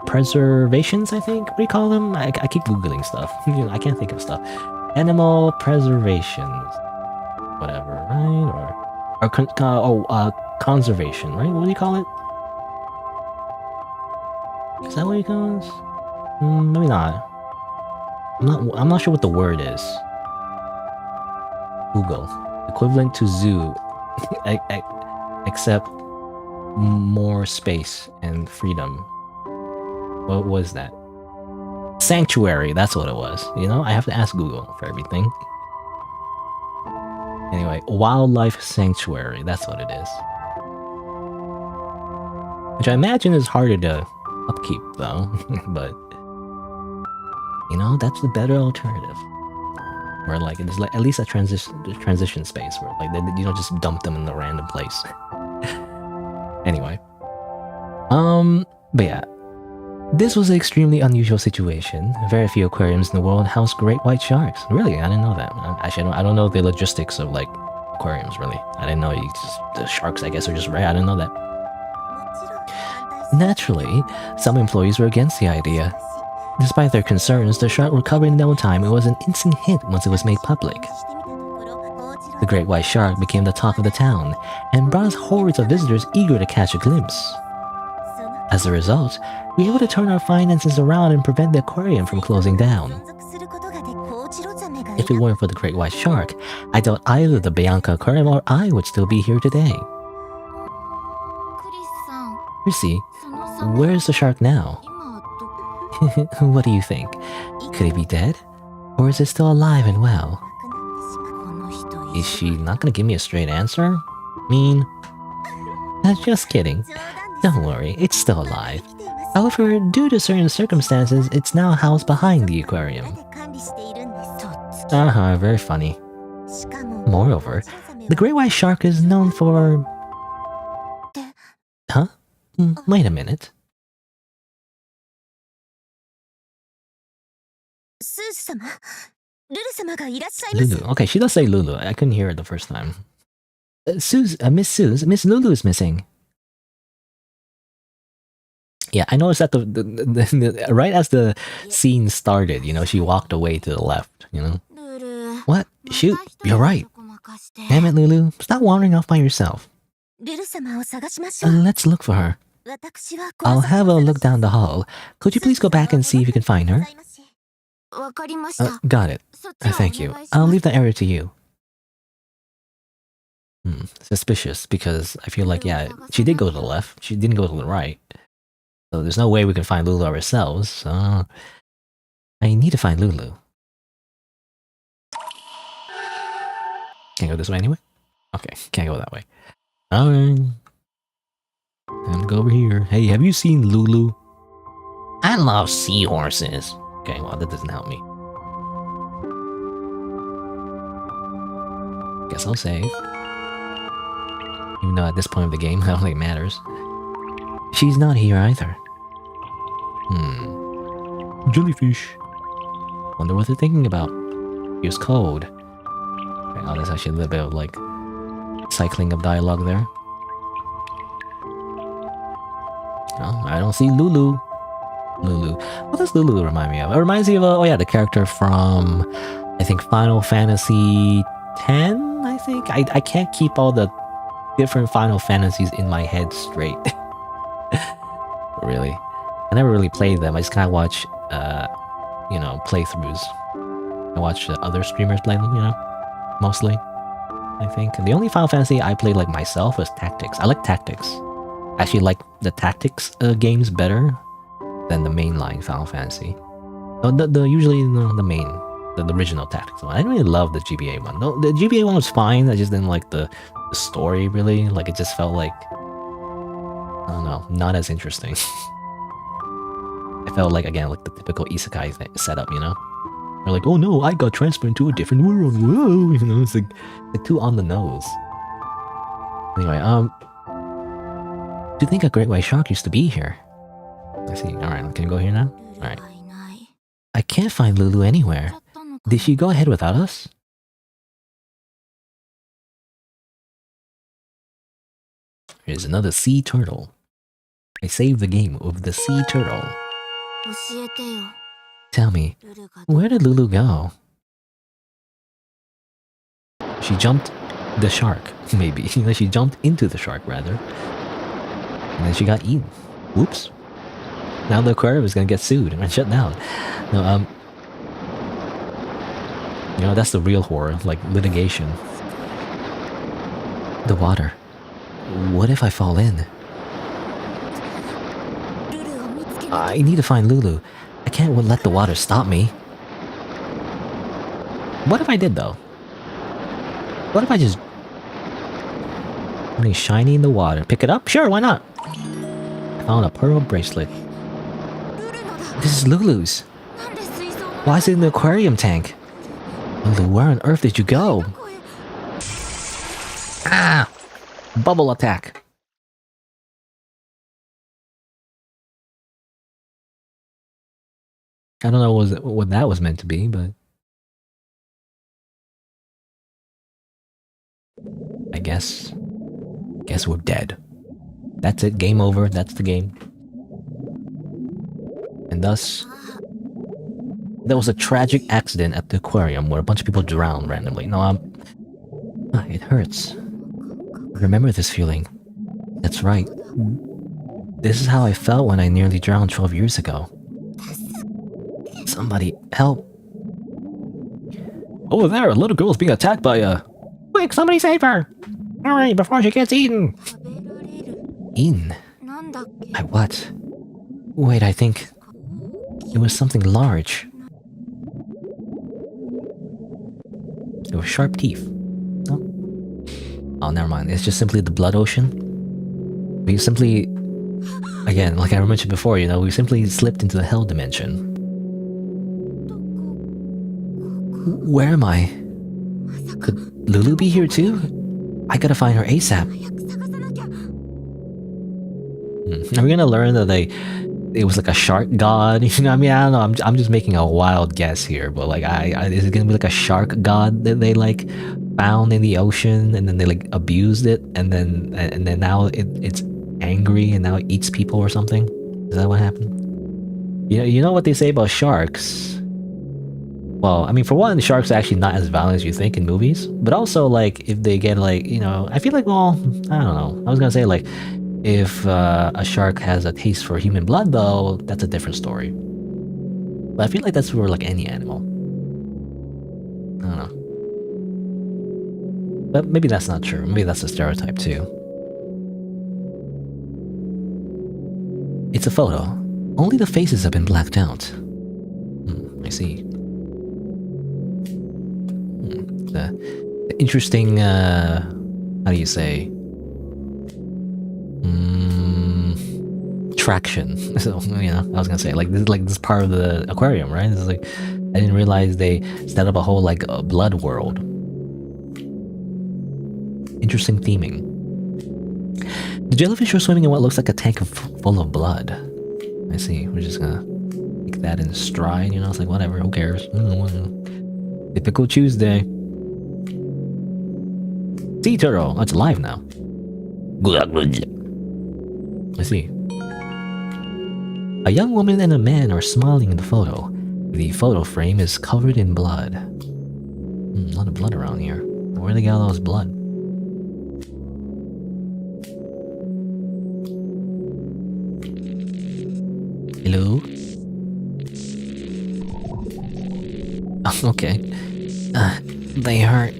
preservations, I think. What do you call them? I keep googling stuff. You know, I can't think of stuff. Animal preservations, whatever, right? Or conservation, right? What do you call it? Is that what you call it? Maybe not. I'm not sure what the word is. Google. Equivalent to zoo, except more space and freedom. What was that? Sanctuary, that's what it was. You know, I have to ask Google for everything. Anyway, wildlife sanctuary, that's what it is. Which I imagine is harder to upkeep though, but you know, that's the better alternative. Where like it's like at least a transition space where like you don't just dump them in the random place. Anyway, but yeah, this was an extremely unusual situation. Very few aquariums in the world house great white sharks. Really, I didn't know that. Actually, I don't know the logistics of like aquariums. Really, I didn't know the sharks, I guess, are just rare. I didn't know that. Naturally, some employees were against the idea. Despite their concerns, the shark recovered in no time and was an instant hit once it was made public. The great white shark became the talk of the town and brought us hordes of visitors eager to catch a glimpse. As a result, we were able to turn our finances around and prevent the aquarium from closing down. If it weren't for the great white shark, I doubt either the Bianca Aquarium or I would still be here today. Chrissy, where's the shark now? What do you think? Could it be dead? Or is it still alive and well? Is she not gonna give me a straight answer? Just kidding. Don't worry, it's still alive. However, due to certain circumstances, it's now housed behind the aquarium. Very funny. Moreover, the great white shark is known for... Huh? Wait a minute. Lulu. Okay, she does say Lulu. I couldn't hear it the first time. Miss Lulu is missing. Yeah, I noticed that the right as the scene started, you know, she walked away to the left, you know. What? Shoot, you're right. Damn it, Lulu. Stop wandering off by yourself. Let's look for her. I'll have a look down the hall. Could you please go back and see if you can find her? Got it. Thank you. I'll leave the area to you. Suspicious, because I feel like, yeah, she did go to the left. She didn't go to the right. So there's no way we can find Lulu ourselves, so... I need to find Lulu. Can't go this way anyway? Okay, can't go that way. Alright. Time to go over here. Hey, have you seen Lulu? I love seahorses. Okay, well, that doesn't help me. Guess I'll save. Even though at this point of the game, I don't think it matters. She's not here either. Jellyfish. Wonder what they're thinking about. Use code. Okay, oh, there's actually a little bit of like cycling of dialogue there. Oh, I don't see Lulu. Lulu. What does Lulu remind me of? It reminds me of, oh yeah, the character from, I think, Final Fantasy X, I think? I can't keep all the different Final Fantasies in my head straight. Really. I never really played them. I just kind of watch, you know, playthroughs. I watch other streamers play them, you know, mostly, I think. The only Final Fantasy I played like myself was Tactics. I like Tactics. I actually like the Tactics games better than the mainline Final Fantasy. Usually the main, the original Tactics one. I didn't really love the GBA one. No, the GBA one was fine. I just didn't like the story really. Like it just felt like, I don't know, not as interesting. It felt like, again, like the typical isekai setup, you know? They're like, oh no, I got transferred to a different world. Whoa, you know, it's like too on the nose. Anyway, do you think a great white shark used to be here? I see. Alright, can you go here now? Alright. I can't find Lulu anywhere. Did she go ahead without us? Here's another sea turtle. I saved the game with the sea turtle. Tell me, where did Lulu go? She jumped the shark, maybe. She jumped into the shark, rather. And then she got eaten. Whoops. Now the aquarium is gonna get sued and shut down. No, you know, that's the real horror, like litigation. The water. What if I fall in? I need to find Lulu. I can't let the water stop me. What if I did, though? What if I just... something shiny in the water. Pick it up? Sure, why not? I found a pearl bracelet. This is Lulu's. Why is it in the aquarium tank? Lulu, where on earth did you go? Ah! Bubble attack. I don't know what that was meant to be, but... I guess we're dead. That's it, game over, that's the game. And thus, there was a tragic accident at the aquarium where a bunch of people drowned randomly. No, it hurts. Remember this feeling. That's right. This is how I felt when I nearly drowned 12 years ago. Somebody, help. Over there, a little girl's being attacked by a... Quick, somebody save her! Hurry, before she gets eaten! Eaten? By what? Wait, I think... it was something large. It was sharp teeth. Oh, never mind. It's just simply the blood ocean. We simply... again, like I mentioned before, you know, we simply slipped into the hell dimension. Where am I? Could Lulu be here too? I gotta find her ASAP. Are we gonna learn that it was like a shark god? You know, I mean, I don't know. I'm just making a wild guess here, but like, is it gonna be like a shark god that they like found in the ocean and then they like abused it and then now it's angry and now it eats people or something? Is that what happened? You know what they say about sharks? Well, I mean, for one, sharks are actually not as violent as you think in movies. But also, like, if they get, like, you know... I feel like, well, I don't know. I was gonna say, like, if a shark has a taste for human blood, though, that's a different story. But I feel like that's for, like, any animal. I don't know. But maybe that's not true. Maybe that's a stereotype, too. It's a photo. Only the faces have been blacked out. I see. The interesting, how do you say, traction. So, you know, I was gonna say, like this part of the aquarium, right? This is like, I didn't realize they set up a whole, like, blood world. Interesting theming. The jellyfish are swimming in what looks like a tank full of blood. I see. We're just gonna take that in stride, you know? It's like, whatever, who cares? Typical Tuesday. Sea turtle. Oh, it's alive now. I see. A young woman and a man are smiling in the photo. The photo frame is covered in blood. A lot of blood around here. Where they got all this blood? Hello? Okay. They hurt.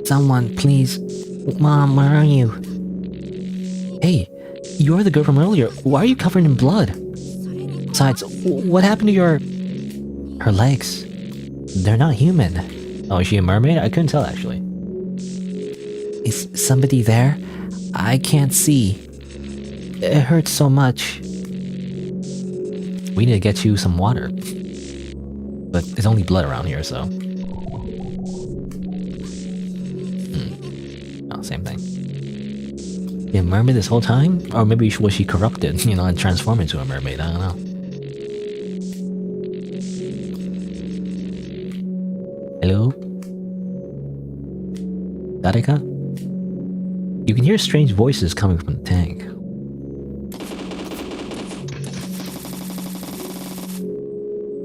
Someone, please. Mom, where are you? Hey, you're the girl from earlier. Why are you covered in blood? Besides, what happened to your... Her legs? They're not human. Oh, is she a mermaid? I couldn't tell, actually. Is somebody there? I can't see. It hurts so much. We need to get you some water. But there's only blood around here, so... Oh, same thing. A mermaid this whole time? Or maybe was she corrupted, you know, and transformed into a mermaid? I don't know. Hello? Dareka? You can hear strange voices coming from the tank.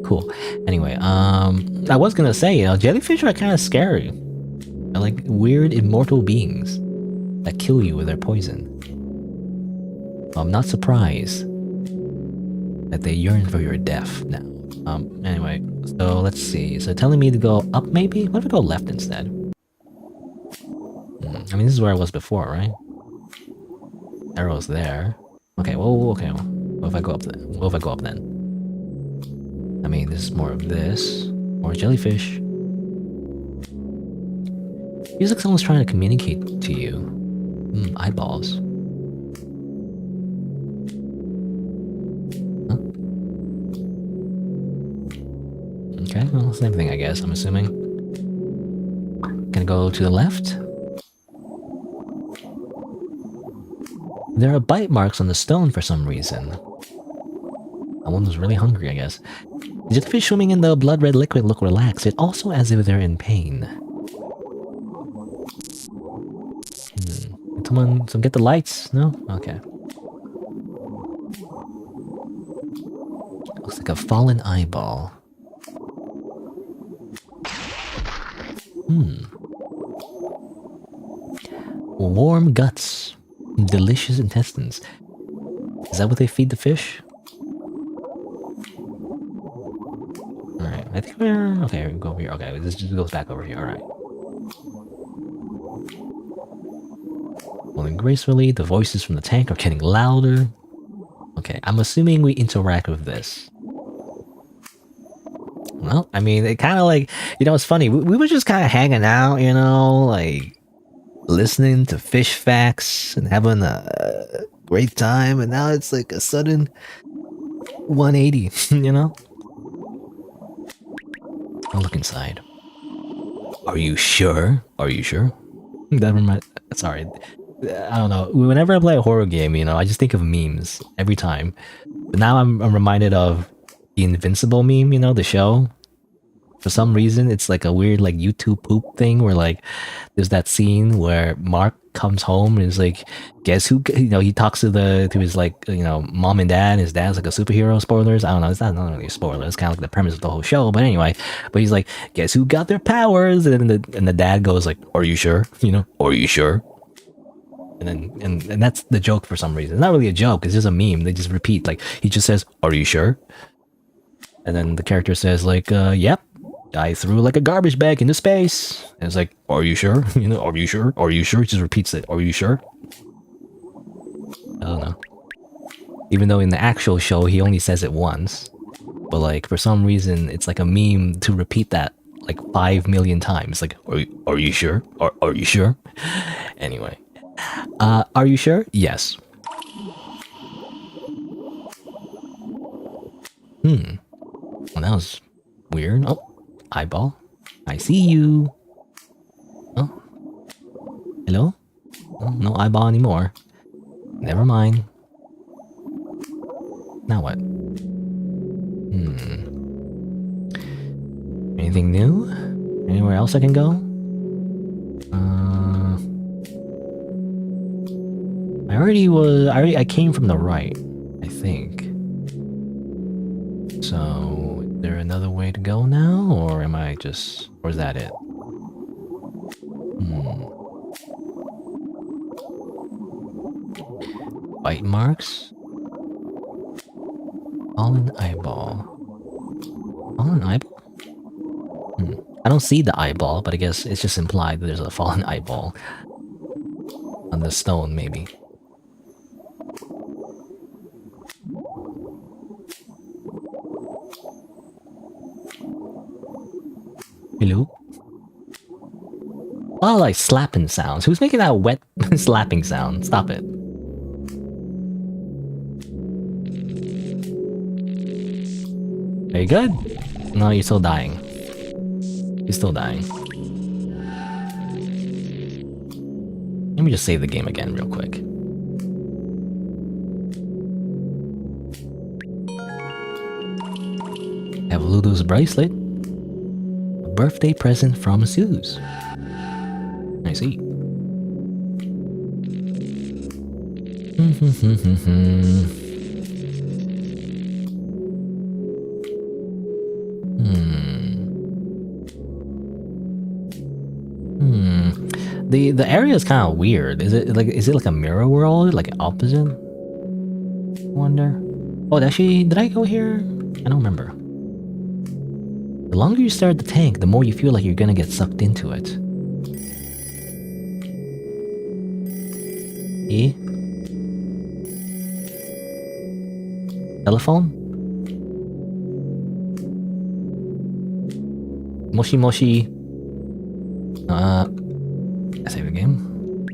Cool. Anyway, I was gonna say, you know, jellyfish are kind of scary. They're like weird immortal beings that kill you with their poison. I'm not surprised that they yearn for your death now. Anyway, so let's see. So telling me to go up maybe? What if I go left instead? I mean, this is where I was before, right? Arrow's there. Okay, well, okay. What if I go up then? What if I go up then? I mean, this is more of this. More jellyfish. Feels like someone's trying to communicate to you. Eyeballs. Huh? Okay, well, same thing I guess, I'm assuming. Gonna go to the left. There are bite marks on the stone for some reason. That one was really hungry, I guess. The jellyfish swimming in the blood-red liquid look relaxed, yet also as if they're in pain. Someone get the lights? No? Okay. Looks like a fallen eyeball. Warm guts. Delicious intestines. Is that what they feed the fish? Alright, I think we're... Okay, we go over here. Okay, this just goes back over here. Alright. Rolling gracefully, the voices from the tank are getting louder. Okay, I'm assuming we interact with this. Well, I mean, it kind of like... You know, it's funny. We were just kind of hanging out, you know, like... listening to fish facts and having a great time, and now it's like a sudden 180, you know? I'll look inside. Are you sure? Are you sure? That reminds... Sorry. I don't know. Whenever I play a horror game, you know, I just think of memes every time. But now I'm reminded of the Invincible meme, you know, the show. For some reason, it's like a weird like YouTube poop thing where like there's that scene where Mark comes home and is like, guess who, you know, he talks to his like, you know, mom and dad, and his dad's like a superhero. Spoilers, I don't know, it's not really a spoiler, it's kind of like the premise of the whole show, but anyway, but he's like, guess who got their powers? And then the dad goes like, are you sure? You know, are you sure? And then and that's the joke for some reason. It's not really a joke, it's just a meme. They just repeat, like he just says, are you sure? And then the character says like, yep, I threw like a garbage bag into space. And it's like, are you sure? You know, are you sure? Are you sure? He just repeats it. Are you sure? I don't know. Even though in the actual show, he only says it once. But like, for some reason, it's like a meme to repeat that like 5 million times. Like, are you sure? Are you sure? Anyway. Are you sure? Yes. Well, that was weird. Oh. Eyeball. I see you. Oh. Hello? Oh, no eyeball anymore. Never mind. Now what? Anything new? Anywhere else I can go? I came from the right, I think. So, is there another way to go now? Or am I just... or is that it? Bite marks? Fallen eyeball. Fallen eyeball? I don't see the eyeball, but I guess it's just implied that there's a fallen eyeball. On the stone, maybe. Hello? Oh, like slapping sounds. Who's making that wet slapping sound? Stop it. Are you good? No, you're still dying. You're still dying. Let me just save the game again real quick. Have Ludo's bracelet. A birthday present from Suze. I see. The area is kind of weird. Is it like a mirror world? Like opposite? I wonder. Oh, actually, did I go here? I don't remember. The longer you stare at the tank, the more you feel like you're gonna get sucked into it. E? Telephone? Moshi Moshi. I save the game.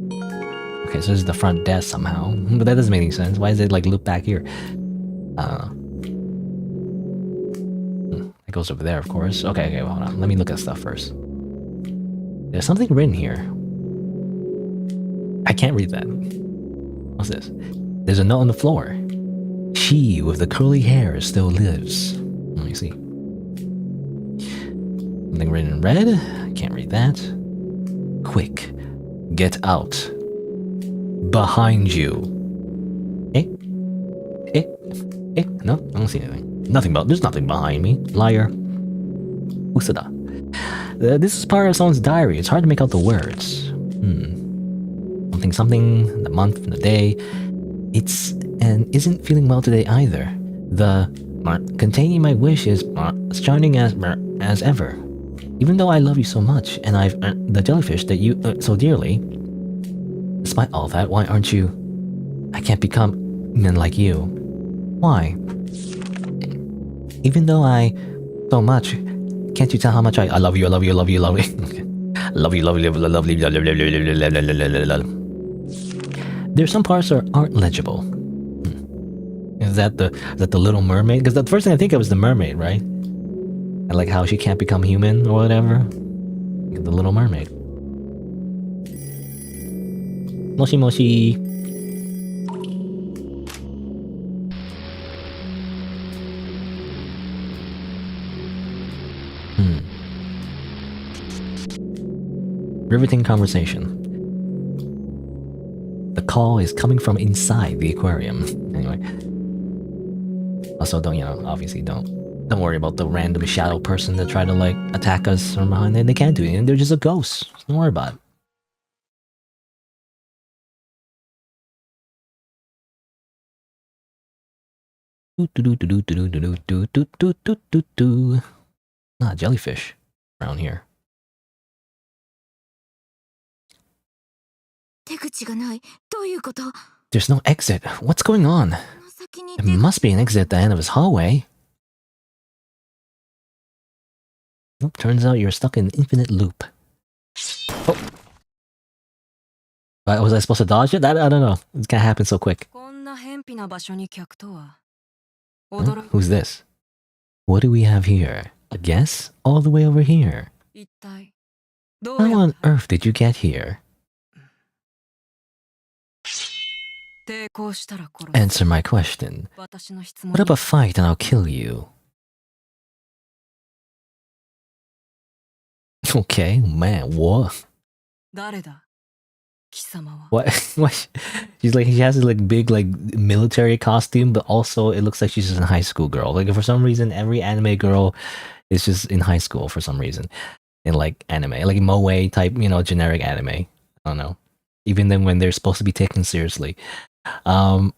Okay, so this is the front desk somehow. But that doesn't make any sense. Why is it like loop back here? It goes over there, of course. Okay, well, hold on. Let me look at stuff first. There's something written here. I can't read that. What's this? There's a note on the floor. She with the curly hair still lives. Let me see. Something written in red. I can't read that. Quick. Get out. Behind you. No, I don't see anything. There's nothing behind me. Liar. Usada. This is part of someone's diary. It's hard to make out the words. Something, the month, the day. Isn't feeling well today either. The containing my wish is shining as ever. Even though I love you so much, and I've earned the jellyfish that you so dearly, despite all that, why aren't you... I can't become men like you. Why? Even though I... so much, can't you tell how much I love you, I love you, I love you, I love you. Love you, love you, love you. There's some parts that aren't legible. Is that the Little Mermaid? Because the first thing I think of is the mermaid, right? I like how she can't become human or whatever. The Little Mermaid. Moshi Moshi. Riveting conversation. The call is coming from inside the aquarium. Anyway. Also, obviously don't worry about the random shadow person that try to like attack us from behind. They can't do anything. They're just a ghost. Don't worry about it. Ah, jellyfish around here. There's no exit. What's going on? There must be an exit at the end of this hallway. Nope, turns out you're stuck in an infinite loop. Oh. Was I supposed to dodge it? I don't know. It's gonna happen so quick. Who's this? What do we have here? A guess? All the way over here. How on earth did you get here? Answer my question. Put up a fight and I'll kill you. Okay, man, what? What? She's like, she has this like big like military costume, but also it looks like she's just a high school girl. Like for some reason, every anime girl is just in high school for some reason. In like anime, like moe type, you know, generic anime. I don't know. Even then when they're supposed to be taken seriously. Who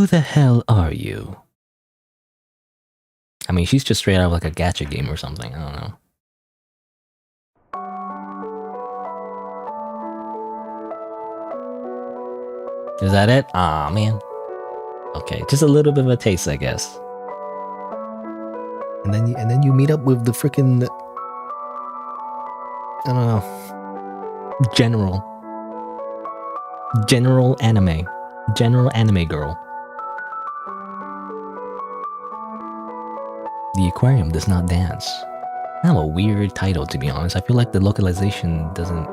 the hell are you? I mean, she's just straight out of like a gacha game or something. I don't know. Is that it? Aw, man. Okay, just a little bit of a taste, I guess. And then you meet up with the freaking, I don't know, general anime girl. The aquarium does not dance. Kind of a weird title, to be honest. I feel like the localization doesn't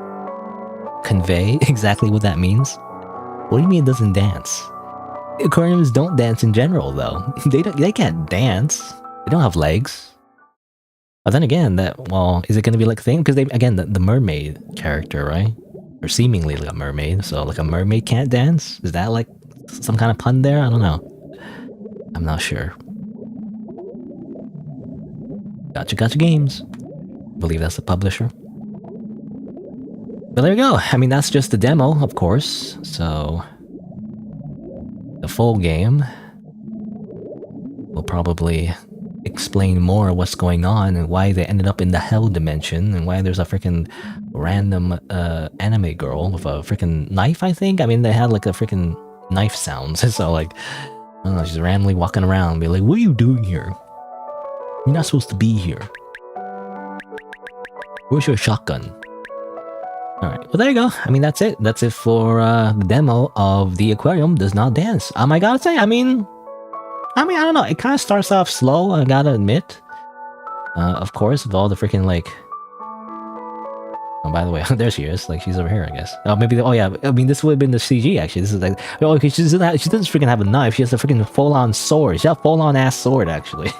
convey exactly what that means. What do you mean it doesn't dance? Aquariums don't dance in general, though. They can't dance. They don't have legs. But then again, is it going to be like a thing? Because the mermaid character, right? Or seemingly like a mermaid. So like a mermaid can't dance? Is that like some kind of pun there? I don't know. I'm not sure. Gotcha Games. I believe that's the publisher. But there you go. I mean, that's just the demo, of course. So the full game will probably explain more what's going on and why they ended up in the hell dimension and why there's a freaking random anime girl with a freaking knife, I think. I mean, they had like a freaking knife sounds. So like, I don't know, she's randomly walking around and be like, what are you doing here? You're not supposed to be here. Where's your shotgun? Alright, well there you go. I mean, that's it. That's it for the demo of The Aquarium Does Not Dance. I gotta say, I mean, I don't know. It kind of starts off slow, I gotta admit. Of course, with all the freaking like... Oh, by the way, there she is. Like, she's over here, I guess. Oh, maybe... Oh, yeah. I mean, this would have been the CG, actually. This is like... Oh, okay, she doesn't freaking have a knife. She has a freaking full-on sword. She has a full-on ass sword, actually.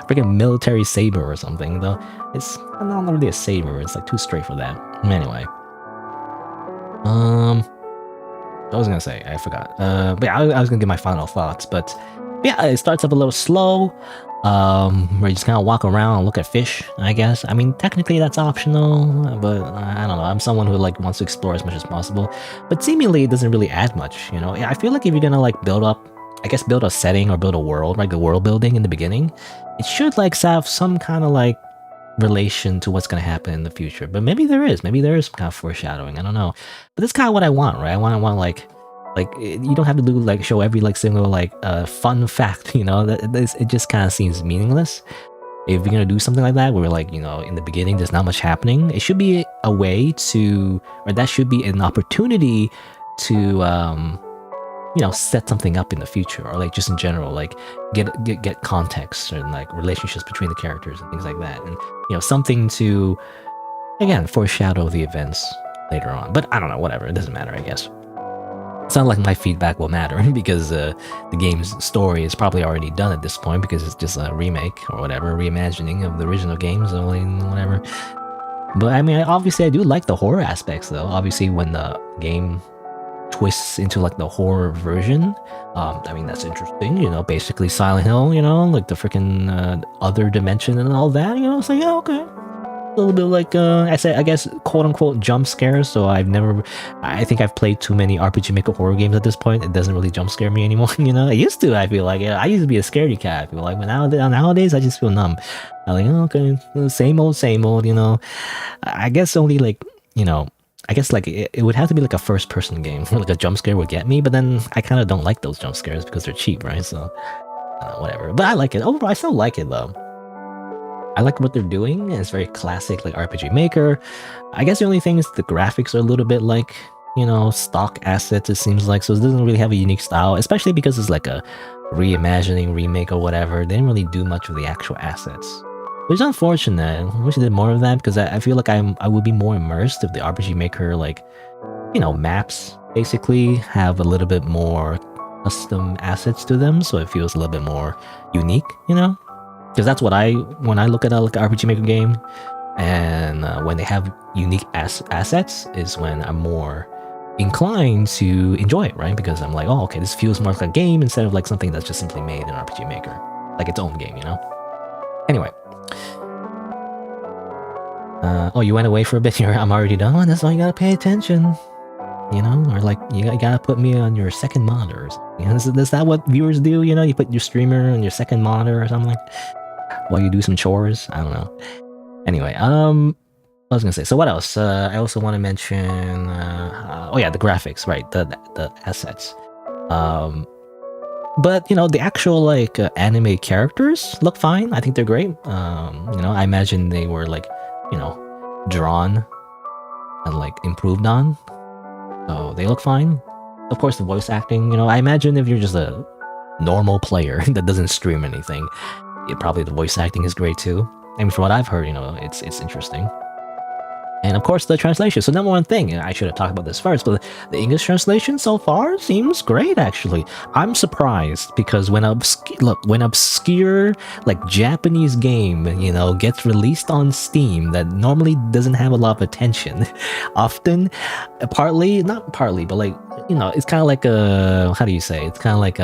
Freaking military saber or something, though. It's not really a saber. It's like too straight for that. Anyway. What I was gonna say, I forgot. But yeah, I was gonna give my final thoughts, but yeah, it starts up a little slow. Where you just kind of walk around and look at fish, I guess. I mean, technically that's optional, but I don't know. I'm someone who like wants to explore as much as possible, but seemingly it doesn't really add much, you know? I feel like if you're gonna like build a setting or build a world, like the world building in the beginning, it should like have some kind of like relation to what's going to happen in the future. But maybe there is some kind of foreshadowing. I don't know. But that's kind of what I want, right? I want like you don't have to do like show every like single like fun fact, you know? It just kind of seems meaningless. If you're gonna do something like that, where like, you know, in the beginning there's not much happening, it should be a way to, or that should be an opportunity to you know, set something up in the future, or like just in general, like get context and like relationships between the characters and things like that, and you know, something to again foreshadow the events later on. But I don't know, whatever, it doesn't matter, I guess. It's not like my feedback will matter because the game's story is probably already done at this point, because it's just a remake or whatever, reimagining of the original games or whatever. But I mean, obviously I do like the horror aspects though. Obviously when the game twists into like the horror version, I mean, that's interesting, you know, basically Silent Hill, you know, like the freaking other dimension and all that, you know. So yeah, okay, a little bit like I guess quote unquote jump scares. So I think I've played too many RPG Maker horror games at this point. It doesn't really jump scare me anymore. You know, it used to. I feel like I used to be a scaredy cat. I feel like, but nowadays I just feel numb. I'm like, oh, okay, same old, you know. I guess only like, you know, I guess like it would have to be like a first person game where like a jump scare would get me, but then I kind of don't like those jump scares because they're cheap, right? So whatever. But I like it. Overall, I still like it though. I like what they're doing. It's very classic, like RPG Maker. I guess the only thing is the graphics are a little bit like, you know, stock assets, it seems like. So it doesn't really have a unique style, especially because it's like a reimagining, remake or whatever. They didn't really do much of the actual assets, which is unfortunate. I wish I did more of that, because I feel like I would be more immersed if the RPG Maker, like, you know, maps basically have a little bit more custom assets to them, so it feels a little bit more unique, you know? Because that's what when I look at like an RPG Maker game, and when they have unique assets is when I'm more inclined to enjoy it, right? Because I'm like, oh, okay, this feels more like a game instead of like something that's just simply made in RPG Maker, like its own game, you know? Anyway. Oh, you went away for a bit here. I'm already done. Oh, that's why you gotta pay attention. You know, or like you gotta put me on your second monitor. You know, is that what viewers do? You know, you put your streamer on your second monitor or something while you do some chores. I don't know. Anyway, I was gonna say. So what else? I also want to mention. Oh yeah, the graphics, right? The assets. But you know, the actual like anime characters look fine. I think they're great. You know, I imagine they were like, you know, drawn and like improved on. So they look fine. Of course, the voice acting, you know, I imagine if you're just a normal player that doesn't stream anything, probably the voice acting is great too. I mean, from what I've heard, you know, it's interesting. And of course, the translation. So number one thing, I should have talked about this first, but the English translation so far seems great, actually. I'm surprised because when obscure like Japanese game, you know, gets released on Steam that normally doesn't have a lot of attention, often, not partly, but like, you know, it's kind of like how do you say? It's kind of like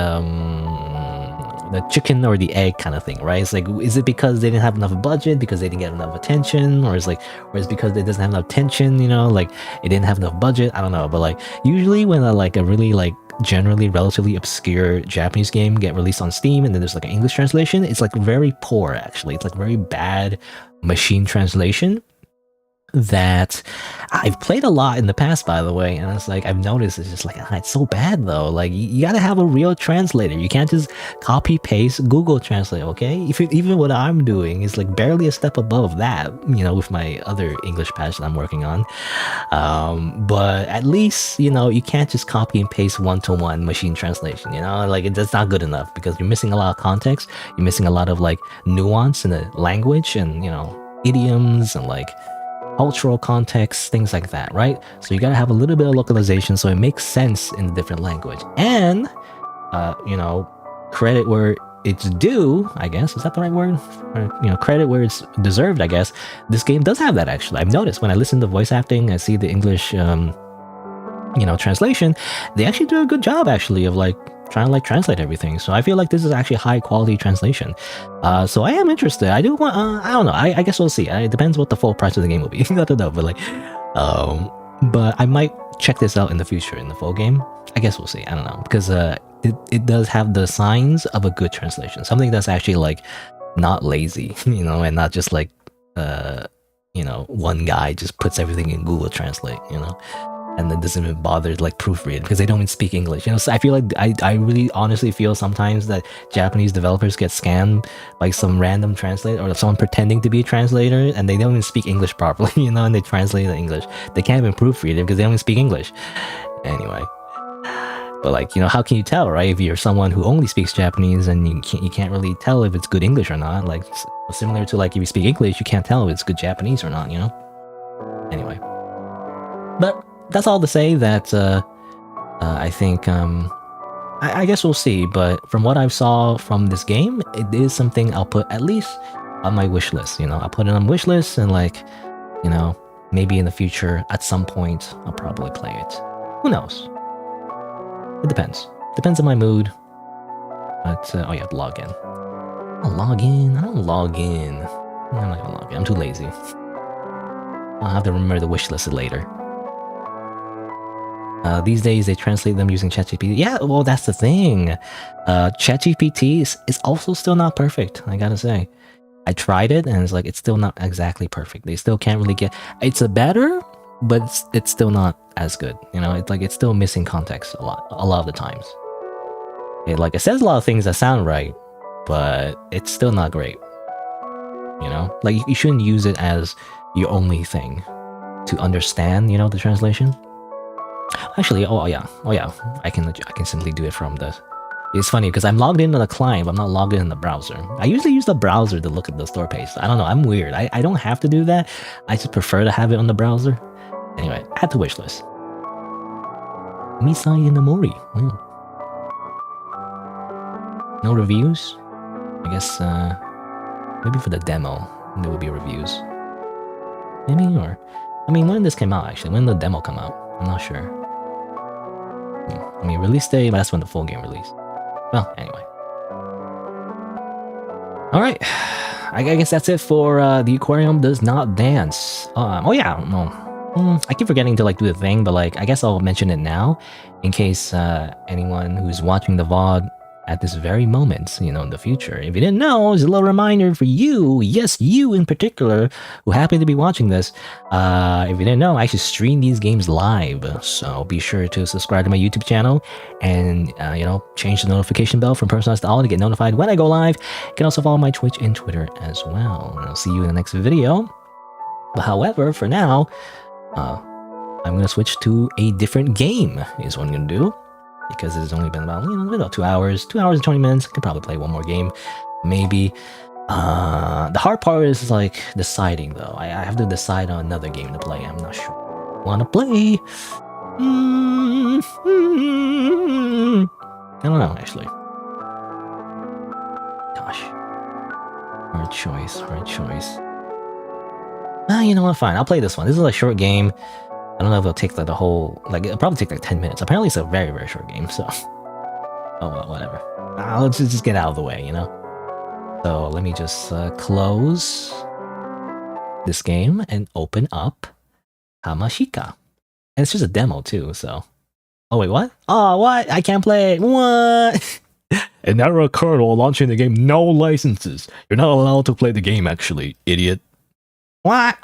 the chicken or the egg kind of thing, right? It's like, is it because they didn't have enough budget, because they didn't get enough attention, or it's because it doesn't have enough tension, you know, like it didn't have enough budget? I don't know, but like usually when a really like generally relatively obscure Japanese game get released on Steam and then there's like an English translation, it's like very poor actually. It's like very bad machine translation that I've played a lot in the past, by the way, and it's like I've noticed it's just like it's so bad though. Like you gotta have a real translator. You can't just copy paste Google Translate, okay? Even what I'm doing is like barely a step above that, you know, with my other English patch that I'm working on. But at least, you know, you can't just copy and paste one-to-one machine translation, you know? Like that's not good enough because you're missing a lot of context. You're missing a lot of like nuance in the language and, you know, idioms and like cultural context, things like that, right? So you gotta have a little bit of localization so it makes sense in the different language. And, you know, credit where it's due, I guess. Is that the right word? Or, you know, credit where it's deserved, I guess. This game does have that, actually. I've noticed when I listen to voice acting, I see the English, you know, translation, they actually do a good job, actually, of like trying to like translate everything. So I feel like this is actually high quality translation. So I am interested. I do want, I don't know. I guess we'll see. It depends what the full price of the game will be. I don't know, but like, but I might check this out in the future in the full game. I guess we'll see. I don't know, because it does have the signs of a good translation. Something that's actually like not lazy, you know, and not just like, you know, one guy just puts everything in Google Translate, you know, and then doesn't even bother to like proofread because they don't even speak English, you know. So I feel like I really honestly feel sometimes that Japanese developers get scammed by some random translator or someone pretending to be a translator and they don't even speak English properly, you know, and they translate the English. They can't even proofread it because they don't even speak English. Anyway, but like, you know, how can you tell, right? If you're someone who only speaks Japanese and you can't really tell if it's good English or not. Like similar to like if you speak English, you can't tell if it's good Japanese or not, you know. Anyway, but that's all to say that I think I guess we'll see, but from what I saw from this game, it is something I'll put at least on my wish list, you know. I'll put it on wish list and like, you know, maybe in the future at some point I'll probably play it. Who knows? It depends. Depends on my mood. But oh yeah, log in. I'll log in. I don't log in. I'm not gonna log in. I'm too lazy. I'll have to remember the wish list later. These days they translate them using ChatGPT. Yeah, well, that's the thing. ChatGPT is also still not perfect, I gotta say. I tried it and it's like, it's still not exactly perfect. They still can't really get... It's a better, but it's still not as good. You know, it's like, it's still missing context a lot of the times. Like, it says a lot of things that sound right, but it's still not great. You know? Like, you shouldn't use it as your only thing to understand, you know, the translation. Actually, oh yeah, I can simply do it from the... It's funny because I'm logged in on the client, but I'm not logged in the browser. I usually use the browser to look at the store page. I don't know, I'm weird. I don't have to do that. I just prefer to have it on the browser. Anyway, add to wish list. Misai Inamori. No reviews? I guess, maybe for the demo, there will be reviews. Maybe, or... I mean, when this came out, actually. When did the demo come out? I'm not sure. I mean, release day, but that's when the full game released. Well, anyway. Alright. I guess that's it for the Aquarium Does Not Dance. Oh yeah, no. I keep forgetting to like do the thing, but like I guess I'll mention it now in case anyone who's watching the VOD at this very moment, you know, in the future. If you didn't know, it's a little reminder for you, yes, you in particular, who happen to be watching this. If you didn't know, I actually stream these games live, so be sure to subscribe to my YouTube channel and, you know, change the notification bell from personalized to all to get notified when I go live. You can also follow my Twitch and Twitter as well. And I'll see you in the next video. But however, for now, I'm going to switch to a different game is what I'm going to do. Because it's only been about, you know, about 2 hours, 2 hours and 20 minutes. I could probably play one more game, maybe. The hard part is like deciding though. I have to decide on another game to play. I'm not sure I want to play. I don't know, actually. Gosh. Hard choice, hard choice. You know what, fine. I'll play this one. This is a short game. I don't know if it'll take like the whole, like it'll probably take like 10 minutes. Apparently it's a very, very short game, so. Oh well, whatever. I'll just get out of the way, you know? So let me just close this game and open up Hamashika. And it's just a demo too, so. Oh wait, what? Oh, what? I can't play it. What? An error occurred while launching the game. No licenses. You're not allowed to play the game actually, idiot. What?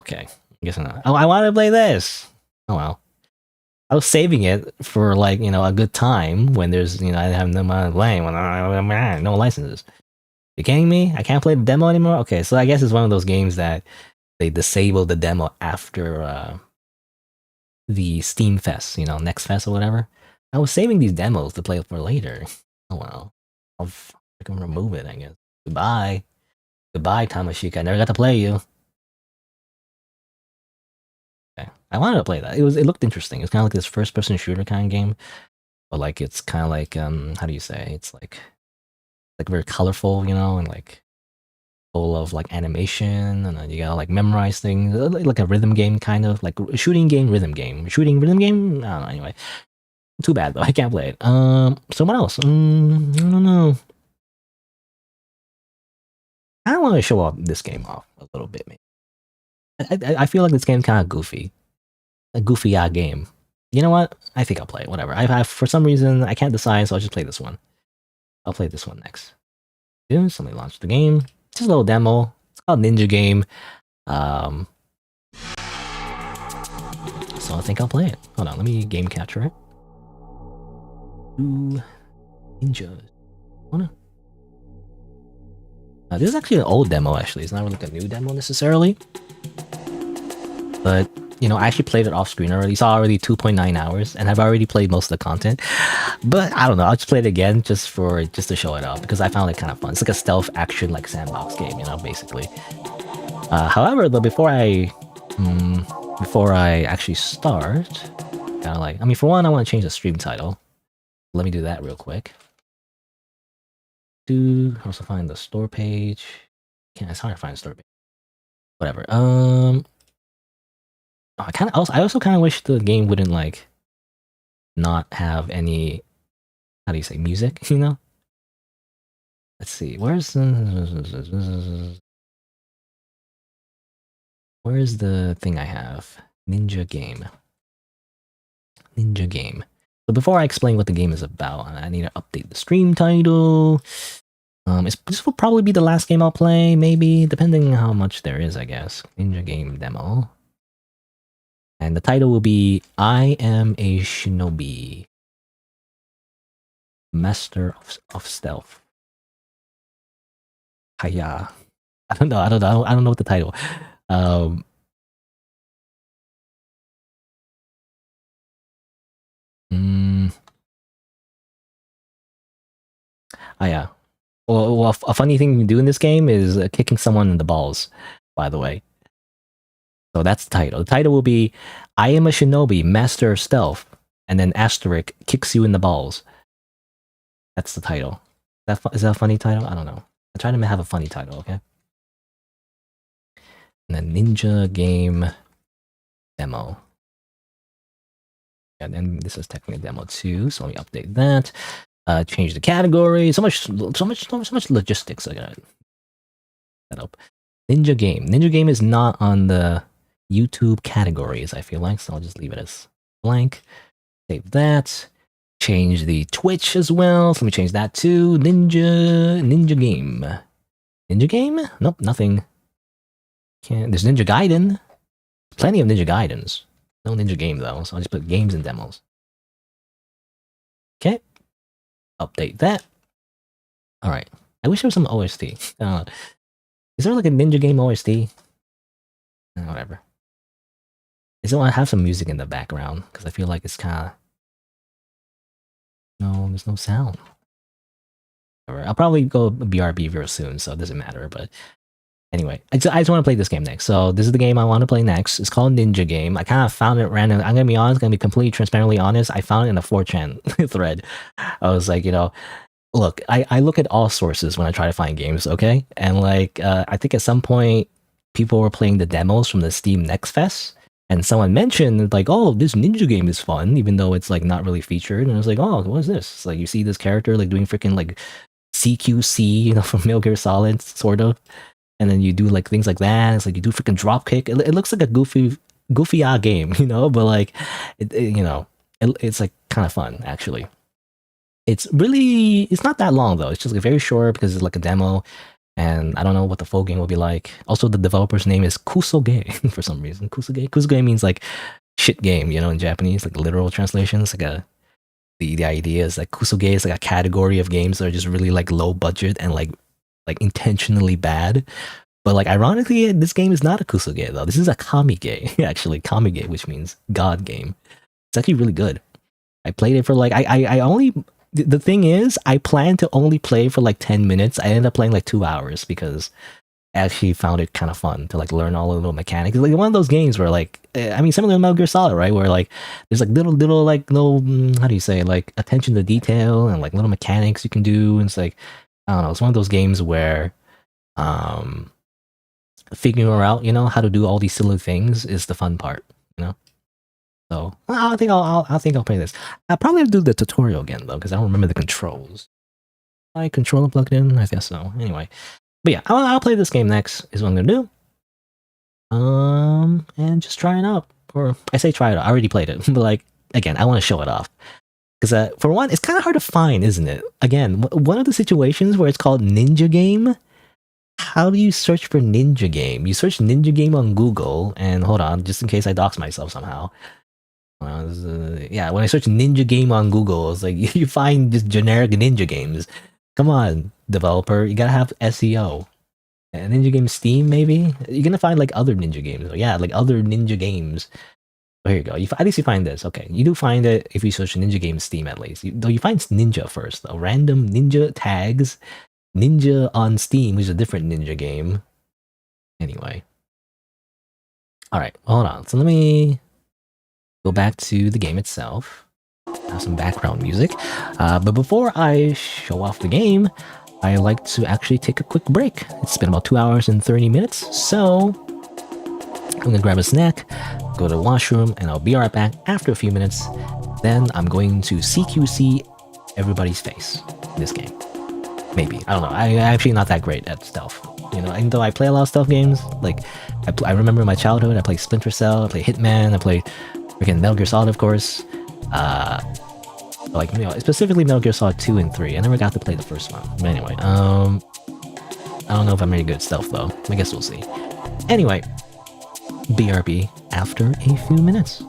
Okay. I guess not. Oh, I want to play this. Oh well. I was saving it for like, you know, a good time when there's, you know, I have no money playing when no licenses. You kidding me? I can't play the demo anymore? Okay, so I guess it's one of those games that they disable the demo after the Steam Fest, you know, Next Fest or whatever. I was saving these demos to play for later. Oh well. I can remove it, I guess. Goodbye. Goodbye, Tamashika. I never got to play you. Okay. I wanted to play that. It looked interesting. It's kind of like this first-person shooter kind of game, but like it's kind of like how do you say? It's like very colorful, you know, and like full of like animation, and then you gotta like memorize things, like a rhythm game kind of, like a shooting game, rhythm game, shooting rhythm game. I don't know. Anyway, too bad though. I can't play it. So what else? I don't know. I want to show off this game off a little bit, maybe. I feel like this game's kind of goofy. A goofy-odd game. You know what? I think I'll play it. Whatever. For some reason, I can't decide, so I'll just play this one. I'll play this one next. Somebody launched the game. It's just a little demo. It's called Ninja Game. So I think I'll play it. Hold on, let me game capture it. Ooh, ninjas. Oh no. This is actually an old demo, actually. It's not really like a new demo necessarily. But, you know, I actually played it off screen already. Saw already 2.9 hours, and I've already played most of the content. But I don't know, I'll just play it again just to show it off, because I found it kind of fun. It's like a stealth action, like sandbox game, you know, basically. However, though, before I actually start, kind of like, I mean, for one, I want to change the stream title. Let me do that real quick. Also find the store page. It's hard to find the store page. Whatever. I also kind of wish the game wouldn't like not have any, how do you say, music, you know? Let's see, where's the thing I have? Ninja Game. Ninja Game. So before I explain what the game is about, I need to update the stream title. This will probably be the last game I'll play, maybe, depending on how much there is, I guess. Ninja Game demo. And the title will be I Am a Shinobi. Master of Stealth. Hiya. I don't know what the title. Oh yeah. Well, a funny thing you can do in this game is kicking someone in the balls, by the way. So that's the title. The title will be I Am a Shinobi, Master of Stealth. and then asterisk kicks you in the balls. That's the title. Is that a funny title? I don't know. I try to have a funny title, okay? And then ninja game demo. And then this is technically a demo too, so let me update that. Change the category. So much logistics I got set up. Ninja game. Ninja game is not on the YouTube categories, I feel like, so I'll just leave it as blank. Save that. Change the Twitch as well. So let me change that to Ninja game. Ninja game? Nope, nothing. There's Ninja Gaiden. Plenty of Ninja Gaidens. No Ninja game though, so I'll just put games and demos. Okay. Update that. Alright. I wish there was some OST. Is there like a Ninja game OST? Whatever. I just want to have some music in the background, because I feel like it's kind of... No, there's no sound. I'll probably go BRB very soon, so it doesn't matter, but... Anyway, I just want to play this game next. So this is the game I want to play next. It's called Ninja Game. I kind of found it random. I'm going to be honest, going to be completely transparently honest. I found it in a 4chan thread. I was like, look, I look at all sources when I try to find games, okay? And like, I think at some point, people were playing the demos from the Steam Next Fest. And someone mentioned like, oh, this Ninja Game is fun, even though it's like not really featured. And I was like, oh, what is this? It's like you see this character like doing freaking like CQC, from Metal Gear Solid, sort of. And then you do like things like that. It's like you do freaking drop kick. It looks like a goofy game, but like, it's like kind of fun actually. It's not that long though. It's just like very short because it's like a demo, and I don't know what the full game will be like. Also, the developer's name is Kusoge for some reason. Kusoge means like shit game, in Japanese, like literal translations. Like the idea is like Kusoge is like a category of games that are just really like low budget and like intentionally bad. But like ironically, this game is not a Kusoge though. This is a Kamige, actually. Kamige, which means God game. It's actually really good. I played it for like I only, the thing is, I planned to only play for like 10 minutes. I ended up playing like 2 hours because I actually found it kind of fun to like learn all the little mechanics. Like one of those games where like, similar to Metal Gear Solid, right? Where like there's like little like no, how do you say, like attention to detail and like little mechanics you can do. And it's like, I don't know, it's one of those games where figuring out, how to do all these silly things is the fun part, So I think I'll play this. I'll probably have to do the tutorial again though, because I don't remember the controls. My controller plugged in? I guess so. Anyway. But yeah, I'll play this game next, is what I'm gonna do. And just try it out. Or I say try it out, I already played it. But like, again, I want to show it off. Because for one, it's kind of hard to find, isn't it? Again, one of the situations where it's called Ninja Game. How do you search for Ninja Game? You search Ninja Game on Google, and hold on, just in case I dox myself somehow. Yeah, when I search Ninja Game on Google, it's like you find just generic Ninja games. Come on, developer, you gotta have SEO. Ninja Game Steam, maybe? You're gonna find like other Ninja games. Yeah, like other Ninja games. Oh, here you go. At least you find this. Okay, you do find it if you search Ninja Game Steam at least. Though you find Ninja first, though. Random Ninja tags. Ninja on Steam, which is a different Ninja game. Anyway. Alright, hold on. So let me go back to the game itself. Have some background music. But before I show off the game, I like to actually take a quick break. It's been about 2 hours and 30 minutes, so I'm gonna grab a snack, go to the washroom, and I'll be right back after a few minutes. Then I'm going to CQC everybody's face in this game. Maybe. I don't know. I'm actually not that great at stealth. Even though I play a lot of stealth games, like, I remember in my childhood, I played Splinter Cell, I played Hitman, I played freaking Metal Gear Solid, of course. Specifically Metal Gear Solid 2 and 3. I never got to play the first one. But anyway, I don't know if I'm very good at stealth, though. I guess we'll see. Anyway, BRB after a few minutes.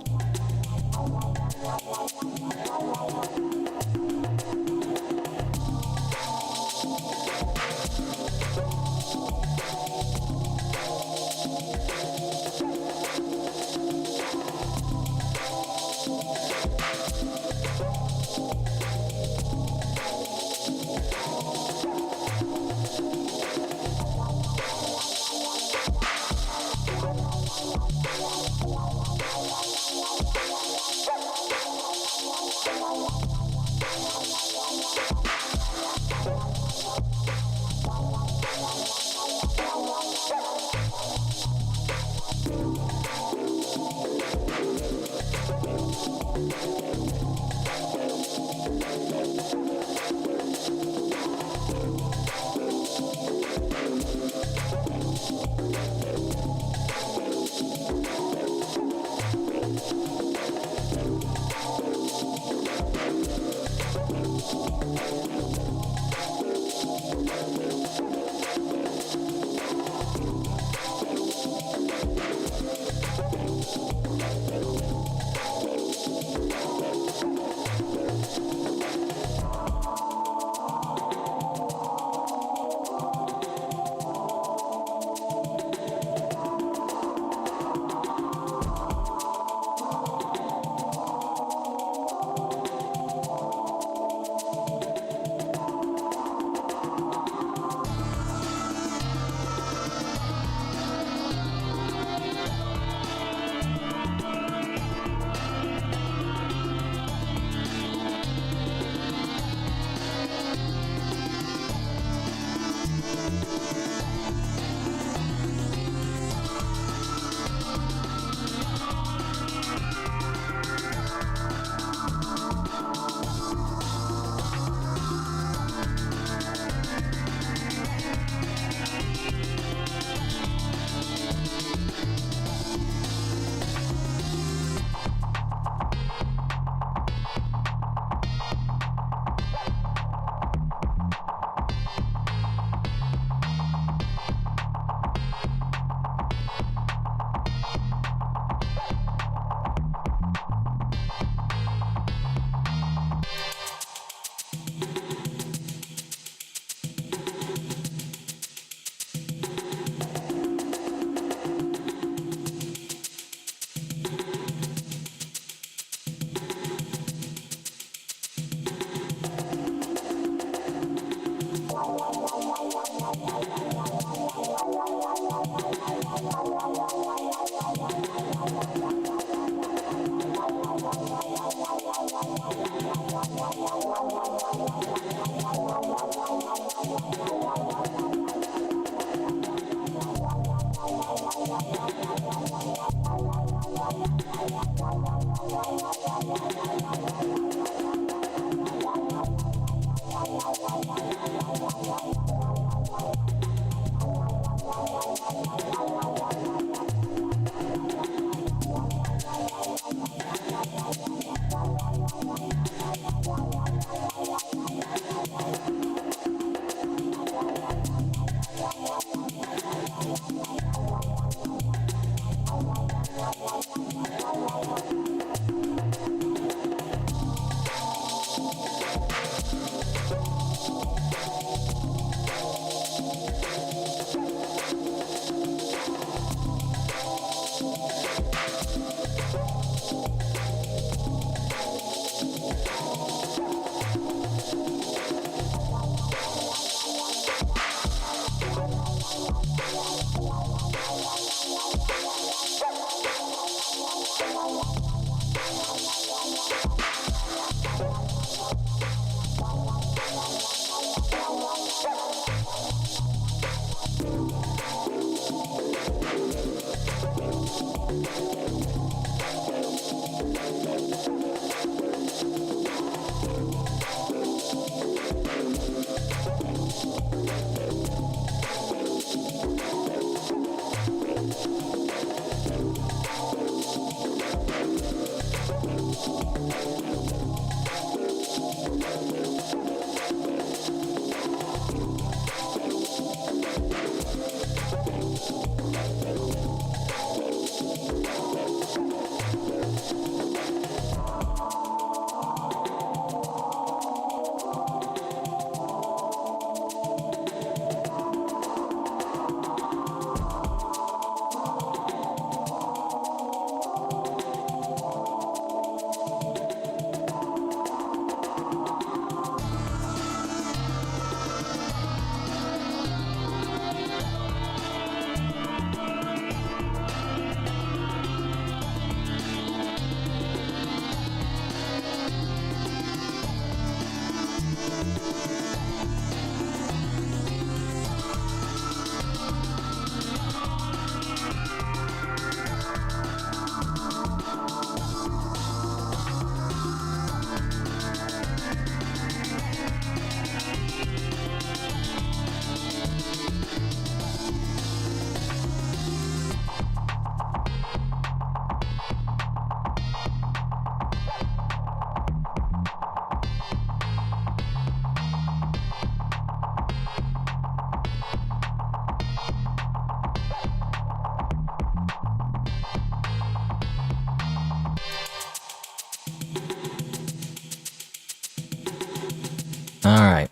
All right.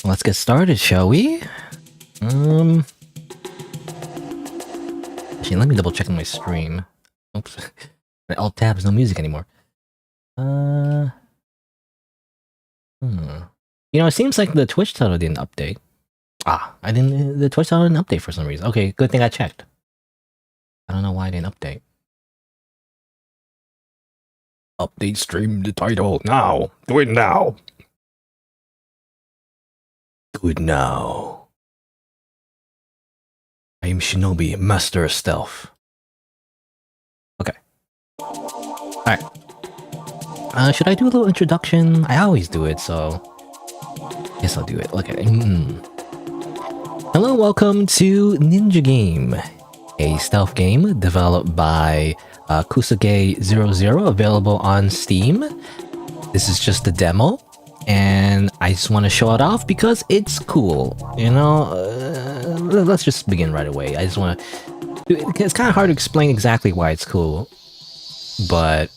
Let's get started, shall we? Actually, let me double check on my stream. Oops. My alt tab is no music anymore. You know, it seems like the Twitch title didn't update. The Twitch title didn't update for some reason. Okay, good thing I checked. I don't know why I didn't update. Update stream the title now. Do it now. Do it now. I am Shinobi, Master of Stealth. Okay. Alright. Should I do a little introduction? I always do it, so... Guess I'll do it. Look at it. Hello, welcome to Ninja Game, a stealth game developed by Kusage00, available on Steam. This is just a demo, and I just want to show it off because it's cool. You know, let's just begin right away. I just want to... It's kind of hard to explain exactly why it's cool, but...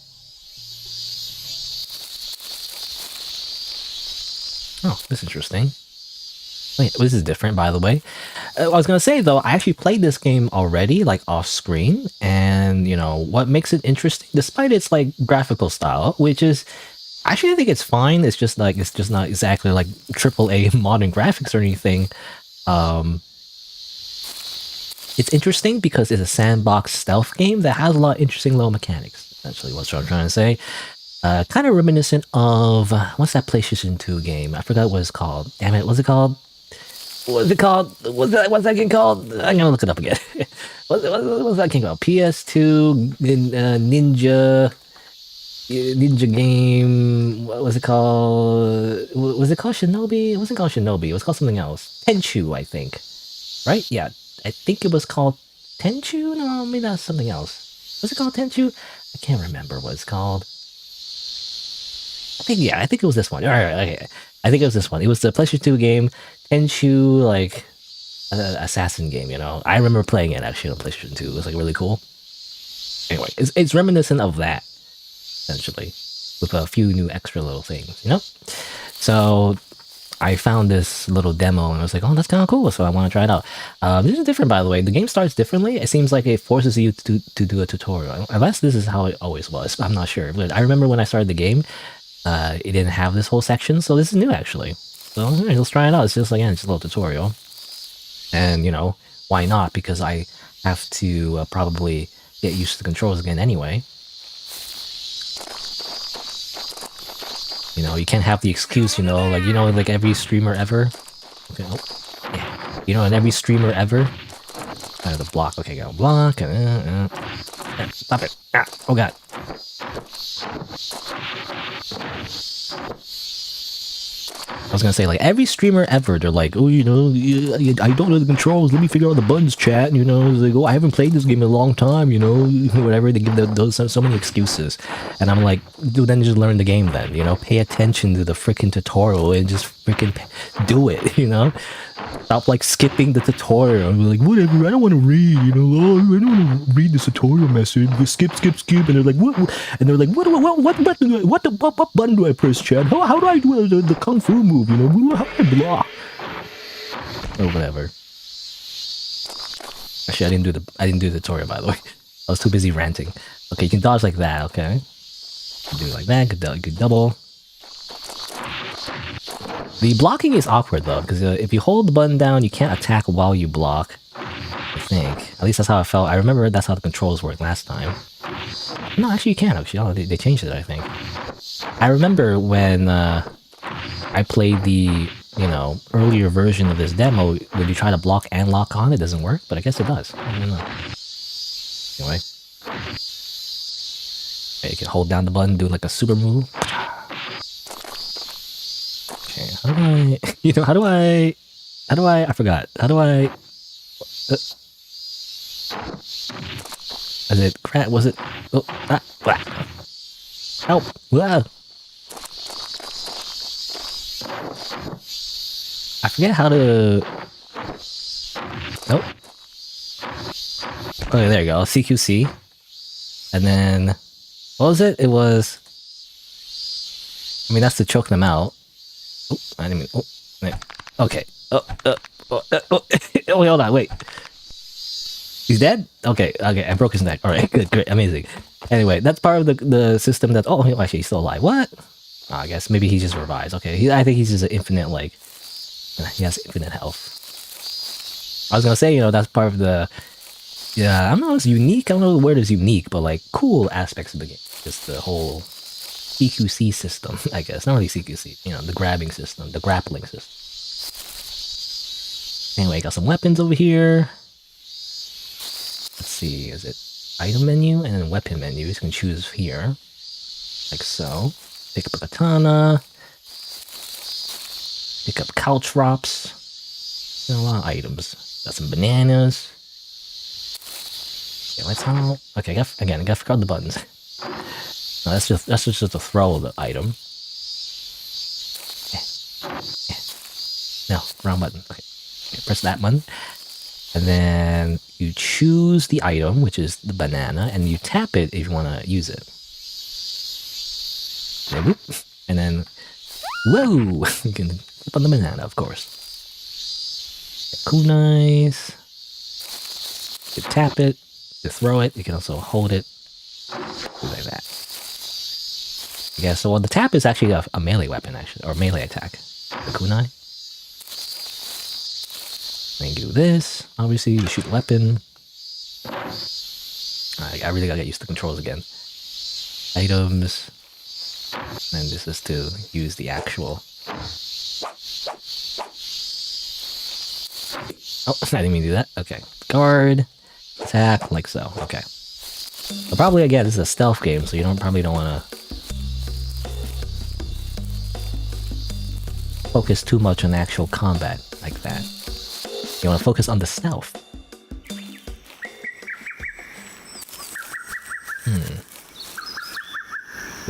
Oh, this is interesting. Wait, this is different, by the way. I was gonna say, though, I actually played this game already, like, off-screen, and, you know, what makes it interesting, despite its, like, graphical style, which is... Actually, I think it's fine, it's just not exactly, like, AAA modern graphics or anything. It's interesting because it's a sandbox stealth game that has a lot of interesting little mechanics, essentially, what's what I'm trying to say. Kind of reminiscent of... what's that PlayStation 2 game? I forgot what it's called. Damn it, what's it called? What's that game called? I'm gonna look it up again. what's that game called? PS2 Ninja game. What was it called? Was it called Shinobi? It wasn't called Shinobi. It was called something else. Tenchu, I think. Right? Yeah, I think it was called Tenchu. No, maybe that's something else. Was it called Tenchu? I can't remember what it's called. I think it was this one. All right, okay. I think it was this one. It was the PlayStation 2 game, Tenchu, like, assassin game, you know? I remember playing it actually on PlayStation 2. It was, like, really cool. Anyway, it's reminiscent of that, essentially, with a few new extra little things, you know? So I found this little demo and I was like, oh, that's kind of cool, so I want to try it out. This is different, by the way. The game starts differently. It seems like it forces you to do a tutorial. Unless this is how it always was. I'm not sure. But I remember when I started the game, it didn't have this whole section, so this is new, actually. So let's try it out. It's just, again, it's a little tutorial. And, you know, why not? Because I have to probably get used to the controls again anyway. You know, you can't have the excuse, you know, like every streamer ever. Okay, oh, yeah. You know, and every streamer ever. I have to block. Okay, go block. Stop it. Ah, oh god. I was gonna say, like, every streamer ever, they're like, oh, you know, I don't know the controls, let me figure out the buttons, chat, and, you know, it's like, oh, I haven't played this game in a long time, you know, whatever, they give those so many excuses, and I'm like, dude, then just learn the game then, you know, pay attention to the freaking tutorial, and just freaking do it, you know, stop, like, skipping the tutorial, and be like, whatever, I don't want to read, you know, oh, I don't want to read the tutorial message, skip, and they're like, what, and they're like, what button do I press, chat, how do I do the kung fu move, you know, how do I block? Or whatever. Actually, I didn't do the tutorial, by the way. I was too busy ranting. Okay, you can dodge like that, okay. You do it like that, good double. The blocking is awkward, though, because if you hold the button down, you can't attack while you block, I think. At least that's how I felt. I remember that's how the controls worked last time. No, actually you can, actually. Oh, they changed it, I think. I remember when I played the, you know, earlier version of this demo, when you try to block and lock on, it doesn't work, but I guess it does. I don't know. Anyway. Okay, you can hold down the button, do like a super move. Okay, how do I, you know, I forgot. How do I, is it crap? Was it, oh, help, wow. I forget how to, nope. Okay, there you go, CQC. And then, what was it? It was, I mean, that's to choke them out. Oh, I didn't mean, oh, okay. Oh, hold on, wait. He's dead? Okay, I broke his neck. Alright, good, great, amazing. Anyway, that's part of the system that, oh, actually, he's still alive. What? Oh, I guess maybe he just revives. Okay, I think he's just an infinite, like, he has infinite health. I was gonna say, you know, that's part of the, yeah, I don't know, it's unique. I don't know the word is unique, but, like, cool aspects of the game. Just the whole CQC system, I guess. Not really CQC, you know, the grabbing system, the grappling system. Anyway, got some weapons over here. Let's see, is it item menu and then weapon menu? You can choose here, like so. Pick up a katana. Pick up couch drops. You know, a lot of items. Got some bananas. Okay, let's how. Okay, I gotta forget the buttons. No, that's just to throw the item. No, wrong button. Okay, press that button. And then you choose the item, which is the banana, and you tap it if you want to use it. And then, whoa! You can flip on the banana, of course. Kunais. You can tap it, you throw it, you can also hold it. Like that. Yeah, so the tap is actually a melee weapon, actually, or melee attack. The kunai. Then you do this. Obviously, you shoot a weapon. I really gotta get used to the controls again. Items. And this is to use the actual. Oh, I didn't mean to do that. Okay. Guard. Attack, like so. Okay. But probably, again, this is a stealth game, so you probably don't want to focus too much on actual combat like that. You want to focus on the stealth.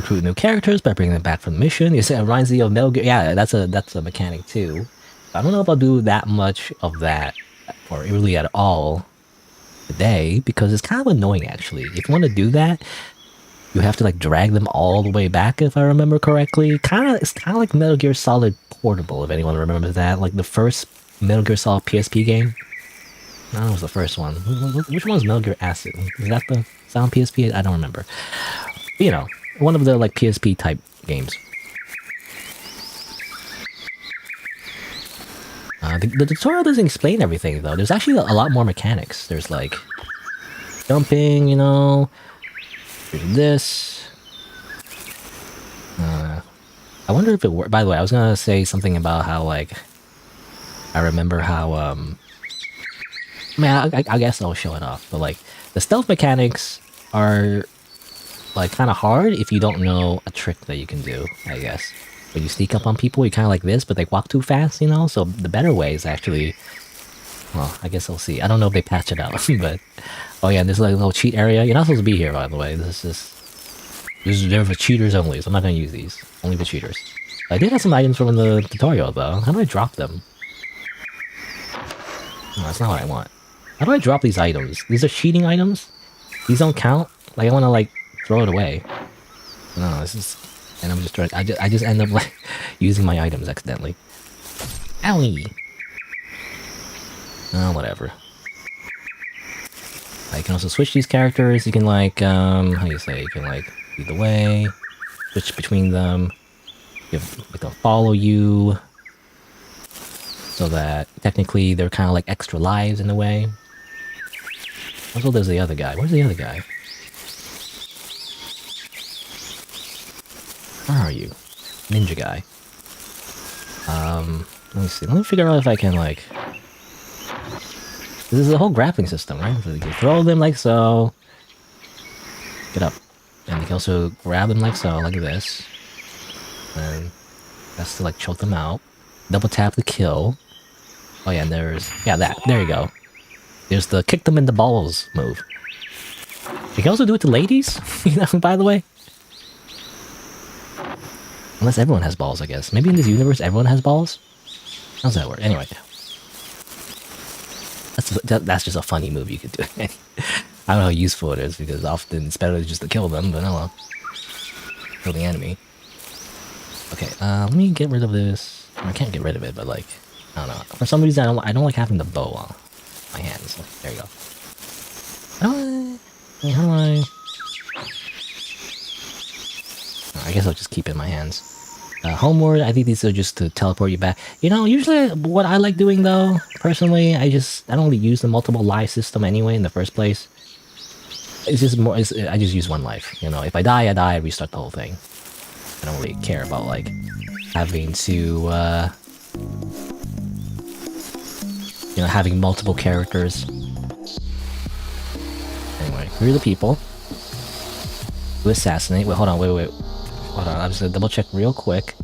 recruit new characters by bringing them back from the mission. You say it reminds you of Metal Gear. Yeah, that's a mechanic too. I don't know if I'll do that much of that, or really at all, today, because it's kind of annoying actually. If you want to do that, you have to like drag them all the way back, if I remember correctly. It's kind of like Metal Gear Solid Portable, if anyone remembers that. Like the first Metal Gear Solid PSP game. That was the first one. Which one was Metal Gear Acid? Is that the sound PSP? I don't remember. But, you know, one of the like PSP type games. The tutorial doesn't explain everything though. There's actually a lot more mechanics. There's like jumping, you know. There's this. I wonder if it worked. By the way, I was gonna say something about how like I remember how I mean, I guess I'll show it off, but like the stealth mechanics are like kind of hard if you don't know a trick that you can do, I guess. When you sneak up on people, you kind of like this, but they walk too fast, you know? So the better way is actually... Well, I guess we'll see. I don't know if they patch it out, but... Oh yeah, there's like a little cheat area. You're not supposed to be here, by the way. This is there for cheaters only, so I'm not going to use these. Only for cheaters. I did have some items from the tutorial, though. How do I drop them? No, that's not what I want. How do I drop these items? These are cheating items? These don't count? Like, I want to, like, throw it away. No, this is... And I'm just trying... I just end up, like, using my items accidentally. Owie! Oh, whatever. You can also switch these characters. You can, like, how do you say? You can, like, lead the way. Switch between them. They can follow you. So that, technically, they're kind of like extra lives in a way. Also, there's the other guy. Where's the other guy? Where are you? Ninja guy. Let me see. Let me figure out if I can, like... This is a whole grappling system, right? So you can throw them like so. Get up. And you can also grab them like so, like this. And that's to, like, choke them out. Double tap to kill. Oh yeah, and there's... Yeah, that. There you go. There's the kick them in the balls move. You can also do it to ladies, you know, by the way. Unless everyone has balls, I guess. Maybe in this universe, everyone has balls? How's that work? Anyway. That's just a funny move you could do. I don't know how useful it is, because often it's better just to kill them, but oh well. Kill the enemy. Okay, let me get rid of this. I can't get rid of it, but like, I don't know. For some reason, I don't like having the bow on my hands. So there you go. How do I... I guess I'll just keep it in my hands. Homeward, I think these are just to teleport you back. You know, usually what I like doing though, personally, I don't really use the multiple life system anyway in the first place. It's just more, I just use one life. You know, if I die, I restart the whole thing. I don't really care about like having to, you know, having multiple characters. Anyway, we're the people who assassinate. Wait, hold on, wait. Hold on, I'm just gonna double check real quick.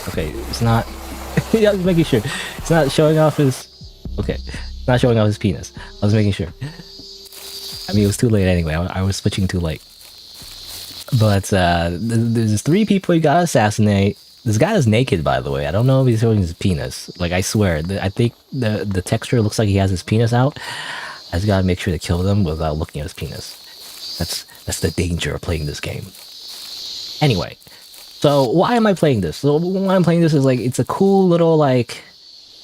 Okay, it's not... yeah, I was making sure. It's not showing off his... Okay, it's not showing off his penis. I was making sure. I mean, it was too late anyway. I was switching too late. But, there's 3 people you gotta assassinate. This guy is naked, by the way. I don't know if he's showing his penis. Like, I swear. I think the texture looks like he has his penis out. I just gotta make sure to kill them without looking at his penis. That's the danger of playing this game. Anyway, so why am I playing this? So why I'm playing this is like, it's a cool little, like,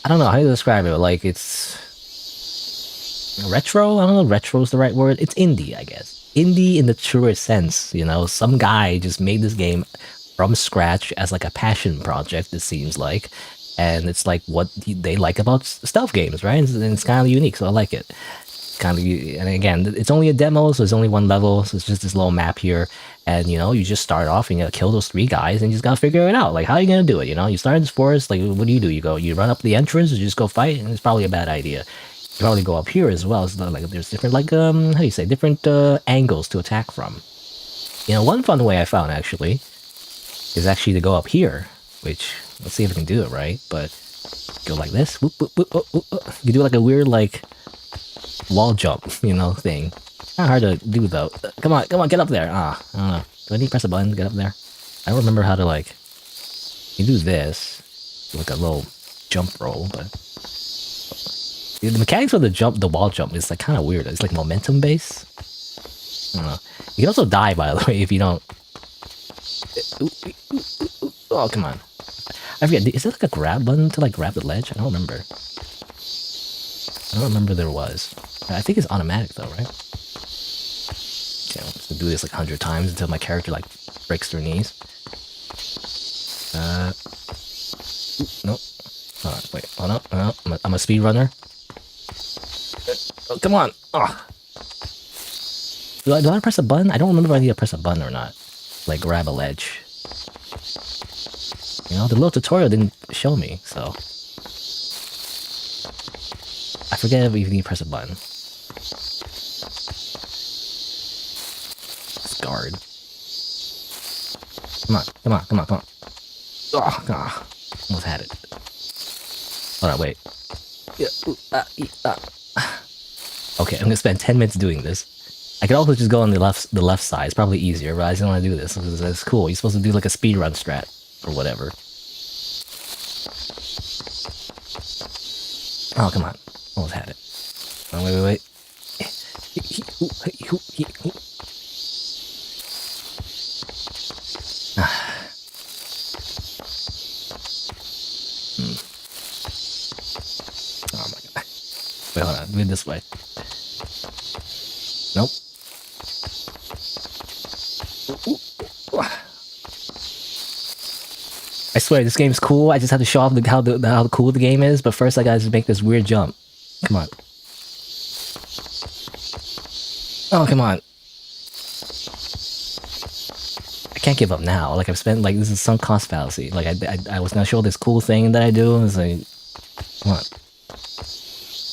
I don't know how to describe it. Like, it's retro? I don't know if retro is the right word. It's indie, I guess. Indie in the truest sense, you know? Some guy just made this game from scratch as like a passion project, it seems like. And it's like what they like about stealth games, right? And it's kind of unique, so I like it. Kind of, and again, it's only a demo, so it's only one level, so it's just this little map here, and you know, you just start off and you gotta kill those 3 guys, and you just gotta figure it out. Like, how are you gonna do it? You know, you start in this forest, like, what do? You run up the entrance, you just go fight, and it's probably a bad idea. You probably go up here as well. So like, there's different, like, how do you say, different angles to attack from. You know, one fun way I found actually is actually to go up here, which let's see if we can do it right. But go like this. Whoop, whoop, whoop, whoop, whoop. You do like a weird like wall jump, you know, thing. Not hard to do though. Come on, get up there. Ah, I don't know. Do I need to press a button to get up there? I don't remember how to like. You do this, like a little jump roll, but the mechanics of the wall jump is like kind of weird. It's like momentum based. I don't know. You can also die, by the way, if you don't. Oh, come on. I forget. Is there like a grab button to like grab the ledge? I don't remember. I don't remember there was. I think it's automatic though, right? Okay, I'm just gonna do this like 100 times until my character like breaks their knees. Nope. Wait, hold on. I'm a speedrunner. Oh, come on. Oh. Do I want to press a button? I don't remember if I need to press a button or not. Like grab a ledge. You know, the little tutorial didn't show me, so. I forget if you need to press a button. It's guard. Come on. Oh, God. Almost had it. Hold on, wait. Okay, I'm gonna spend 10 minutes doing this. I could also just go on the left side. It's probably easier, but I just don't want to do this. It's cool. You're supposed to do like a speedrun strat or whatever. Oh, come on. Almost had it. Oh, wait. Oh my god. Wait, hold on. Do it this way. Nope. I swear, this game's cool. I just have to show off how cool the game is, but first I gotta just make this weird jump. Come on. Oh, come on. I can't give up now. Like, I've spent, like, this is sunk cost fallacy. Like, I was gonna show this cool thing that I do, and it's like, come on.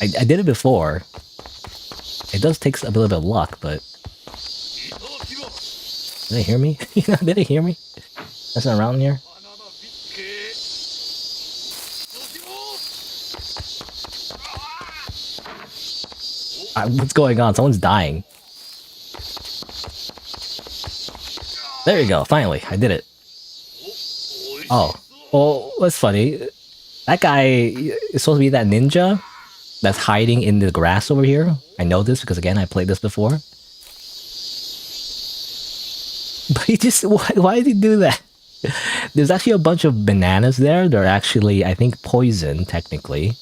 I did it before. It does take a little bit of luck, but... Did they hear me? Did they hear me? That's not around here? What's going on? Someone's dying. There you go. Finally, I did it. Oh. Well, that's funny. That guy is supposed to be that ninja that's hiding in the grass over here. I know this because, again, I played this before. But he just... Why did he do that? There's actually a bunch of bananas there. They're actually, I think, poison, technically.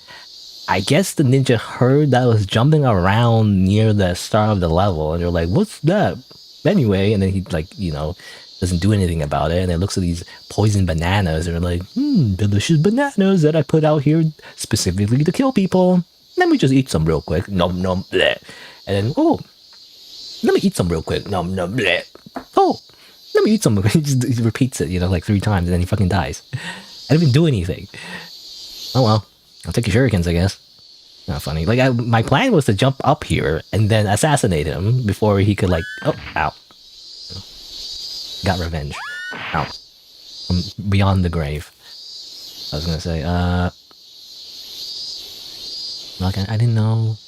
I guess the ninja heard that I was jumping around near the start of the level, and they're like, what's that? Anyway, and then he, like, you know, doesn't do anything about it, and then looks at these poison bananas, and they're like, delicious bananas that I put out here specifically to kill people. Let me just eat some real quick. Nom nom bleh. And then, oh, let me eat some real quick. Nom nom bleh. Oh, let me eat some. He repeats it, you know, like 3 times, and then he fucking dies. I didn't even do anything. Oh well. I'll take your shurikens, I guess. Not funny. Like, my plan was to jump up here and then assassinate him before he could, like... Oh, ow. Got revenge. Ow. From beyond the grave. I was gonna say, like, I didn't know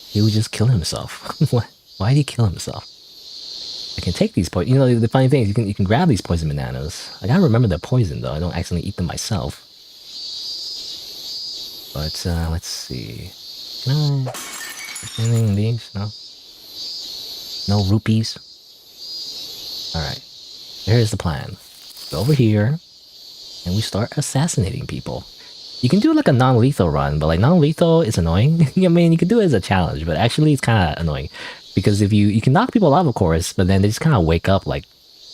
he would just kill himself. Why did he kill himself? I can take these poison... You know, the funny thing is, you can grab these poison bananas. I gotta remember they're poison, though. I don't accidentally eat them myself. But, let's see. No. Anything in these? No? No rupees? Alright. Here's the plan. Go over here, and we start assassinating people. You can do like a non-lethal run, but like non-lethal is annoying. I mean, you can do it as a challenge, but actually it's kind of annoying. Because if you can knock people out, of course, but then they just kind of wake up like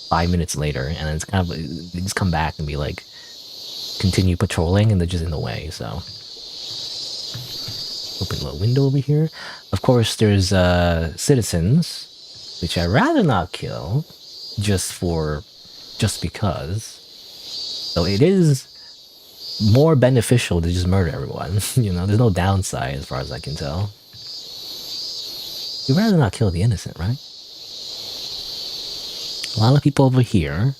5 minutes later, and it's kind of, they just come back and be like, continue patrolling, and they're just in the way, so... Open a little window over here. Of course, there's citizens, which I'd rather not kill, just because. So it is more beneficial to just murder everyone. You know, there's no downside as far as I can tell. You'd rather not kill the innocent, right? A lot of people over here.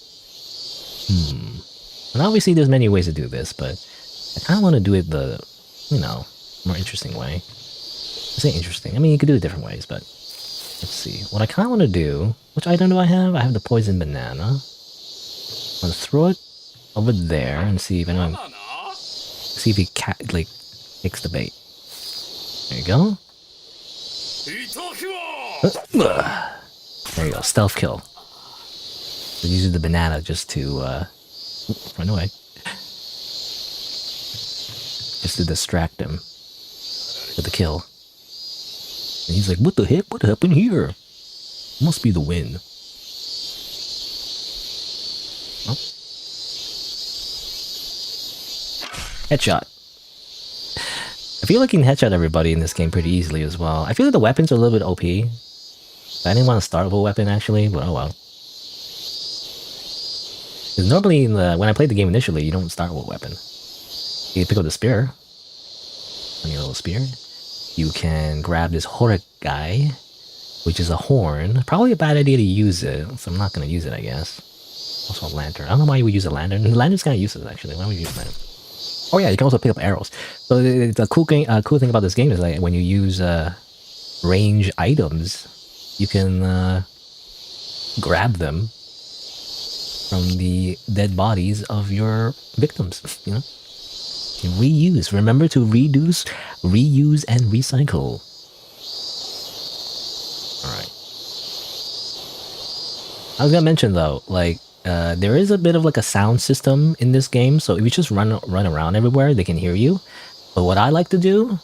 And obviously there's many ways to do this, but I kind of want to do it the, you know, more interesting way. I say interesting. I mean, you could do it different ways, but Let's see. What I kind of want to do... Which item do I have? I have the poison banana. I'm going to throw it over there and see if anyone... See if he takes the bait. There you go. There you go. Stealth kill. So using the banana just to run away. Just to distract him with the kill. And he's like, what the heck? What happened here? Must be the wind. Oh. Headshot. I feel like you can headshot everybody in this game pretty easily as well. I feel like the weapons are a little bit OP. I didn't want to start with a weapon actually, but oh well. Because normally when I played the game initially, you don't start with a weapon. You pick up the spear. On your little spear. You can grab this horek guy, which is a horn. Probably a bad idea to use it, so I'm not going to use it, I guess. Also a lantern. I don't know why you would use a lantern. The lantern's kind of useless, actually. Why would you use a lantern? Oh yeah, you can also pick up arrows. So the cool thing about this game is like when you use range items, you can grab them from the dead bodies of your victims. You know, reuse. Remember to reuse, and recycle. All right. I was gonna mention though, like. There is a bit of like a sound system in this game, so if you just run around everywhere, they can hear you. But what I like to do,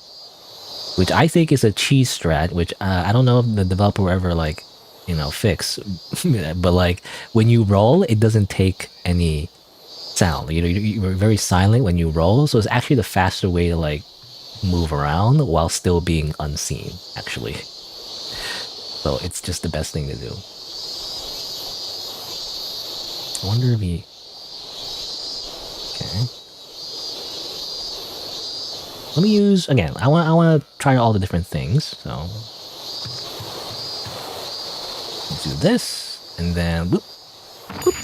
which I think is a cheese strat, which I don't know if the developer will ever like, you know, fix, but like when you roll, it doesn't take any sound. You know, you're very silent when you roll, so it's actually the faster way to like move around while still being unseen, actually. So it's just the best thing to do. I wonder if he... Okay. Let me use... Again, I want to try all the different things, so... Let's do this, and then... Whoop, whoop,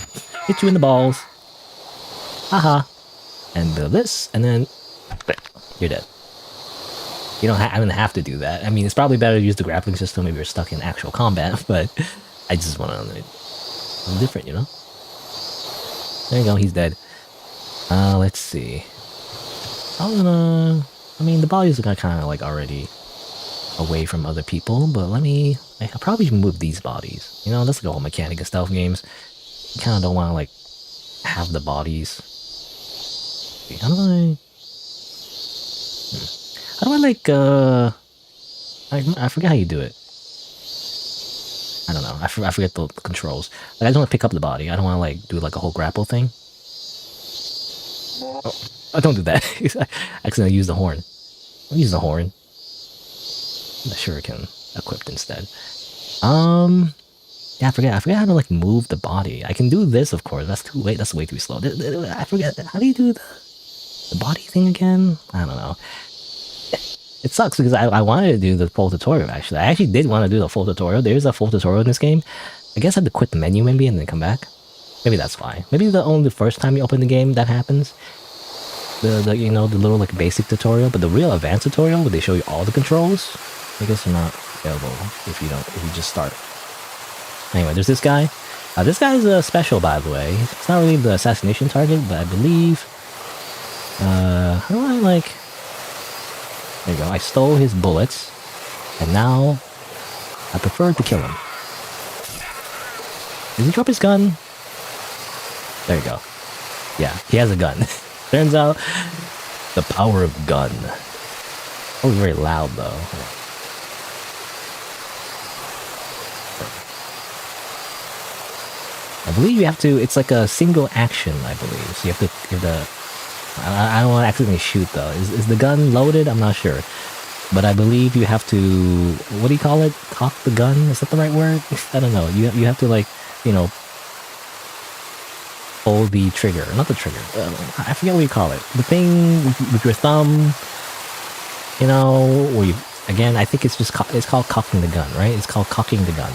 hit you in the balls. Haha. And do this, and then... You're dead. You don't I don't have to do that. I mean, it's probably better to use the grappling system if you're stuck in actual combat, but... I just want to... I'm different, you know? There you go, he's dead. Let's see. I mean, the bodies are kind of like already away from other people, but I probably should move these bodies. You know, that's like a whole mechanic of stealth games. You kind of don't want to like have the bodies. How do I like, I forget how you do it. I don't know. I forget the controls. Like, I just want to pick up the body. I don't want to like do like a whole grapple thing. Oh, don't do that. I accidentally used the horn. I'll use the horn. The shuriken equipped instead. Yeah, I forget how to like move the body. I can do this, of course. That's way too slow. I forget. How do you do the body thing again? I don't know. It sucks because I wanted to do the full tutorial, actually. I actually did want to do the full tutorial. There is a full tutorial in this game. I guess I have to quit the menu maybe and then come back. Maybe that's why. Maybe the first time you open the game that happens. The you know, the little like basic tutorial. But the real advanced tutorial where they show you all the controls, I guess they're not available if you just start. Anyway, there's this guy. This guy is special, by the way. It's not really the assassination target, but I believe... how do I like... There you go, I stole his bullets, and now I prefer to kill him. Did he drop his gun? There you go. Yeah, he has a gun. Turns out, the power of gun. Oh, very loud though. I believe you have to, it's like a single action, I believe. So you have to I don't want to accidentally shoot though. Is the gun loaded? I'm not sure. But I believe you have to, what do you call it? Cock the gun? Is that the right word? I don't know. You have to like, you know, hold the trigger. Not the trigger. I forget what you call it. The thing with your thumb, you know, where you, again, I think it's just, it's called cocking the gun, right? It's called cocking the gun.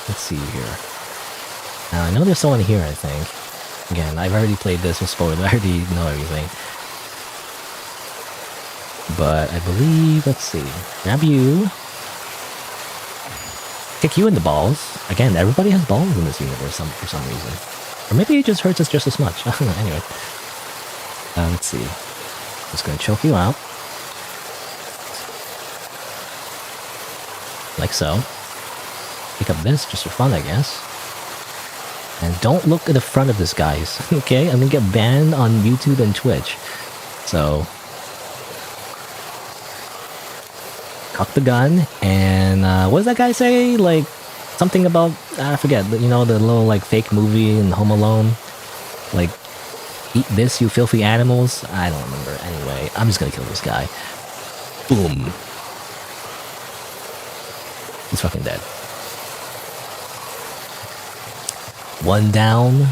Let's see here. Now, I know there's someone here, I think. Again, I've already played this with spoilers. I already know everything. But I believe, let's see, grab you, kick you in the balls. Again, everybody has balls in this universe for some reason. Or maybe it just hurts us just as much. I don't know, anyway. Let's see. Just gonna choke you out. Like so. Pick up this just for fun, I guess. And don't look at the front of this, guys. Okay? I'm gonna get banned on YouTube and Twitch. So... cock the gun, and what does that guy say? Like, something about, I forget, you know, the little, like, fake movie in Home Alone? Like, eat this, you filthy animals? I don't remember. Anyway, I'm just gonna kill this guy. Boom. He's fucking dead. One down,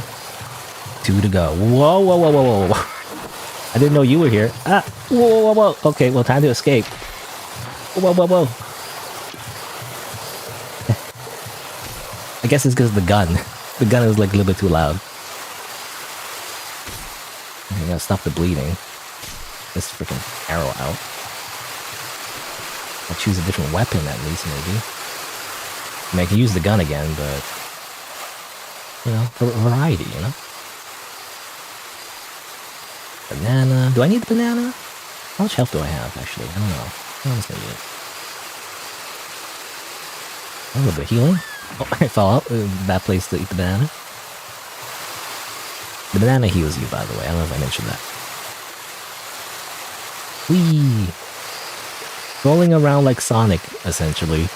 2 to go. Whoa, whoa, whoa, whoa, whoa. I didn't know you were here. Ah, whoa, whoa, whoa. Okay, well, time to escape. Whoa, whoa, whoa. I guess it's because of the gun. The gun is like a little bit too loud. I gotta stop the bleeding. This freaking arrow out. I'll choose a different weapon at least, maybe. I mean, I can use the gun again, but... you know, for variety, you know? Banana. Do I need the banana? How much health do I have, actually? I don't know. I'm just gonna get it. A little bit of healing. Oh, I fell out. Bad place to eat the banana. The banana heals you, by the way. I don't know if I mentioned that. Whee! Rolling around like Sonic, essentially,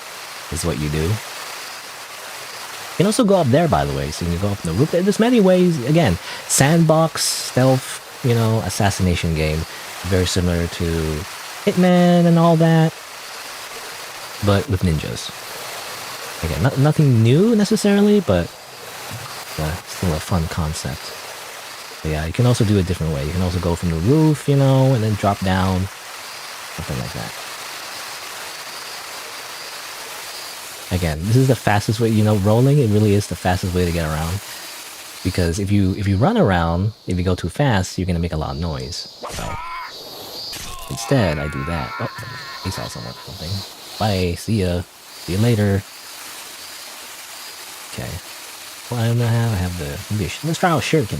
is what you do. You can also go up there, by the way, so you can go up the roof. There's many ways. Again, sandbox, stealth, you know, assassination game. Very similar to Hitman and all that, but with ninjas. Again, nothing new necessarily, but still a fun concept. But yeah, you can also do it a different way. You can also go from the roof, you know, and then drop down, something like that. Again, this is the fastest way, you know, rolling, it really is the fastest way to get around. Because if you run around, if you go too fast, you're gonna make a lot of noise. So instead, I do that. Oh, he saw someone or something. Bye, see ya. See you later. Okay. What I'm gonna have, I have the... maybe let's try out shuriken.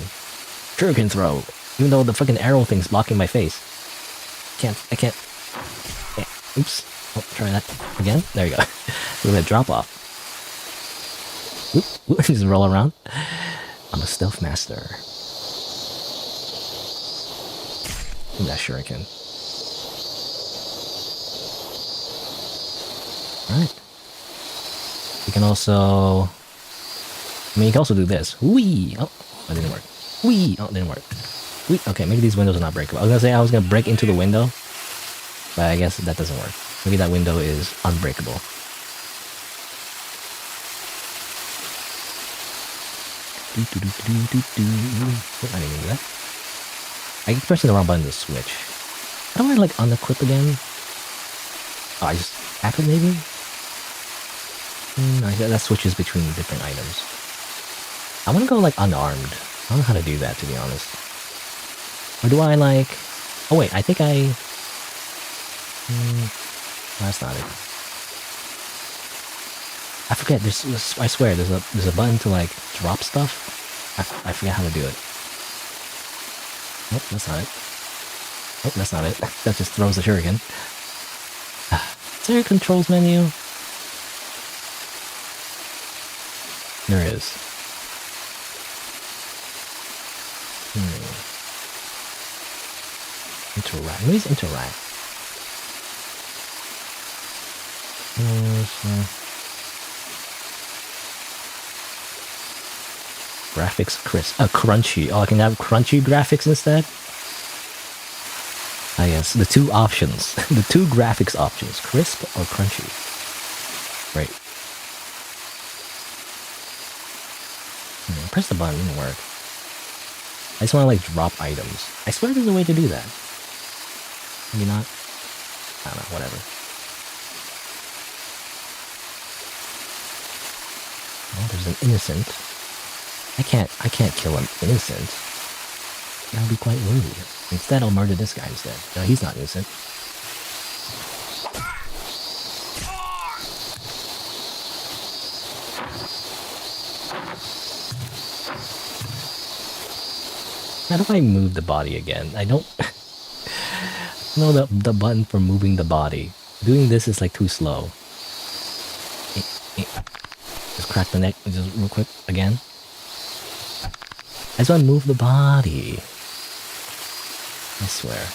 Shuriken throw. Even though the fucking arrow thing's blocking my face. I can't. Yeah. Oops. Oh, try that again. There you go. Look at that drop off. Oop. Just roll around. I'm a stealth master. Ooh, that shuriken. Alright. You can also... I mean, you can also do this. Whee! Oh, that didn't work. Whee! Oh, it didn't work. Whee! Okay, maybe these windows are not breakable. I was gonna say I was gonna break into the window, but I guess that doesn't work. Maybe that window is unbreakable. I didn't do that. I keep pressing the wrong button to switch. How do I, like, unequip again? Oh, I just tap it, maybe? No, that switches between different items. I want to go, like, unarmed. I don't know how to do that, to be honest. Or do I, like... oh, wait, I think I... that's not it. I forget, I swear, there's a button to, like, drop stuff. I forget how to do it. Nope, that's not it. Nope, that's not it. That just throws the shuriken. Is there a controls menu? There is. Interact. What is interact? Graphics crisp. Crunchy. Oh, I can have crunchy graphics instead? Ah, yes. The two options. The two graphics options. Crisp or crunchy. Right. Press the button. It didn't work. I just want to, like, drop items. I swear there's a way to do that. Maybe not. I don't know. Whatever. Oh, there's an innocent. I can't kill an innocent. That would be quite rude. Instead, I'll murder this guy instead. No, he's not innocent. How do I move the body again? I don't know the button for moving the body. Doing this is like too slow. Just crack the neck just real quick again. I just want to move the body. I swear.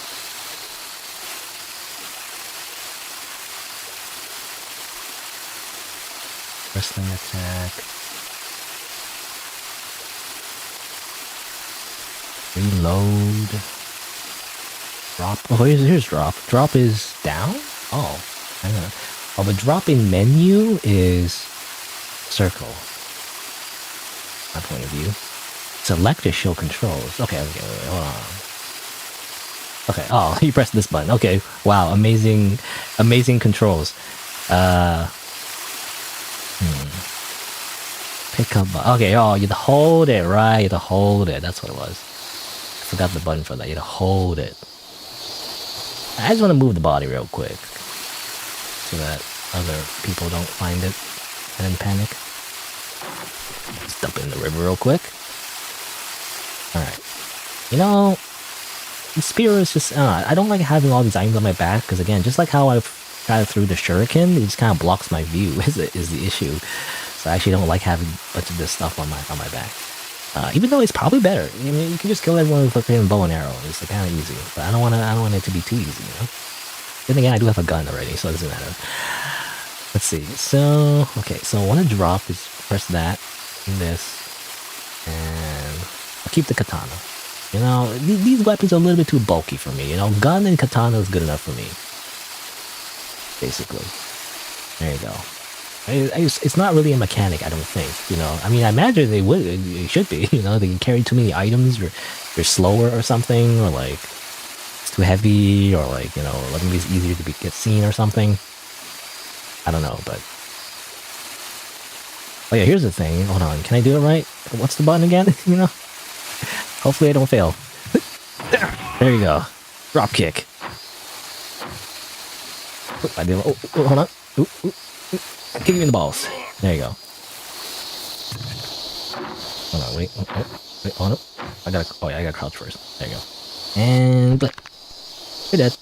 Wrestling attack. Reload. Drop. Oh, here's drop. Drop is down? Oh, I don't know. Oh, the drop in menu is circle. My point of view. Select to show controls. Okay, wait, hold on. Okay, oh, you press this button. Okay, wow, amazing controls. Pick up. Okay, oh, you have to hold it, right? You have to hold it. That's what it was. I forgot the button for that. You have to hold it. I just want to move the body real quick so that other people don't find it and then panic. Just dump it in the river real quick. Alright. You know, the spear is just... I don't like having all these items on my back because, again, just like how I've got through the shuriken, it just kind of blocks my view is the issue. So I actually don't like having a bunch of this stuff on my back. Even though it's probably better. I mean, you can just kill everyone with a bow and arrow. It's like kind of easy. But I don't want it to be too easy, you know? Then again, I do have a gun already, so it doesn't matter. Let's see. So, okay. So I want to drop is press that and this. And I'll keep the katana. You know, these weapons are a little bit too bulky for me. You know, gun and katana is good enough for me. Basically. There you go. It's not really a mechanic, I don't think, you know. I mean, I imagine it should be, you know. They can carry too many items, or they're slower or something, or like it's too heavy, or like, you know, like maybe it's easier to get seen or something. I don't know, but... Oh yeah, here's the thing. Hold on, can I do it right? What's the button again? You know? Hopefully I don't fail. There you go. Drop kick. Oh, I did. Oh, hold on. Ooh. Kick you in the balls. There you go. Hold on, wait, hold up. I gotta crouch first. There you go. And blip. You're dead.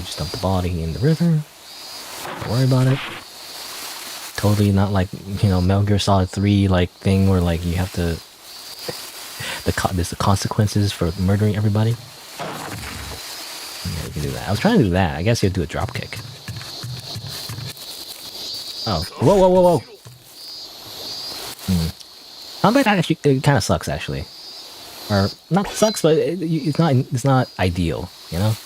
Just dump the body in the river. Don't worry about it. Totally not like, you know, Metal Gear Solid 3 like thing where like you have to... There's the consequences for murdering everybody. Yeah, you can do that. I was trying to do that. I guess you have to do a drop kick. Oh. Whoa. Combat actually, it kind of sucks, actually. Or, not sucks, but it's not ideal, you know?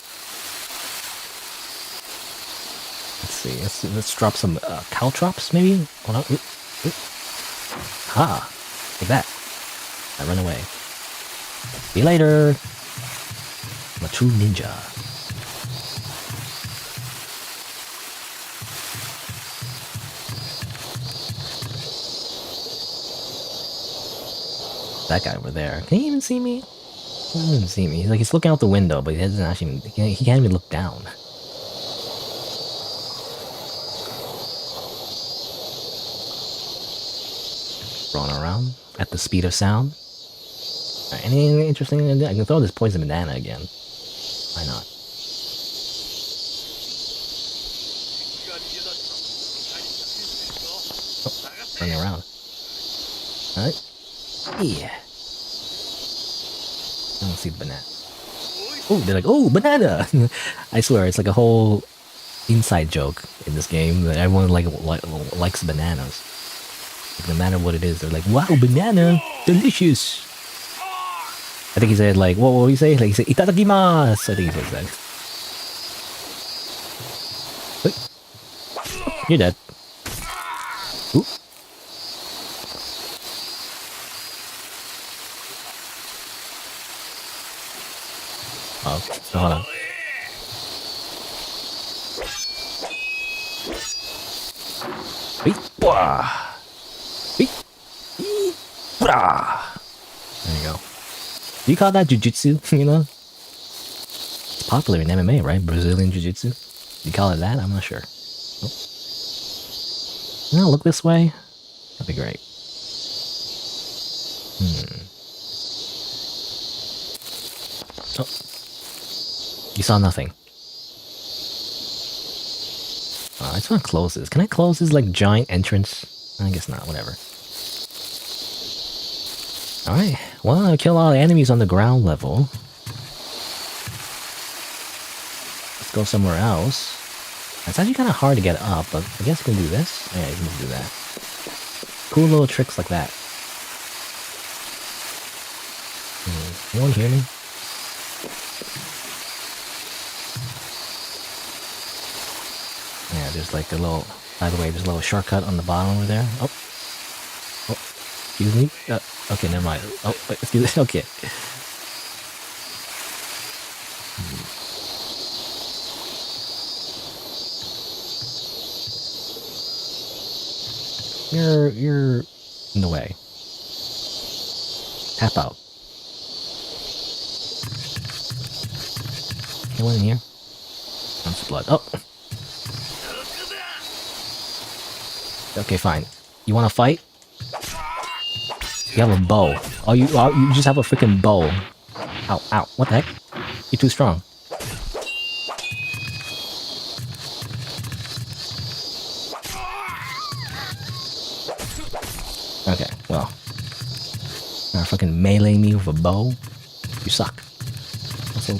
Let's see. Let's drop some caltrops, maybe? Hold on. Ha! Like that. I run away. See you later! I'm a true ninja. That guy over there. Can he even see me? He doesn't even see me. He's looking out the window, but he doesn't actually... He can't even look down. Rolling around at the speed of sound. Right, anything interesting? I can throw this poison banana again. Why not? Oh, running around. Alright. Yeah. I don't see the banana. Oh, they're like, oh, banana! I swear, it's like a whole inside joke in this game that everyone likes bananas. Like, no matter what it is, they're like, wow, banana! Delicious! I think he said, like, what did he say? Like, he said, itadakimasu! I think he says that. Wait. You're dead. Ooh. Oh, hold on. There you go. Do you call that jujutsu? You know? It's popular in MMA, right? Brazilian jiu-jitsu. Do you call it that? I'm not sure. Oh. No, look this way. That'd be great. Oh. You saw nothing. I just want to close this. Can I close this like giant entrance? I guess not, whatever. Alright, well, I killed all the enemies on the ground level. Let's go somewhere else. It's actually kind of hard to get up, but I guess you can do this. Yeah, you can just do that. Cool little tricks like that. Anyone hear me? Yeah, there's like a little... By the way, there's a little shortcut on the bottom over there. Oh. Oh. Excuse me? Okay, never mind. Oh, excuse me. Okay. You're in the way. Tap out. Anyone in here? Some blood. Oh! Okay, fine. You wanna fight? You have a bow. Oh, you just have a freaking bow. Ow, ow. What the heck? You're too strong. Okay, well. Now fucking melee me with a bow? You suck. Also,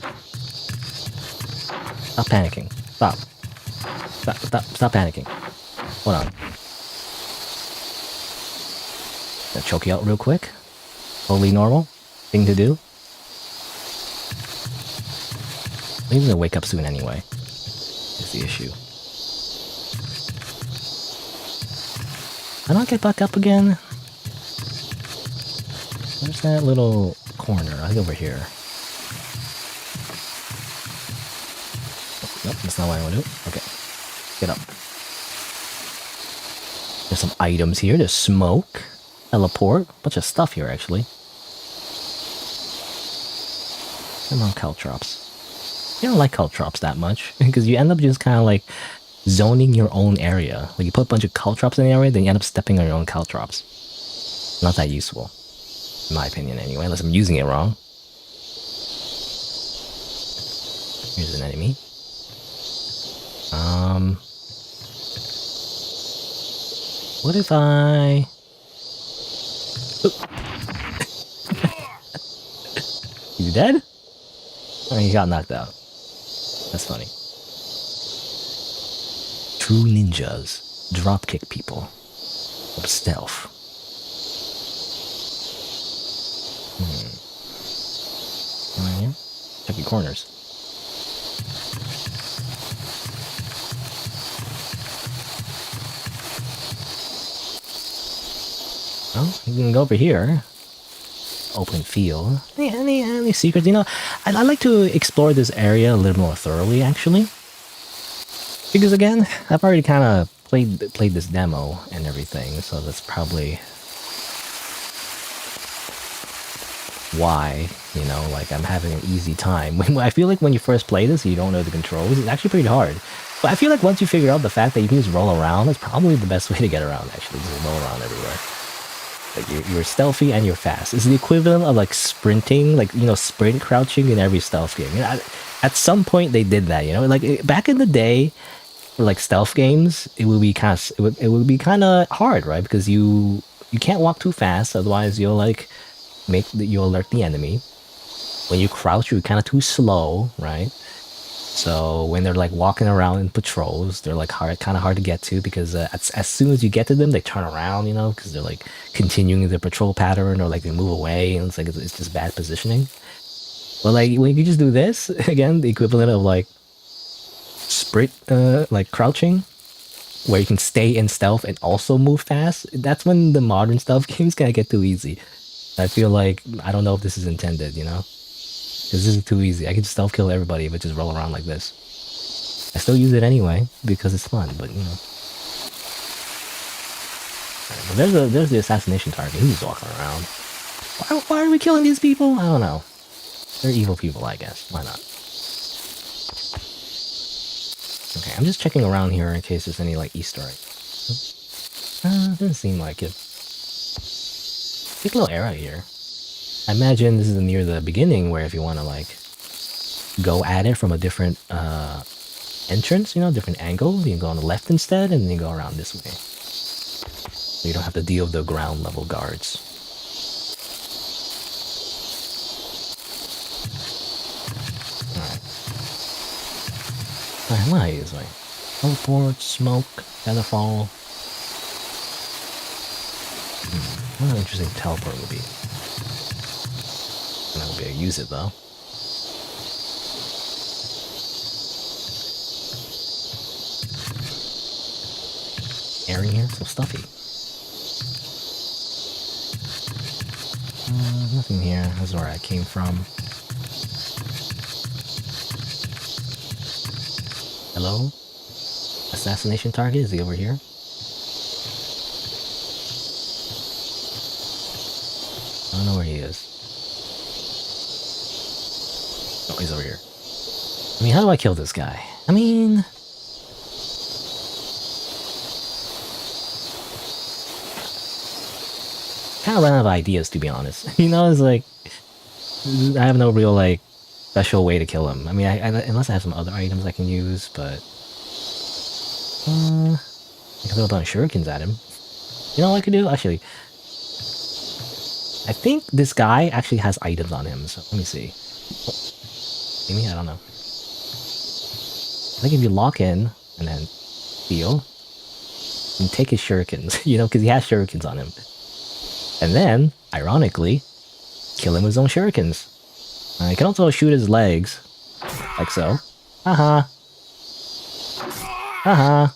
stop panicking. Stop. Stop panicking. Hold on. Gonna choke you out real quick. Totally normal thing to do. He's gonna wake up soon anyway. Is the issue. How do I get back up again? Where's that little corner? I think over here. Nope, that's not what I want to do. Okay. Get up. There's some items here. There's smoke. Teleport. Bunch of stuff here, actually. Come on, caltrops. You don't like caltrops that much, because you end up just kind of like zoning your own area. Like you put a bunch of caltrops in the area, then you end up stepping on your own caltrops. Not that useful. In my opinion, anyway, unless I'm using it wrong. Here's an enemy. What if I... You dead? Oh, he got knocked out. That's funny. True ninjas dropkick people with stealth. Right here. Check your corners. Well, you can go over here. Open field. Any secrets? You know, I like to explore this area a little more thoroughly, actually. Because again, I've already kind of played this demo and everything, so that's probably why, you know, like I'm having an easy time. I feel like when you first play this, you don't know the controls. It's actually pretty hard. But I feel like once you figure out the fact that you can just roll around, that's probably the best way to get around, actually. Just roll around everywhere. Like you're stealthy and you're fast. It's the equivalent of like sprinting, like, you know, sprint crouching in every stealth game. You know, at some point they did that, you know, like back in the day, for like stealth games, it would be kind of hard, right? Because you can't walk too fast, otherwise you'll like you'll alert the enemy. When you crouch, you're kind of too slow, right? So when they're like walking around in patrols, they're like kind of hard to get to, because as soon as you get to them, they turn around, you know, because they're like continuing their patrol pattern, or like they move away, and it's like it's just bad positioning. But like when you just do this, again, the equivalent of like sprint, like crouching, where you can stay in stealth and also move fast, that's when the modern stealth games kind of get too easy. I feel like, I don't know if this is intended, you know? Because this is too easy. I can just stealth kill everybody if I just roll around like this. I still use it anyway, because it's fun, but you know. But there's the assassination target. He's just walking around. Why are we killing these people? I don't know. They're evil people, I guess. Why not? Okay, I'm just checking around here in case there's any like Easter eggs. Doesn't seem like it. Big little area here. I imagine this is near the beginning where if you want to like go at it from a different entrance, you know, different angle, you can go on the left instead and then you go around this way. So you don't have to deal with the ground level guards. Alright, what I use like teleport, smoke, featherfall. What an interesting teleport would be. I'm not gonna be able to use it though. Air in here, so stuffy. Nothing here. That's where I came from. Hello? Assassination target? Is he over here? I don't know where he is. Oh, he's over here. I mean, how do I kill this guy? I mean... kind of run out of ideas, to be honest. You know, it's like... I have no real, like, special way to kill him. I mean, unless I have some other items I can use, but... I can throw a bunch of shurikens at him. You know what I could do? Actually... I think this guy actually has items on him, so let me see. Maybe? I don't know. I think if you lock in, and then heal, and take his shurikens, you know, because he has shurikens on him. And then, ironically, kill him with his own shurikens. You can also shoot his legs, like so. Haha. Haha.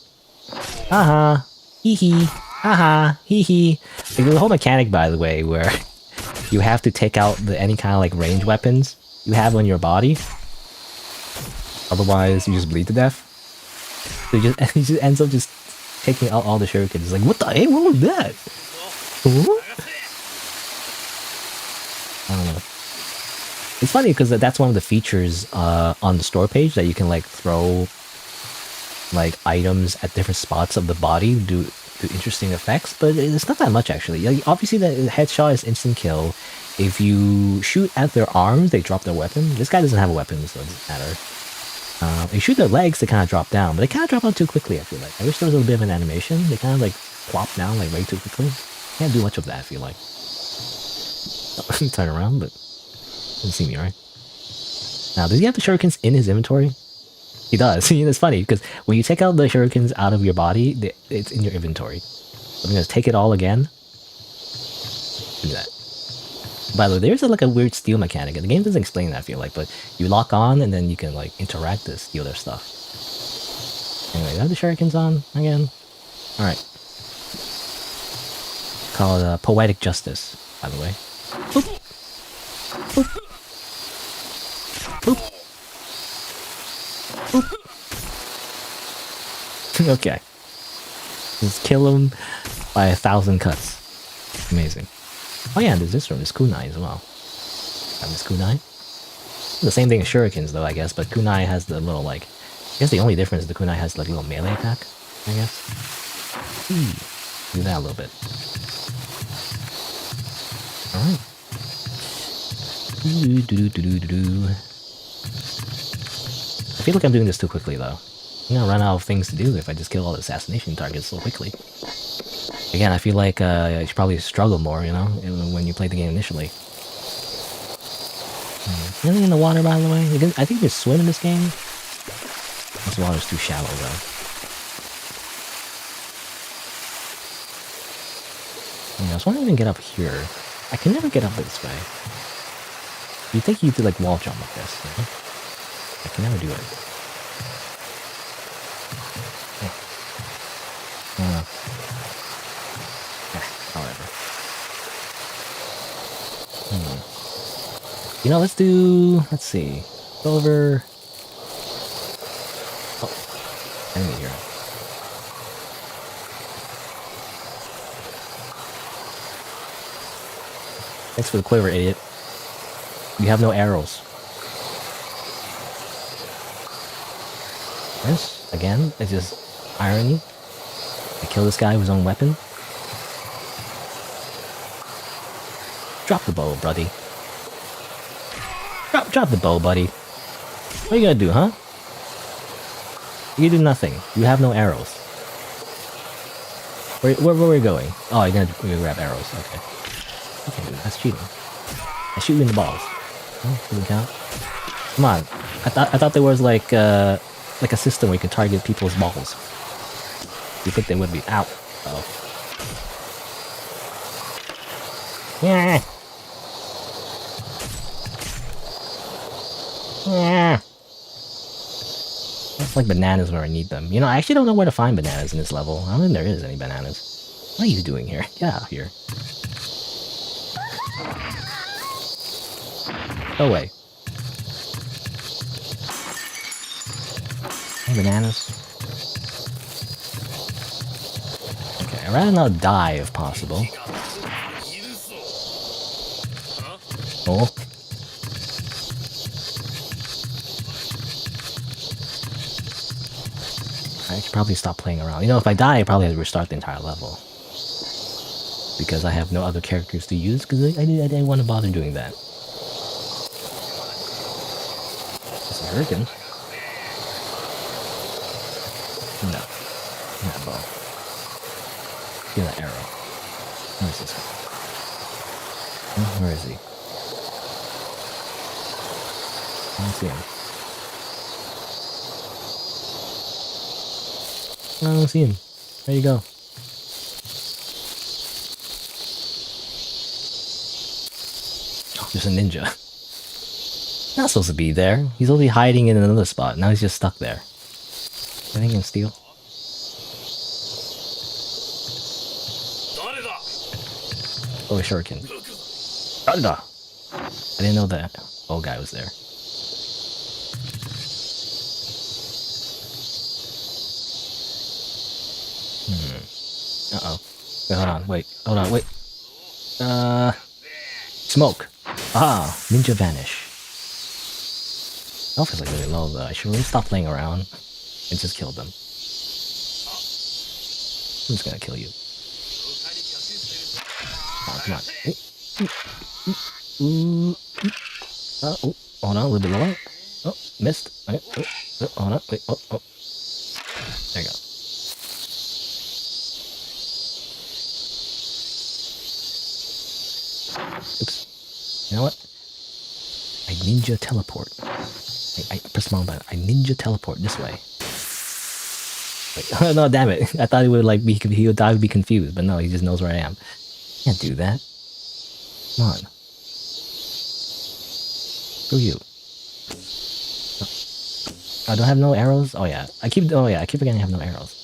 Haha. Hee hee. Haha. Hee hee. There's a whole mechanic, by the way, where you have to take out any kind of like range weapons you have on your body. Otherwise, you just bleed to death. So he just ends up just taking out all the shurikens. It's like, what the heck? What was that? Huh? I don't know. It's funny because that's one of the features on the store page that you can like throw like items at different spots of the body to do interesting effects, but it's not that much actually. Like, obviously the headshot is instant kill. If you shoot at their arms, they drop their weapon. This guy doesn't have a weapon, so it doesn't matter. If you shoot their legs, they kind of drop down, but they kind of drop down too quickly, I feel like. I wish there was a little bit of an animation. They kind of like plop down like way too quickly. Can't do much of that, I feel like. Turn around, but doesn't see me, right? Now, does he have the shurikens in his inventory? He does. It's funny, because when you take out the shurikens out of your body, it's in your inventory. So I'm going to take it all again. Do that. By the way, there's like a weird steal mechanic. The game doesn't explain that, I feel like, but you lock on and then you can like interact to steal their stuff. Anyway, do I have the shurikens on again? Alright. Called Poetic Justice, by the way. Boop. Boop. Boop. Boop. Okay. Just kill him by 1,000 cuts. Amazing. Oh yeah, there's this room, there's kunai as well. Have this kunai? The same thing as shurikens though, I guess, but kunai has the little like... I guess the only difference is the kunai has like a little melee attack, I guess. Do that a little bit. Alright. I feel like I'm doing this too quickly though. I'm gonna run out of things to do if I just kill all the assassination targets so quickly. Again, I feel like you should probably struggle more, you know, when you play the game initially. Anything in the water, by the way? I think you can swim in this game. This water's too shallow, though. Yeah, I was wondering if I can get up here. I can never get up this way. You think you could, like, wall jump like this, you know? I can never do it. However. You know, let's see. Go over. Oh, enemy here. Thanks for the quiver, idiot. You have no arrows. This, again, it's just irony. I kill this guy with his own weapon. Drop the bow, buddy. Drop the bow, buddy. What are you gonna do, huh? You do nothing. You have no arrows. Where are we going? Oh, you're gonna grab arrows. Okay. Okay, that's cheating. I shoot you in the balls. Oh, doesn't count. Come on. I thought there was like a system where you could target people's balls. You think they would be out? Oh. Yeah. Yeah. It's like bananas where I need them. You know, I actually don't know where to find bananas in this level. I don't think there is any bananas. What are you doing here? Get out of here. Go away. Any bananas? Okay, I'd rather not die if possible. Oh. I should probably stop playing around. You know, if I die, I probably have to restart the entire level. Because I have no other characters to use, because I didn't want to bother doing that. It's a hurricane. No. Not bow. Give that arrow. Where is this one? Where is he? I don't see him. I don't see him. There you go. Oh, there's a ninja. Not supposed to be there. He's only hiding in another spot. Now he's just stuck there. Anything he can steal? Oh, a shuriken. I didn't know that old guy was there. Uh-oh. Wait, hold on. Wait. Hold on. Wait. Smoke. Ah, ninja vanish. Health is like really low though. I should really stop playing around and just kill them. I'm just gonna kill you. Oh, come on. Oh, hold on, a little bit lower. Oh, missed. Okay. Oh, hold on. Wait. Oh. There you go. Oops. You know what? I ninja teleport. I press the wrong button. I ninja teleport this way. Wait, no, damn it. I thought he would like he would be confused, but no, he just knows where I am. Can't do that. Come on. Screw you. Oh, I don't have no arrows? Oh yeah. I keep forgetting I have no arrows.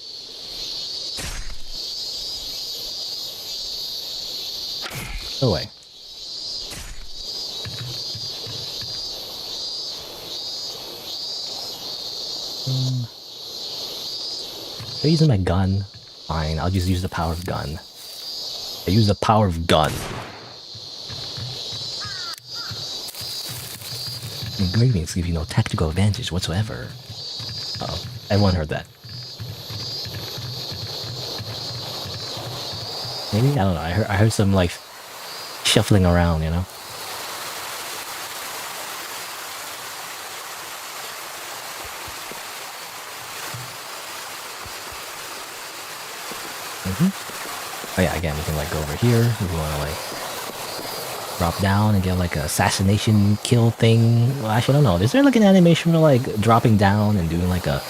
Go away. If I'm using my gun, fine, I'll just use the power of gun. I use the power of gun. Engravings give you no tactical advantage whatsoever. Uh-oh, everyone heard that. Maybe? I don't know, I heard some like shuffling around, you know? Oh yeah, again, we can like go over here if we want to like drop down and get like a assassination kill thing. Well, actually, I don't know. Is there like an animation for like dropping down and doing like a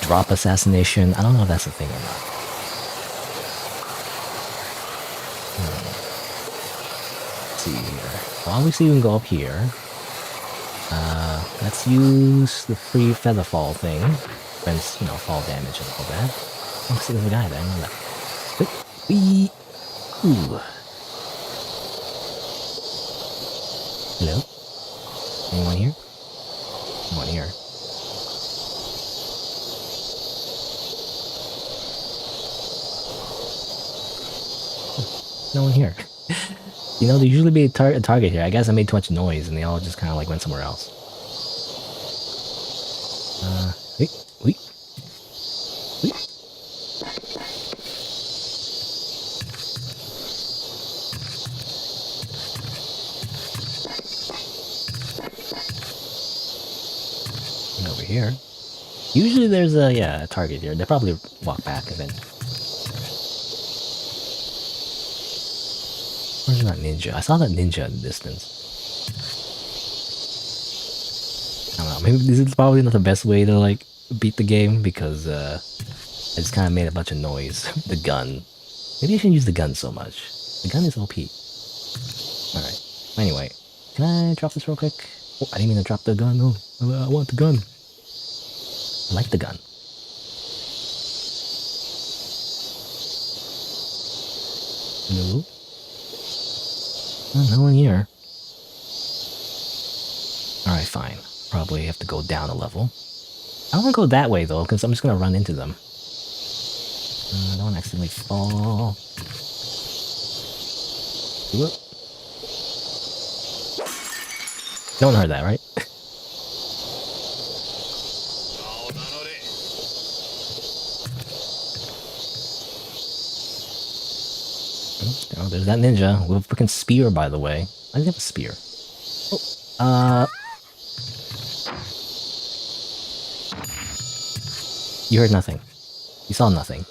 drop assassination? I don't know if that's a thing or not. Let's see here. Well, obviously we can go up here. Let's use the free feather fall thing. Prevents, you know, fall damage and all that. Oh, see, there's a guy there. I know that. Ooh. Hello? Anyone here? Anyone here? No one here. You know, there usually be a target here. I guess I made too much noise and they all just kind of like went somewhere else. Wait. here. Usually there's a target here. They probably walk back and then. Where's that ninja? I saw that ninja in the distance. I don't know. Maybe this is probably not the best way to like beat the game because I just kind of made a bunch of noise. The gun. Maybe I shouldn't use the gun so much. The gun is OP. All right. Anyway, can I drop this real quick? Oh, I didn't mean to drop the gun. No, I want the gun. I like the gun. No. Oh, no one here. Alright, fine. Probably have to go down a level. I don't want to go that way though, because I'm just going to run into them. I don't want to accidentally fall. Whoop. No one heard that, right? Oh, there's that ninja with a freaking spear, by the way. I didn't have a spear. Oh, you heard nothing. You saw nothing.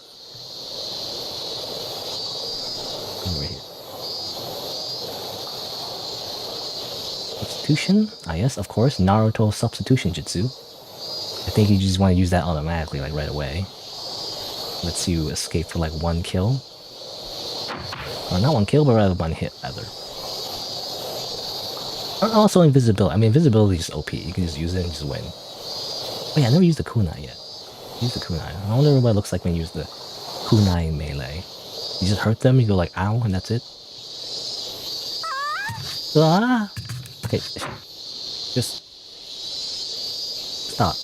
Over here. Substitution? Ah, yes, of course. Naruto substitution jutsu. I think you just want to use that automatically, like right away. Lets you escape for like one kill. Or not one kill, but rather one hit, rather. Or also invisibility. I mean, invisibility is OP. You can just use it and just win. Oh yeah, I never used the kunai yet. Use the kunai. I wonder what it looks like when you use the kunai melee. You just hurt them, you go like, ow, and that's it. Ah! Okay, just stop.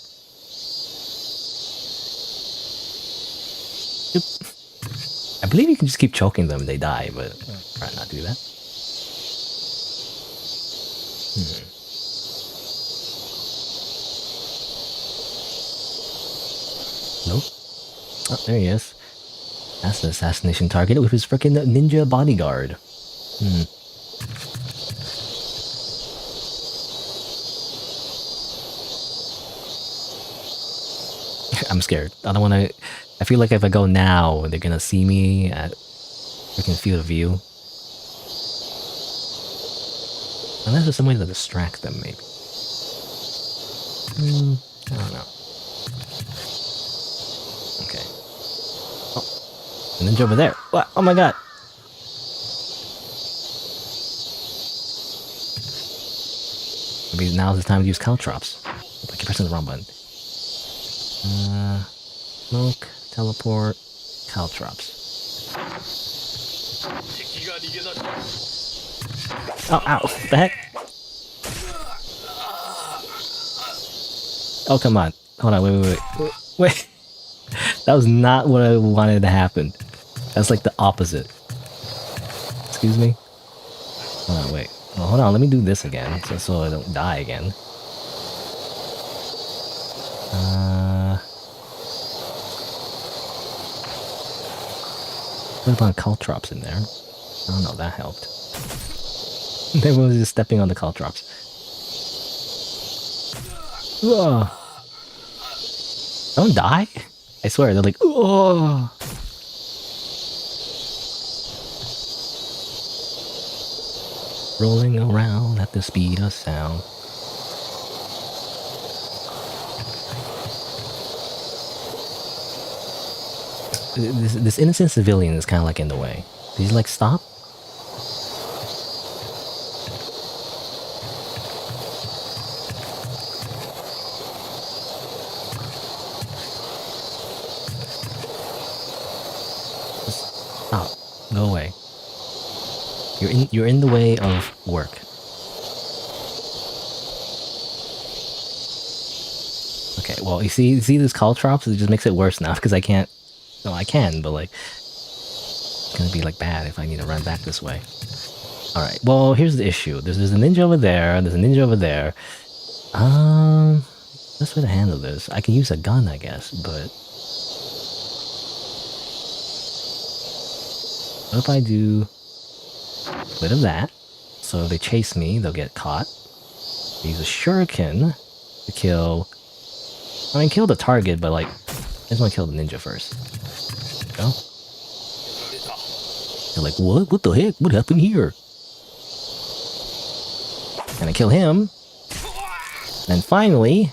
I believe you can just keep choking them and they die, but try not to do that. Nope. Oh, there he is. That's the assassination target with his freaking ninja bodyguard. I'm scared. I don't want to... I feel like if I go now, they're gonna see me at freaking field of view. Unless there's some way to distract them, maybe. I don't know. Okay. Oh, a ninja over there. What? Oh my god. Maybe now's the time to use caltrops. I keep pressing the wrong button. Smoke, teleport, caltrops. Oh, ow, what the heck? Oh, come on. Hold on, wait. That was not what I wanted to happen. That's like the opposite. Excuse me? Hold on, wait. Well, hold on, let me do this again, so I don't die again. What about caltrops in there? I don't know, that helped. Everyone was just stepping on the caltrops. Ugh. Don't die? I swear, they're like, oh. Rolling around at the speed of sound. This innocent civilian is kind of like in the way. Did he like stop? Just stop. Go away. You're in the way of work. Okay, well you see this caltrops? It just makes it worse now because I can't. No, I can, but like, it's gonna be like bad if I need to run back this way. Alright, well, here's the issue. There's a ninja over there, there's a ninja over there. Best way to handle this. I can use a gun, I guess, but... what if I do a bit of that? So if they chase me, they'll get caught. I use a shuriken to kill I mean, kill the target, but like, I just want to kill the ninja first. You know? They're like, what? What the heck? What happened here? And I kill him. And finally...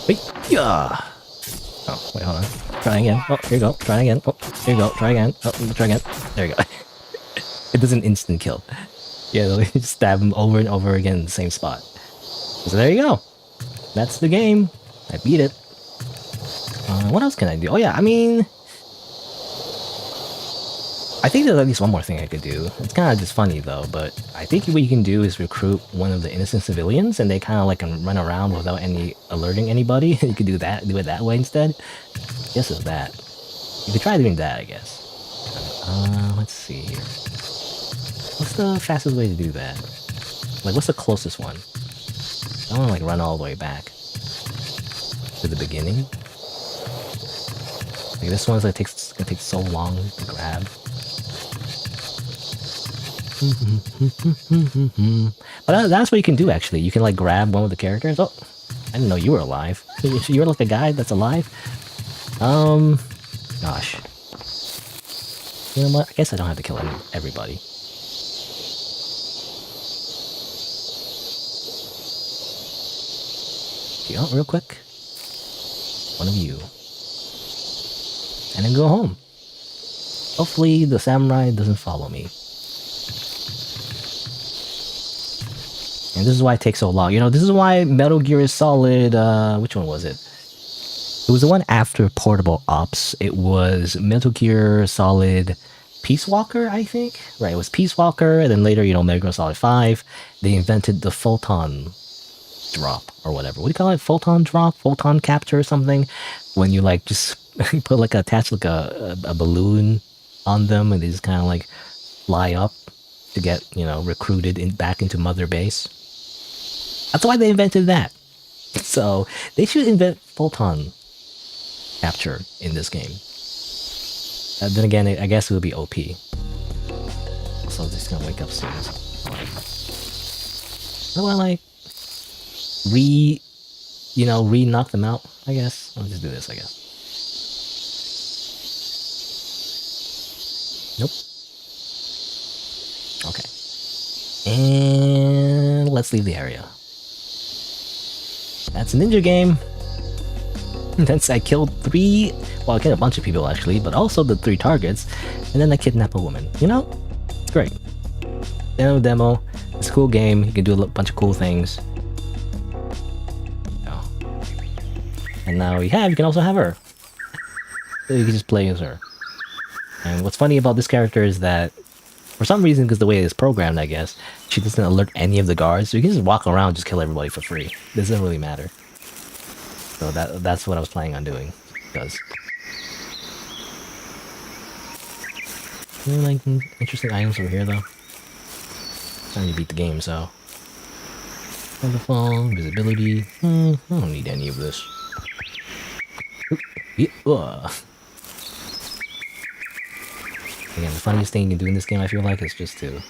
Wait, yeah! Oh, wait, hold on. Try again. Oh, here you go. Try again. Oh, here you go. Try again. Oh, try again. There you go. It does an instant kill. Yeah, you just stab him over and over again in the same spot. So there you go. That's the game. I beat it. What else can I do? Oh yeah, I mean... I think there's at least one more thing I could do. It's kind of just funny though, but I think what you can do is recruit one of the innocent civilians and they kind of like can run around without any alerting anybody. You could do it that way instead. I guess it's that. You could try doing that, I guess. Let's see here. What's the fastest way to do that? Like, what's the closest one? I don't want to like run all the way back to the beginning. Like this one's like gonna take so long to grab. But that's what you can do actually. You can like grab one of the characters. Oh, I didn't know you were alive. You're like a guy that's alive. Gosh. You know what? I guess I don't have to kill everybody. Oh, real quick. One of you. And then go home. Hopefully the samurai doesn't follow me. And this is why it takes so long. You know, this is why Metal Gear Solid, which one was it? It was the one after Portable Ops. It was Metal Gear Solid Peace Walker, I think. Right, it was Peace Walker, and then later, you know, Metal Gear Solid 5. They invented the photon drop, or whatever. What do you call it? Photon drop? Photon capture or something? When you, like, just put, like, attach, like, a balloon on them, and they just kind of, like, fly up to get, you know, recruited back into Mother Base. That's why they invented that. So they should invent photon capture in this game. Then again, I guess it would be OP. So I'm just gonna wake up soon. How do I like re-knock them out? I guess I'll just do this. I guess. Nope. Okay. And let's leave the area. That's a ninja game. That's I killed I killed a bunch of people actually, but also the 3 targets, and then I kidnap a woman. You know, it's great. Demo. It's a cool game. You can do a bunch of cool things. Oh. And now you can also have her. So you can just play as her. And what's funny about this character is that, for some reason, because the way it's programmed, I guess, she doesn't alert any of the guards, so you can just walk around and just kill everybody for free. It doesn't really matter. So that's what I was planning on doing. Because any like interesting items over here though? Trying to beat the game, so wonderful visibility. I don't need any of this. Again, the funniest thing you can do in this game, I feel like, is just to...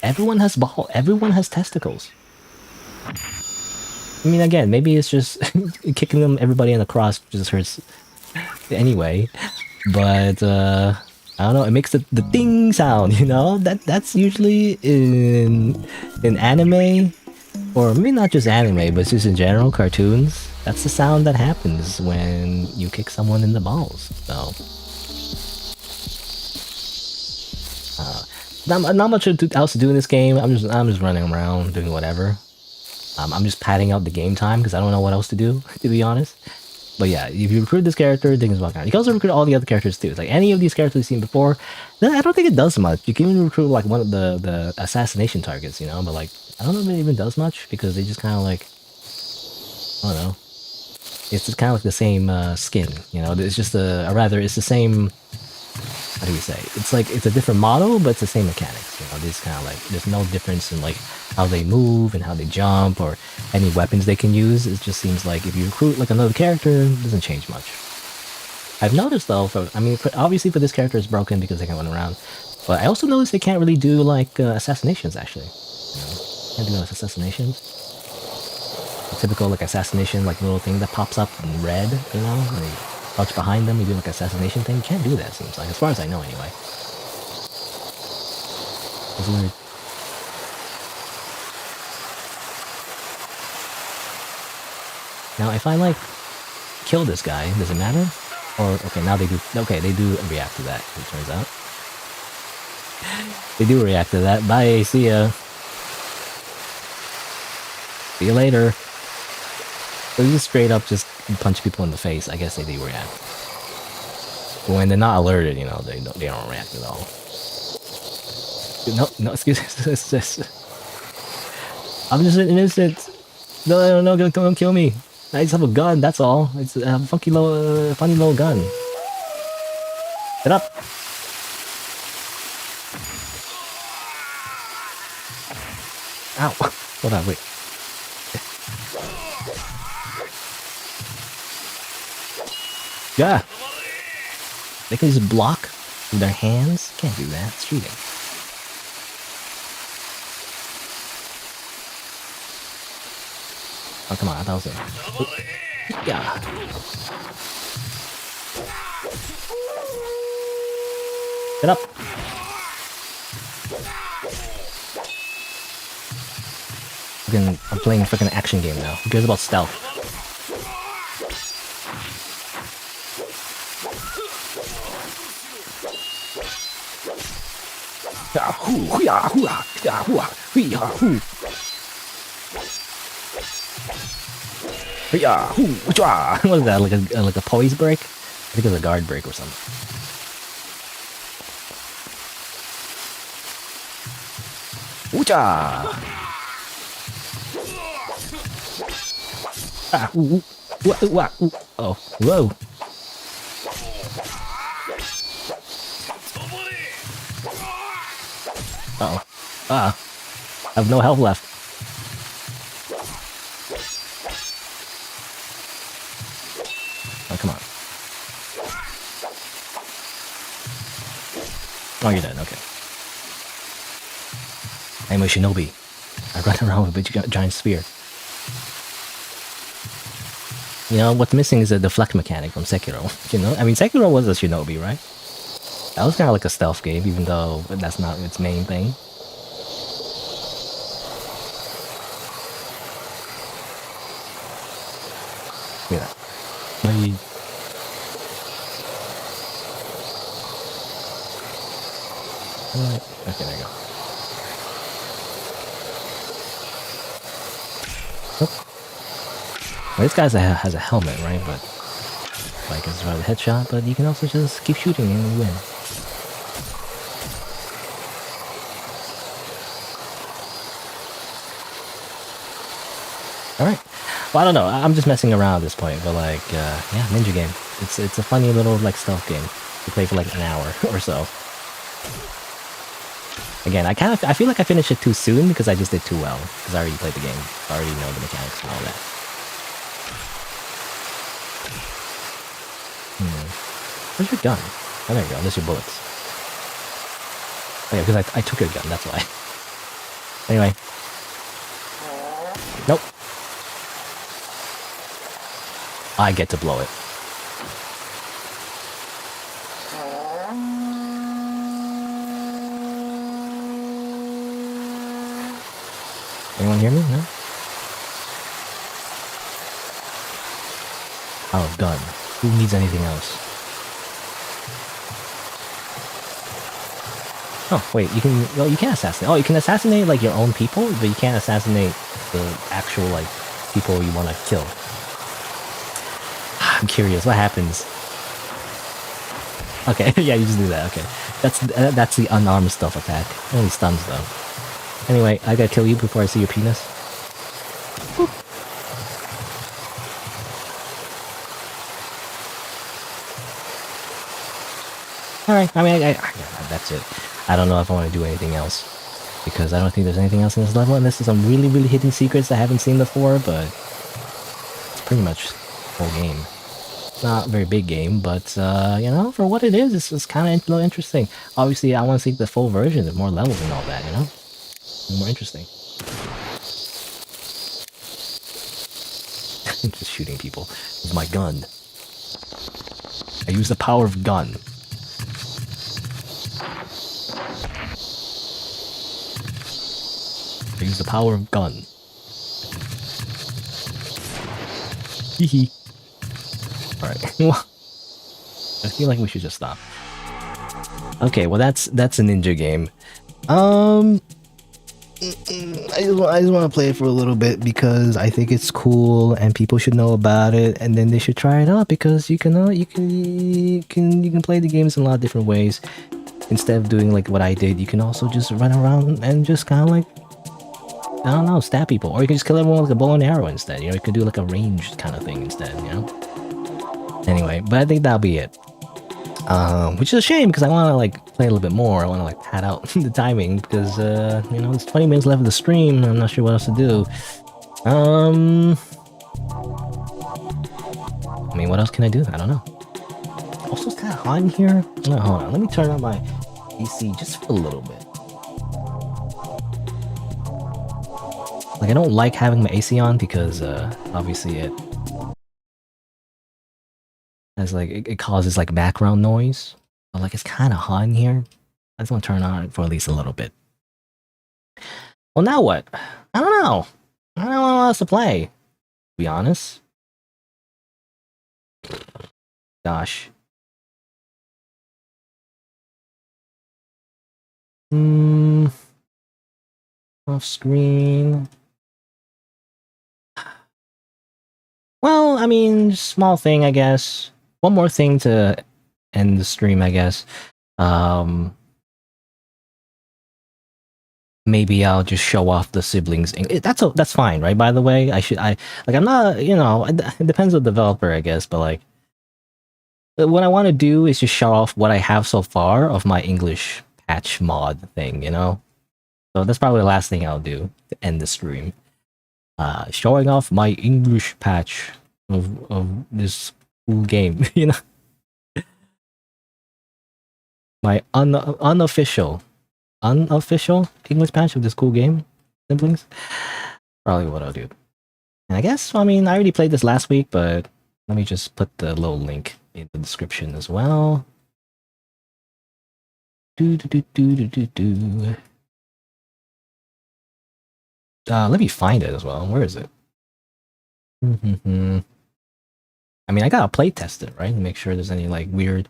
Everyone has everyone has testicles. I mean, again, maybe it's just kicking everybody in the cross just hurts anyway. But, I don't know, it makes the ding sound, you know? That's usually in anime, or maybe not just anime, but just in general, cartoons. That's the sound that happens when you kick someone in the balls, so... not much else to do in this game. I'm just running around, doing whatever. I'm just padding out the game time, because I don't know what else to do, to be honest. But yeah, if you recruit this character, things walk out. You can also recruit all the other characters too. It's like any of these characters you've seen before, I don't think it does much. You can even recruit like one of the assassination targets, you know, but like, I don't know if it even does much, because they just kind of like, I don't know. It's just kind of like the same skin, you know, it's just it's the same, how do you say? It's like, it's a different model, but it's the same mechanics, you know, it's kind of like, there's no difference in like how they move and how they jump or any weapons they can use. It just seems like if you recruit like another character, it doesn't change much. I've noticed though, obviously for this character it's broken because they can run around, but I also noticed they can't really do like assassinations actually. Can't do those assassinations. The typical like assassination, like little thing that pops up in red, you know, and you crouch behind them, you do like assassination thing. You can't do that, seems like, as far as I know anyway. It's weird. Now if I like kill this guy, does it matter? Or okay, now they do. Okay, they do react to that. It turns out they do react to that. Bye, see ya. See you later. So you just straight up just punch people in the face. I guess they do react. But when they're not alerted, you know, they don't react at all. No, excuse me. I'm just an innocent. No, don't kill me. I just have a gun, that's all. It's a funny little gun. Get up! Ow! Hold on, wait. Yeah! They can just block with their hands? Can't do that, it's cheating. Oh, come on, I thought it was it. Yeah. Get up. I'm playing a freaking action game now. Who cares about stealth? What is that? Like a poise break? I think it's a guard break or something. Ooh-cha! Ah, ooh, ooh. Oh, whoa. Uh-oh. I have no health left. Oh, come on. Oh, you're dead, okay. I'm a shinobi. I run around with a big giant spear. You know, what's missing is a deflect mechanic from Sekiro. You know? I mean, Sekiro was a shinobi, right? That was kind of like a stealth game, even though that's not its main thing. Look at that. Maybe. Okay, there you go. Oh. Well, this guy has a helmet, right? But like it's about a headshot, but you can also just keep shooting and win. All right. Well, I don't know. I'm just messing around at this point, but like, yeah, ninja game. It's a funny little like stealth game. You play for like an hour or so. Again, I feel like I finished it too soon because I just did too well because I already played the game. I already know the mechanics and all that. Where's your gun? Oh, there you go. There's your bullets. Oh, yeah, because I took your gun. That's why. Anyway. Nope. I get to blow it. Anyone hear me? No? Oh, done. Who needs anything else? Oh, wait, you can assassinate. Oh, you can assassinate, like, your own people, but you can't assassinate the actual, like, people you want to kill. I'm curious, what happens? Okay, yeah, you just do that, okay. That's the unarmed stealth attack. Only stuns, though. Anyway, I gotta kill you before I see your penis. Woo. Alright, I mean, that's it. I don't know if I want to do anything else. Because I don't think there's anything else in this level, unless there's some really, really hidden secrets I haven't seen before, but it's pretty much the whole game. not a very big game, but you know, for what it is, it's kind of interesting. Obviously, I want to see the full version, the more levels and all that, you know, more interesting. Just shooting people with my gun. I use the power of gun. I use the power of gun. Hee. Alright. I feel like we should just stop. Okay, well that's a ninja game. I just want to play it for a little bit because I think it's cool and people should know about it, and then they should try it out because you can play the games in a lot of different ways. Instead of doing like what I did, you can also just run around and just kind of like, I don't know, stab people, or you can just kill everyone with a bow and arrow instead. You know, you could do like a ranged kind of thing instead. You know. Anyway, but I think that'll be it. Which is a shame because I want to like play a little bit more. I want to like pad out the timing because you know, there's 20 minutes left of the stream. I'm not sure what else to do. I mean, what else can I do? I don't know. Also, it's kind of hot in here. No, hold on. Let me turn on my AC just for a little bit. Like, I don't like having my AC on because obviously it has like it causes like background noise. But like, it's kind of hot in here. I just want to turn on it for at least a little bit. Well, now what? I don't know. I don't know what else to play, to be honest. Gosh. Off screen. Well, I mean, small thing, I guess. One more thing to end the stream, I guess. Maybe I'll just show off the siblings. That's fine, right? By the way, I'm not, you know, it depends on the developer, I guess, but like, what I want to do is just show off what I have so far of my English patch mod thing, you know? So that's probably the last thing I'll do to end the stream. Showing off my English patch of this cool game, you know? My unofficial English patch of this cool game, siblings. Probably what I'll do. And I guess, I mean, I already played this last week, but let me just put the little link in the description as well. Let me find it as well. Where is it? I mean, I gotta play test it, right? To make sure there's any like weird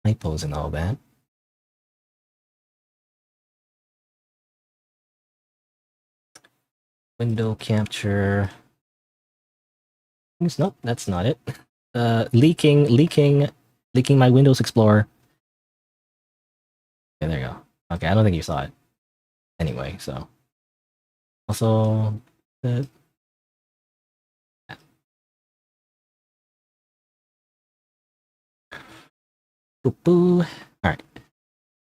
typos and all that. Window capture. Nope, that's not it. Leaking my Windows Explorer. Yeah, there you go. Okay, I don't think you saw it. Anyway, so. Also, Boo. Alright.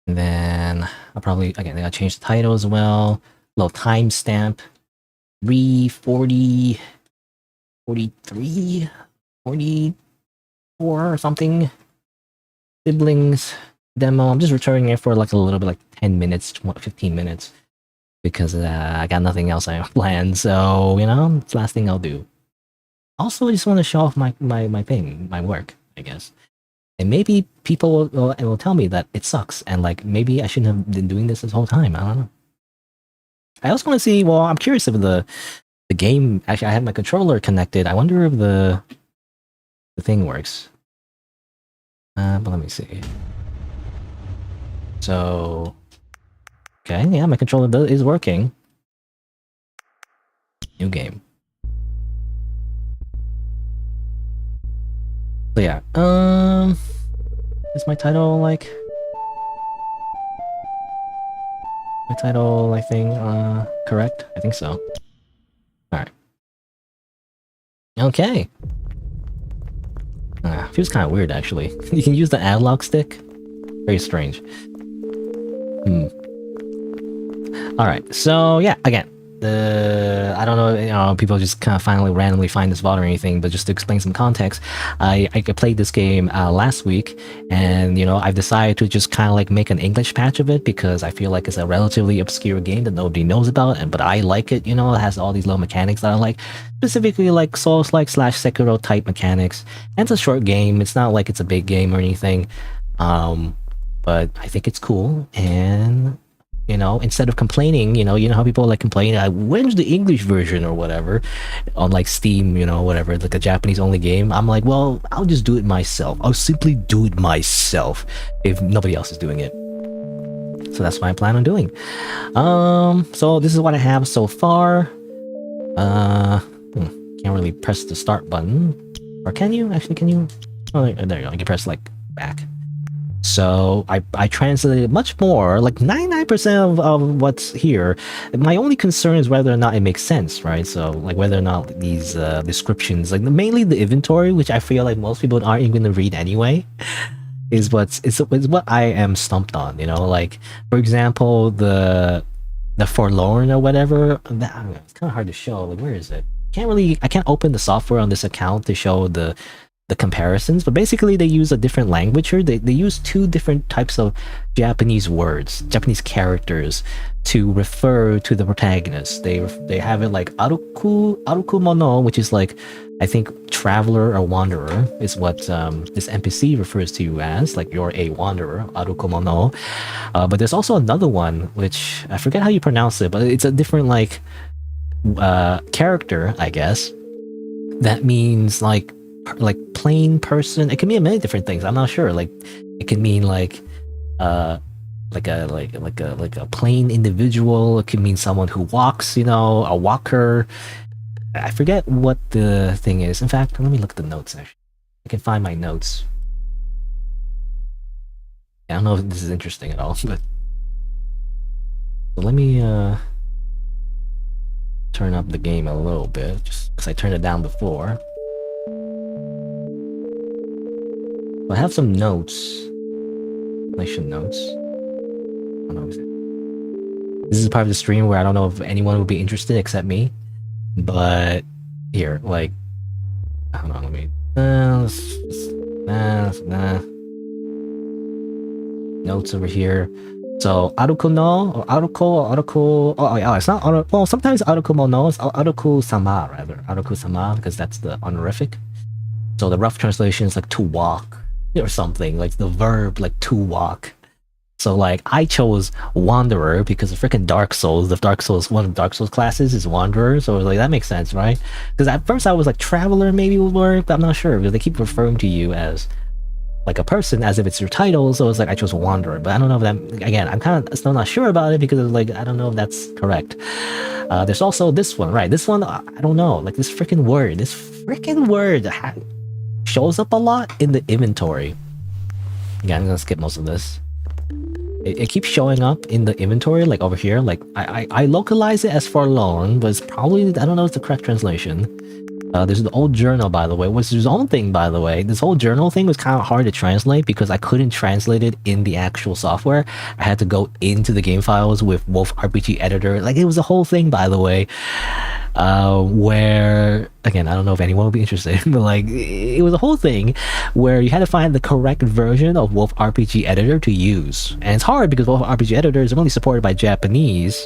And then I'll probably, again, I gotta change the title as well. Little timestamp. 3:40, 43, 44 or something. Siblings demo. I'm just returning it for like a little bit, like 10 minutes, 15 minutes. Because I got nothing else I planned, so, you know, it's the last thing I'll do. Also, I just want to show off my thing, my work, I guess. And maybe people will tell me that it sucks, and like, maybe I shouldn't have been doing this whole time, I don't know. I also want to see, well, I'm curious if the game, actually I have my controller connected, I wonder if the thing works. But let me see. So... Okay, yeah, my controller is working. New game. So yeah, is my title like... My title, I think, correct? I think so. Alright. Okay. Feels kind of weird, actually. You can use the analog stick? Very strange. Alright, so yeah, again, I don't know, people just kind of finally randomly find this VOD or anything, but just to explain some context, I played this game last week, and I've decided to just kind of like make an English patch of it because I feel like it's a relatively obscure game that nobody knows about, but I like it. It has all these little mechanics that I like, specifically like Souls-like / Sekiro type mechanics, and it's a short game. It's not like it's a big game or anything, but I think it's cool. And instead of complaining, how people like complain, when's the English version or whatever on like Steam, whatever, like a Japanese only game. I'm like, well, I'll just do it myself. I'll simply do it myself if nobody else is doing it. So that's what I plan on doing. So this is what I have so far. Can't really press the start button, or can you? Actually, can you? Oh, there you go. You can press like back. So I translated much more, like 99% of what's here. My only concern is whether or not it makes sense, right? So like whether or not these descriptions, like mainly the inventory, which I feel like most people aren't even going to read anyway, is what I am stumped on. Like for example, the forlorn or whatever. It's kind of hard to show. Like where is it? I can't open the software on this account to show the comparisons, but basically they use a different language here. They use two different types of Japanese words, Japanese characters to refer to the protagonist. They have it like aruku mono, which is like, I think, traveler or wanderer is what this NPC refers to you as, like you're a wanderer, aruku mono. But there's also another one, which I forget how you pronounce it, but it's a different like character, I guess, that means like plain person. It can mean many different things. I'm not sure. Like it can mean like a plain individual. It can mean someone who walks, a walker. I forget what the thing is. In fact, let me look at the notes. Actually, I can find my notes. I don't know if this is interesting at all, but let me turn up the game a little bit, just because I turned it down before. I have some notes. Explanation notes. I don't know. This is part of the stream where I don't know if anyone would be interested except me. But here, like, hold on, let me. Notes over here. So aruku no or aruku. Oh, it's not aruku. Well, sometimes aruku mono is aruku sama rather. Aruku sama because that's the honorific. So the rough translation is like to walk or something, like the verb, like to walk. So like I chose wanderer because of freaking Dark Souls. One of Dark Souls classes is wanderer, so like that makes sense, right? Because at first I was like traveler maybe would work, but I'm not sure because they keep referring to you as like a person as if it's your title. So it's like I chose wanderer, but I don't know if that, again, I'm kind of still not sure about it because like I don't know if that's correct. There's also this one, right? This one I don't know, like this freaking word shows up a lot in the inventory. Yeah, I'm gonna skip most of this. It keeps showing up in the inventory, like over here. Like I localize it as forlorn, but it's probably, I don't know if it's the correct translation. There's the old journal, by the way, which is its own thing, by the way. This whole journal thing was kind of hard to translate because I couldn't translate it in the actual software. I had to go into the game files with Wolf RPG Editor. Like, it was a whole thing, by the way, where, again, I don't know if anyone would be interested, but like, it was a whole thing where you had to find the correct version of Wolf RPG Editor to use. And it's hard because Wolf RPG Editor is only supported by Japanese,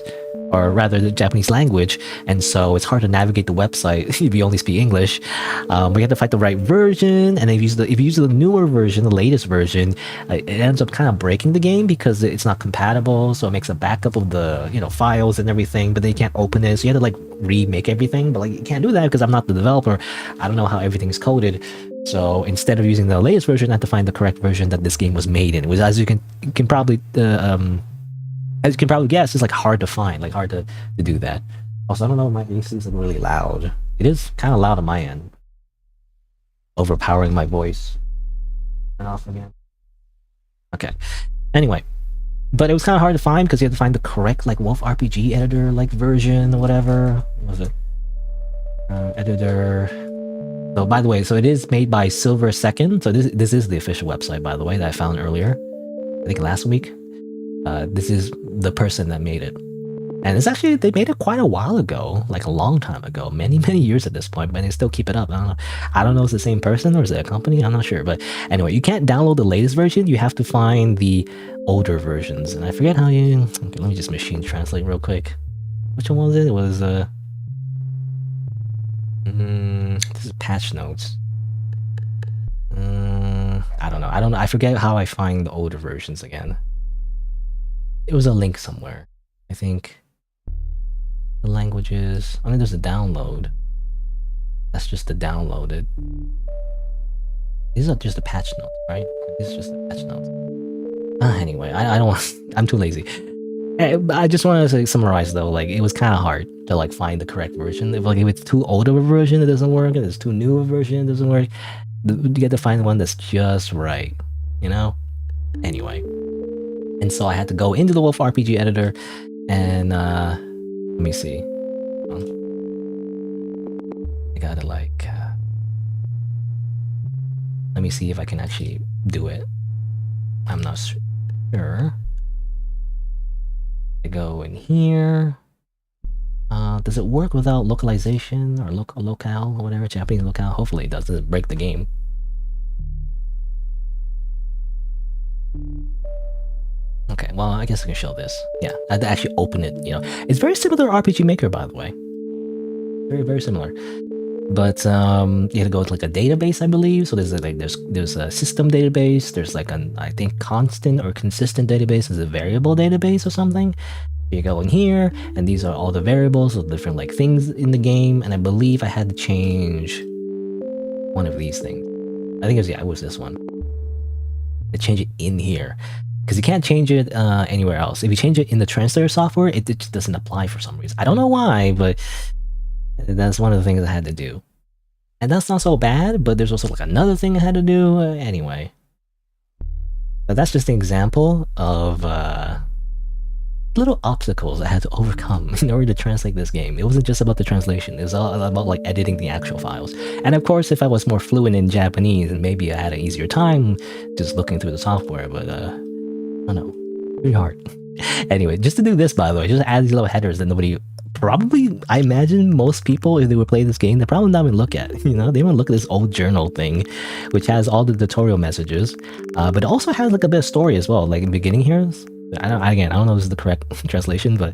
or rather the Japanese language, and so it's hard to navigate the website if you only speak English. But you have to find the right version, and if you use the newer version, the latest version, it ends up kind of breaking the game because it's not compatible. So it makes a backup of the files and everything, but then you can't open it. So you have to like remake everything, but like you can't do that because I'm not the developer. I don't know how everything's coded. So instead of using the latest version, I have to find the correct version that this game was made in. Which, as you can probably guess, it's like hard to find, like hard to do that. Also, I don't know if my AC is really loud. It is kind of loud on my end. Overpowering my voice. Turn off again. Okay. Anyway, but it was kind of hard to find because you had to find the correct like Wolf RPG editor like version or whatever. What was it? Editor. So by the way, so it is made by Silver Second. So this is the official website, by the way, that I found earlier. I think last week. This is the person that made it. And it's actually, they made it quite a while ago, like a long time ago, many years at this point, but they still keep it up. I don't know if it's the same person or is it a company, I'm not sure. But anyway, you can't download the latest version, you have to find the older versions. And I forget how you, okay, let me just machine translate real quick. Which one was it? It was, this is patch notes. I don't know, I forget how I find the older versions again. It was a link somewhere, I think. The languages. I mean, there's a download. That's just the downloaded. These are just the patch notes, right? These are just the patch notes. Anyway, I don't want. I'm too lazy. I just want to summarize though. Like, it was kind of hard to like find the correct version. If it's too old of a version, it doesn't work. If it's too new of a version, it doesn't work. You get to find the one that's just right. You know. Anyway, and so I had to go into the Wolf RPG editor, and let me see. I gotta like. Let me see if I can actually do it. I'm not sure. I go in here. Does it work without localization or locale or whatever? Japanese locale? Hopefully it doesn't break the game. Okay, well, I guess I can show this. Yeah, I had to actually open it, you know. It's very similar to RPG Maker, by the way. Very similar. But you have to go to like a database, I believe. So there's a system database. There's like an, I think, constant or consistent database. There's a variable database or something. You go in here, and these are all the variables of different like things in the game. And I believe I had to change one of these things. I think it was this one. I change it in here. Because you can't change it anywhere else. If you change it in the translator software, it just doesn't apply for some reason. I don't know why, but that's one of the things I had to do. And that's not so bad, but there's also like another thing I had to do anyway. But that's just an example of little obstacles I had to overcome in order to translate this game. It wasn't just about the translation. It was all about like editing the actual files. And of course, if I was more fluent in Japanese, maybe I had an easier time just looking through the software, but I don't know, pretty hard. Anyway, just to do this, by the way, just add these little headers that nobody probably, I imagine most people, if they would play this game, they probably not even look at, you know, they won't look at this old journal thing, which has all the tutorial messages, but it also has like a bit of story as well. Like in the beginning here, I don't know if this is the correct translation, but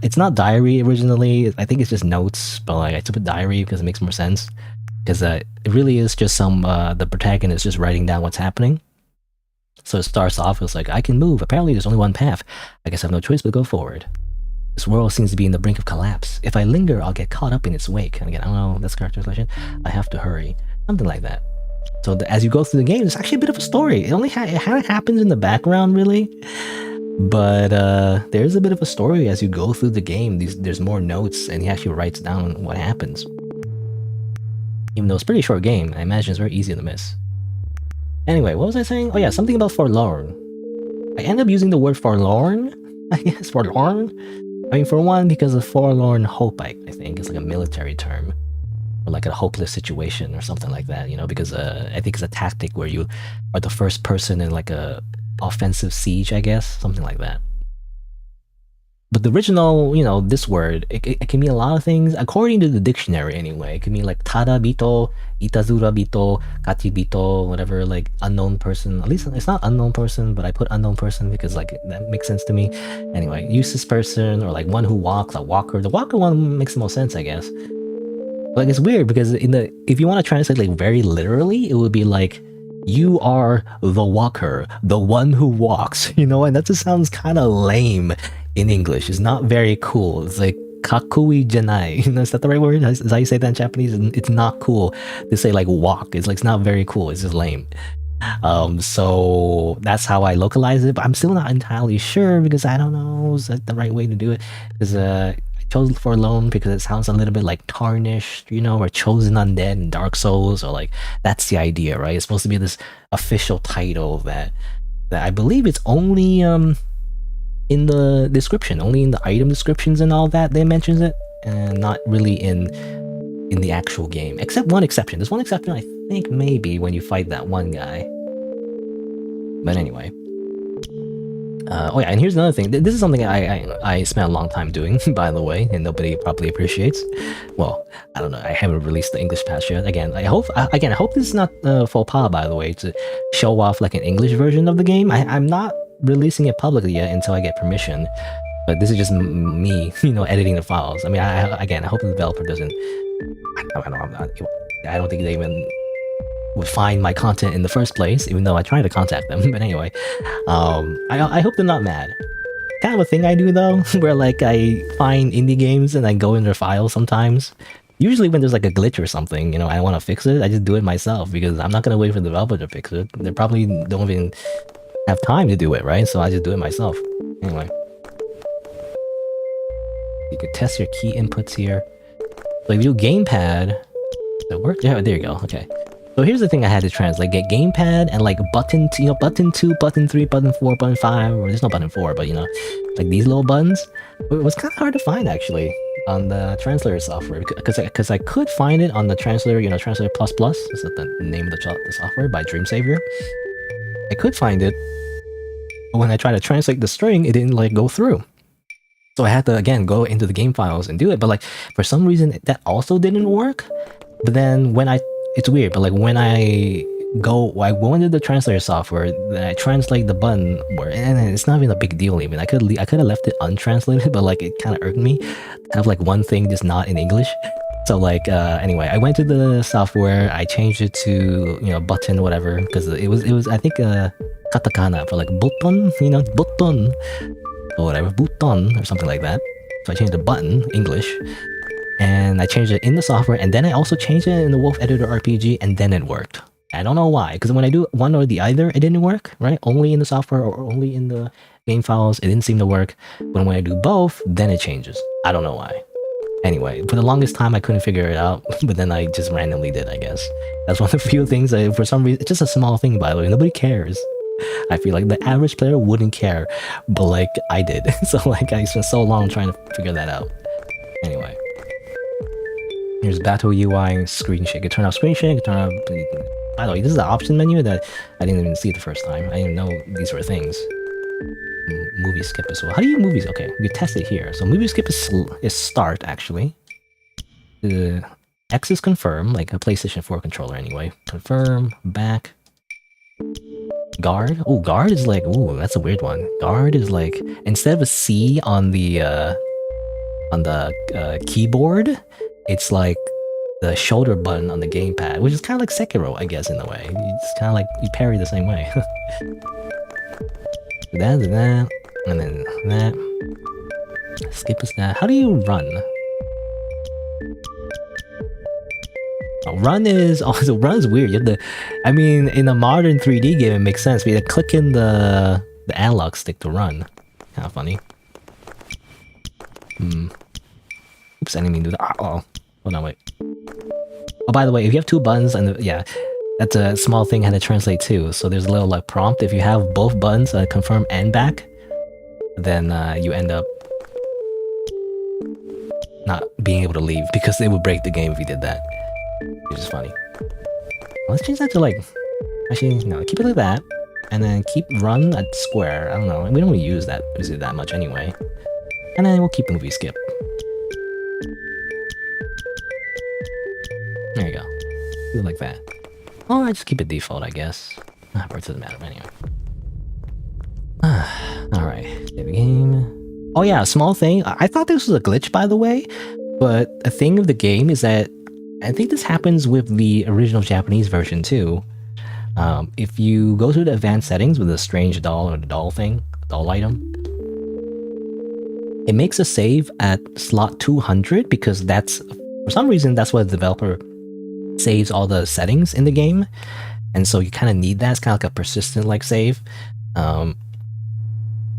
it's not diary originally. I think it's just notes, but like I took a diary because it makes more sense. Because it really is just the protagonist just writing down what's happening. So it starts off, it's like, I can move. Apparently there's only one path. I guess I have no choice but go forward. This world seems to be in the brink of collapse. If I linger, I'll get caught up in its wake. And again, I don't know, that's correct translation. I have to hurry. Something like that. So as you go through the game, it's actually a bit of a story. It only it happens in the background, really. But there's a bit of a story as you go through the game. There's more notes, and he actually writes down what happens. Even though it's a pretty short game, I imagine it's very easy to miss. Anyway, what was I saying? Oh yeah, something about forlorn. I end up using the word forlorn, I guess, forlorn. I mean, for one, because of forlorn hope, I think, it's like a military term. Or like a hopeless situation or something like that, you know, because I think it's a tactic where you are the first person in like a offensive siege, I guess, something like that. But the original, you know, this word, it can mean a lot of things, according to the dictionary anyway. It can mean like tada bito, itazura bito, kachi bito, whatever, like unknown person. At least it's not unknown person, but I put unknown person because like that makes sense to me. Anyway, useless person, or like one who walks, a walker. The walker one makes the most sense, I guess. Like it's weird because if you want to translate like very literally, it would be like, you are the walker, the one who walks, you know, and that just sounds kind of lame in English. It's not very cool. It's like kakui janai. You know, is that the right word? Is that how you say that in Japanese? It's not cool to say like walk. It's like, it's not very cool. It's just lame. So that's how I localize it, but I'm still not entirely sure because I don't know, is that the right way to do it? Because I chose forlorn because it sounds a little bit like tarnished, you know, or chosen undead in Dark Souls, or like that's the idea, right? It's supposed to be this official title that I believe it's only in the description, only in the item descriptions and all that they mentions it, and not really in the actual game, except one exception. There's one exception, I think, maybe when you fight that one guy. But anyway, Oh yeah, and here's another thing. This is something I spent a long time doing, by the way, and nobody probably appreciates. Well, I don't know. I haven't released the English patch yet. Again, I hope this is not faux pas, by the way, to show off like an English version of the game. I'm not releasing it publicly yet until I get permission. But this is just me, editing the files. I mean, I hope the developer doesn't. I don't think they even would find my content in the first place, even though I try to contact them. But anyway, I hope they're not mad. Kind of a thing I do though, where like I find indie games and I go in their files sometimes. Usually when there's like a glitch or something, I want to fix it, I just do it myself because I'm not gonna wait for the developer to fix it. They probably don't even have time to do it, right? So I just do it myself. Anyway. You can test your key inputs here. So if you do gamepad, does it work? Yeah, there you go. Okay. So here's the thing I had to translate. Get gamepad and like button 2, button 3, button 4, button 5, or there's no button 4, but like these little buttons. It was kind of hard to find actually on the translator software because I could find it on the translator, translator plus plus is the name of the software by Dreamsaver. I could find it, but when I tried to translate the string, it didn't like go through. So I had to again go into the game files and do it, but like for some reason that also didn't work. But then it's weird, but like when I go into the translator software, then I translate the button word, and it's not even a big deal even. I could have left it untranslated, but like it kind of irked me to have like one thing just not in English. So like anyway, I went to the software, I changed it to button whatever because it was I think katakana for like button, button or whatever, button or something like that. So I changed the button English. And I changed it in the software, and then I also changed it in the Wolf Editor RPG, and then it worked. I don't know why, because when I do one or the other, it didn't work, right? Only in the software or only in the game files, it didn't seem to work. But when I do both, then it changes. I don't know why. Anyway, for the longest time, I couldn't figure it out, but then I just randomly did, I guess. That's one of the few things that, for some reason, it's just a small thing, by the way. Nobody cares. I feel like the average player wouldn't care, but like I did. So like I spent so long trying to figure that out. Anyway. Here's battle UI screen shake. You turn off screen shake, turn off. By the way, this is the option menu that I didn't even see the first time. I didn't know these were things. Movie skip as well. How do you movies? Okay, we test it here. So movie skip is start actually. The X is confirm, like a PlayStation 4 controller anyway. Confirm, back. Guard. Oh, guard is like, ooh, that's a weird one. Guard is like instead of a C on the keyboard, it's like the shoulder button on the gamepad, which is kind of like Sekiro, I guess, in a way. It's kind of like you parry the same way. that, and then that. Skip is that. How do you run? Oh, run is weird. You have to, I mean, in a modern 3D game, it makes sense. But you have to click in the analog stick to run. Kind of funny. Oops, I didn't mean to do that. Oh, hold on, wait. Oh, by the way, if you have two buttons, and yeah, that's a small thing I had to translate too. So there's a little like prompt. If you have both buttons, confirm and back, then you end up not being able to leave because it would break the game if you did that. Which is funny. Let's change that to like, actually, no, keep it like that, and then keep run at square. I don't know. We don't really use it that much anyway. And then we'll keep movie skip. There you go. Do it like that. Oh, I just keep it default, I guess. It doesn't matter anyway. Alright, save the game. Oh yeah, small thing. I thought this was a glitch, by the way, but a thing of the game is that I think this happens with the original Japanese version too. If you go to the advanced settings with the strange doll or the doll item, it makes a save at slot 200 because that's, for some reason, that's what the developer saves all the settings in the game. And so you kind of need that. It's kind of like a persistent like save.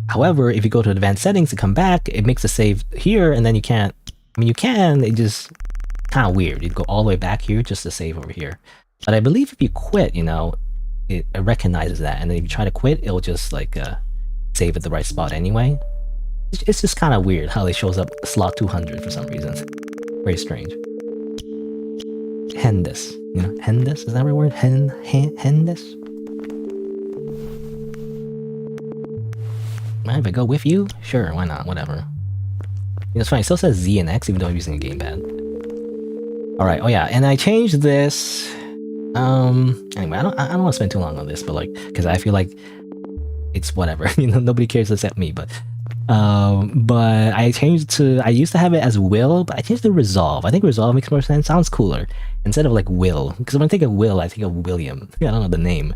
However, if you go to advanced settings and come back, it makes a save here, and then you can't. I mean, you can. It just kind of weird. You'd go all the way back here just to save over here. But I believe if you quit, it recognizes that, and then if you try to quit, it'll just like save at the right spot anyway. It's just kind of weird how it shows up slot 200 for some reason. Very strange. Hendes. Hendes? Is that the right word? Hendes? Mind if I go with you? Sure, why not? Whatever. It's fine. It still says Z and X even though I'm using a gamepad. Alright, oh yeah, and I changed this. Anyway, I don't want to spend too long on this, but like, because I feel like it's whatever. You know, nobody cares except me, but I changed to, I used to have it as will, but I changed to resolve. I think resolve makes more sense, sounds cooler, instead of like will, because when I think of will, I think of William. I don't know the name,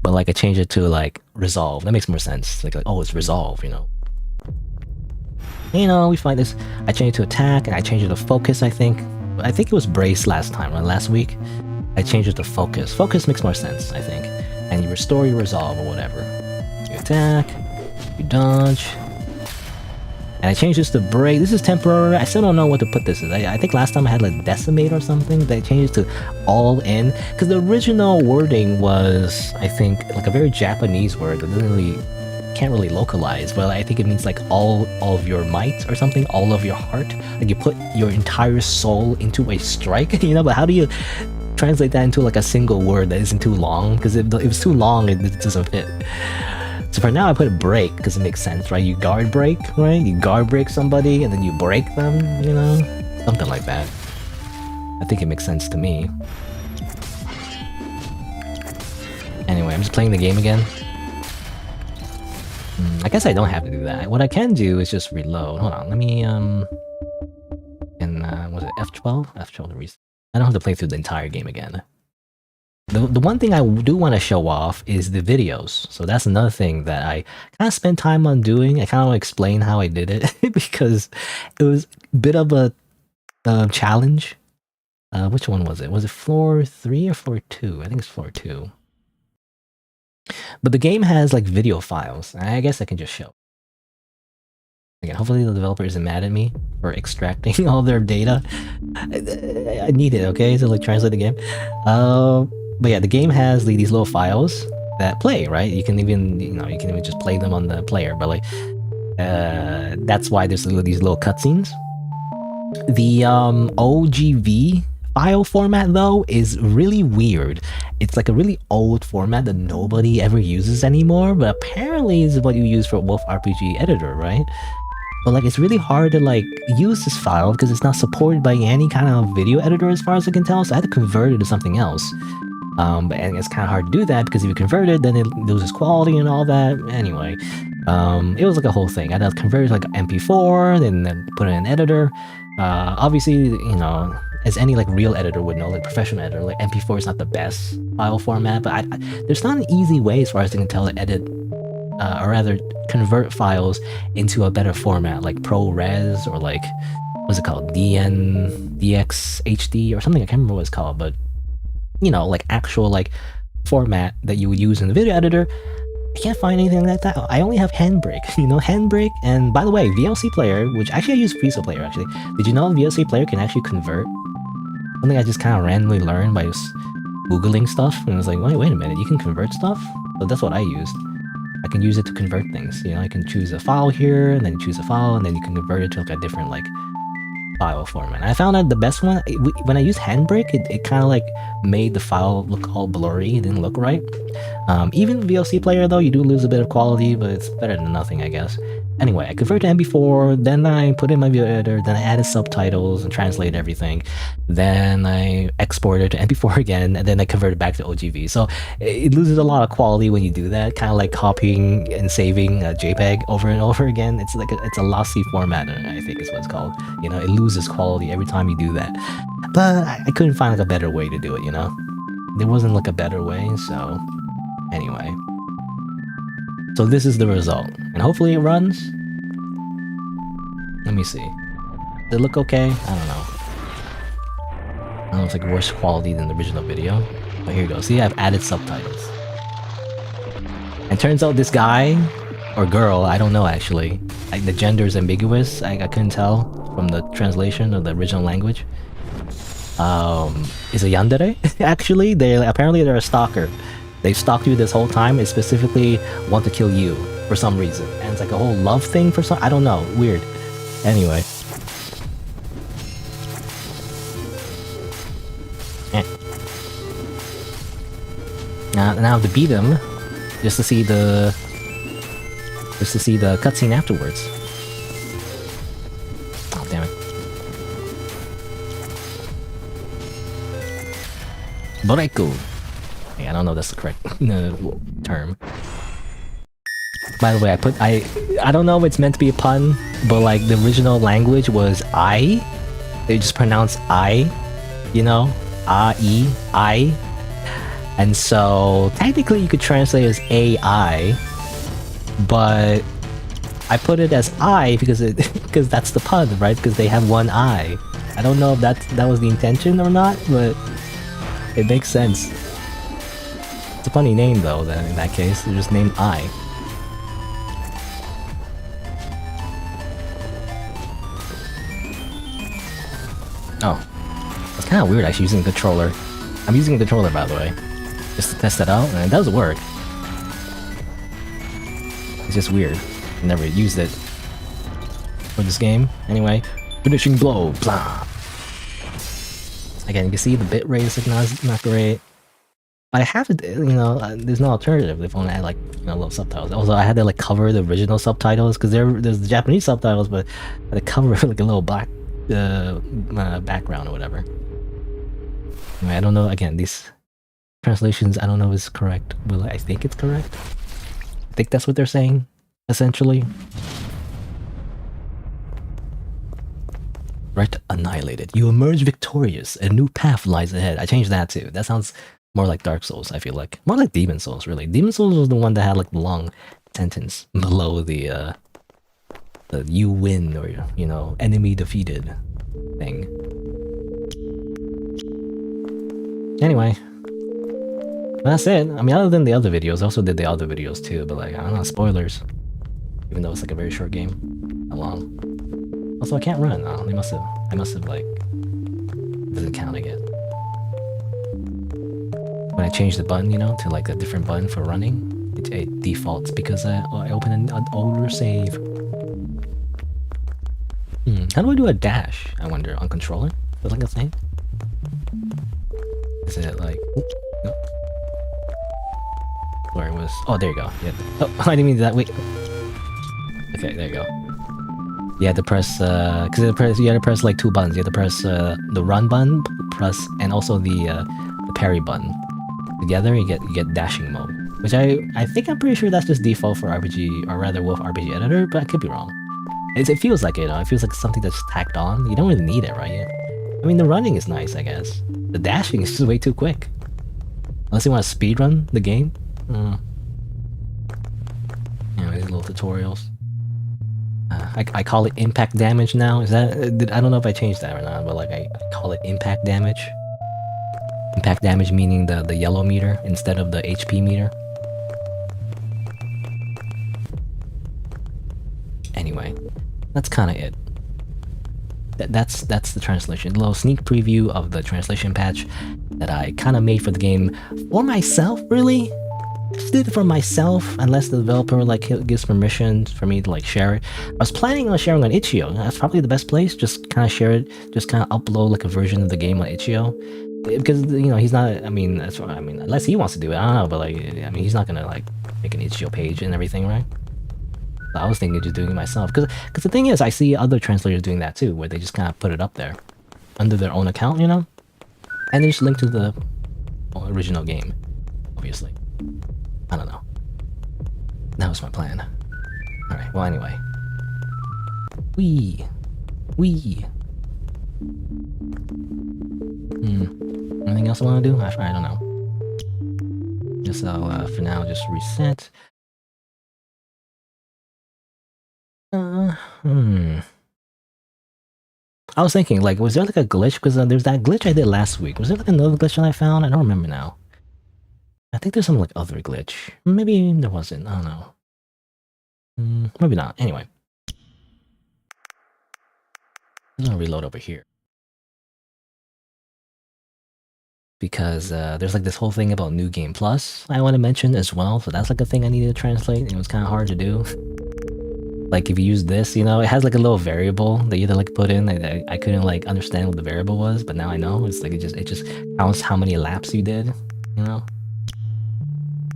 but like I changed it to like resolve. That makes more sense. Like oh, it's resolve, you know. You know, we find this. I changed it to attack, and I changed it to focus. I think it was brace last time, right? Last week, I changed it to focus. Focus makes more sense, I think. And you restore your resolve or whatever. You attack, you dodge. And I changed this to break. This is temporary. I still don't know what to put this as. I think last time I had like decimate or something. They changed it to all in. Because the original wording was, I think, like a very Japanese word that doesn't really, can't really localize. But I think it means like all of your might or something, all of your heart. Like you put your entire soul into a strike, you know, but how do you translate that into like a single word that isn't too long? Because if it was too long, it doesn't fit. So for now, I put a break because it makes sense, right? You guard break, right? You guard break somebody and then you break them, you know? Something like that. I think it makes sense to me. Anyway, I'm just playing the game again. I guess I don't have to do that. What I can do is just reload. Hold on, let me, was it F12? F12 to reset. I don't have to play through the entire game again. The one thing I do want to show off is the videos. So that's another thing that I kind of spent time on doing. I kind of want to explain how I did it because it was a bit of a challenge. Which one was it? Was it floor 3 or floor 2? I think it's floor 2. But the game has like video files. I guess I can just show. Again, hopefully the developer isn't mad at me for extracting all their data. I need it, okay, to like translate the game. But yeah, the game has these little files that play, right? You can even, you know, you can even just play them on the player. But like, that's why there's these little cutscenes. The OGV file format though is really weird. It's like a really old format that nobody ever uses anymore, but apparently is what you use for Wolf RPG Editor, right? But like it's really hard to like use this file because it's not supported by any kind of video editor as far as I can tell, so I had to convert it to something else. And it's kind of hard to do that because if you convert it, then it loses quality and all that. Anyway, it was like a whole thing. I had to convert it to like MP4, then put it in an editor. Obviously, you know, as any like real editor would know, like professional editor, like MP4 is not the best file format, but there's not an easy way as far as I can tell to edit, or rather convert files into a better format, like ProRes or like, what's it called, DXHD or something. I can't remember what it's called, but you know, like actual like format that you would use in the video editor. I can't find anything like that. I only have Handbrake, you know, Handbrake. And by the way, VLC Player, which actually I use VLC Player actually. Did you know VLC Player can actually convert? Something I just kind of randomly learned by just Googling stuff. And I was like, wait a minute, you can convert stuff? So that's what I used. I can use it to convert things. You know, I can choose a file here, and then choose a file, and then you can convert it to like a different like file format. I found that the best one, when I used Handbrake, it kind of like made the file look all blurry. It didn't look right. Even VLC Player though, you do lose a bit of quality, but it's better than nothing, I guess. Anyway, I converted to MP4, then I put in my video editor, then I added subtitles and translated everything. Then I exported to MP4 again, and then I converted back to OGV. So it loses a lot of quality when you do that, kind of like copying and saving a JPEG over and over again. It's like it's a lossy format, I think is what it's called. You know, it loses quality every time you do that. But I couldn't find like a better way to do it, you know? There wasn't like a better way, so anyway. So this is the result, and hopefully it runs. Let me see. Does it look okay? I don't know. I don't know if it's like worse quality than the original video, but here you go. See, I've added subtitles. And turns out this guy, or girl, I don't know actually. Like the gender is ambiguous. I couldn't tell from the translation of the original language. Is a yandere actually. Apparently they're a stalker. They stalked you this whole time and specifically want to kill you for some reason. And it's like a whole love thing for some, I don't know, weird. Anyway. Now I have to beat him just to see the just to see the cutscene afterwards. Oh, damn it. Boreko. Hey, I don't know if that's the correct term. By the way, I don't know if it's meant to be a pun, but like the original language was I. They just pronounce I, you know? I. And so technically you could translate it as AI, but I put it as I because that's the pun, right? Because they have one eye. I don't know if that was the intention or not, but it makes sense. It's a funny name though, then in that case. They're just named I. Oh. It's kind of weird actually using a controller. I'm using a controller by the way. Just to test it out, and it does work. It's just weird. I never used it for this game. Anyway, finishing blow. Blah. Again, you can see the bitrate is like not great. I have it, you know. There's no alternative if only I had like little subtitles. Also, I had to like cover the original subtitles because there's the Japanese subtitles, but I had to cover like a little black background or whatever. Anyway, I don't know. Again, these translations, I don't know if it's correct. Well, I think it's correct. I think that's what they're saying, essentially. Threat annihilated. You emerge victorious. A new path lies ahead. I changed that too. That sounds more like Dark Souls, I feel like. More like Demon Souls, really. Demon Souls was the one that had like the long sentence below the you win or, you know, enemy defeated thing. Anyway. That's it. I mean, other than the other videos, I also did the other videos too, but like, I don't know, spoilers. Even though it's like a very short game. How long? Also, I can't run. Oh, I must have like, doesn't count again. When I change the button, you know, to like a different button for running, it defaults because I open an older save. How do I do a dash, I wonder, on controller? Is that like a thing? Is it like... No. Where it was... Oh, there you go. Yeah. Oh, I didn't mean that. Wait. Okay, there you go. You had to press... because you had to press like two buttons. You had to press the run button, and also the parry button. Together, you get dashing mode. Which I think I'm pretty sure that's just default for RPG, or rather Wolf RPG Editor, but I could be wrong. It feels like it, It feels like something that's tacked on. You don't really need it, right? I mean, the running is nice, I guess. The dashing is just way too quick. Unless you want to speedrun the game. These little tutorials. I call it impact damage now. Is that... I don't know if I changed that or not, but like I call it impact damage. Impact damage meaning the yellow meter instead of the HP meter. Anyway, that's kind of it. That's the translation. A little sneak preview of the translation patch that I kind of made for the game for myself, really. Just did it for myself, unless the developer like gives permission for me to like share it. I was planning on sharing on Itch.io. That's probably the best place. Just kind of share it. Just kind of upload like a version of the game on Itch.io. Because, you know, he's not, I mean, that's what I mean, unless he wants to do it, I don't know, but like, I mean, he's not gonna like make an Itch.io page and everything, right? So I was thinking of just doing it myself, because the thing is, I see other translators doing that too, where they just kind of put it up there under their own account, you know, and they just link to the original game, obviously. I don't know. That was my plan. All right. Well, anyway. Anything else I want to do? I don't know. Guess I'll for now just reset. I was thinking, like, was there like a glitch? Because there's that glitch I did last week. Was there like another glitch that I found? I don't remember now. I think there's some like other glitch. Maybe there wasn't. I don't know. Maybe not. Anyway. I'm gonna reload over here. Because there's like this whole thing about New Game Plus I want to mention as well. So that's like a thing I needed to translate, and it was kind of hard to do. Like if you use this, you know, it has like a little variable that you had to like put in. I couldn't like understand what the variable was, but now I know. It's like it just counts how many laps you did, you know.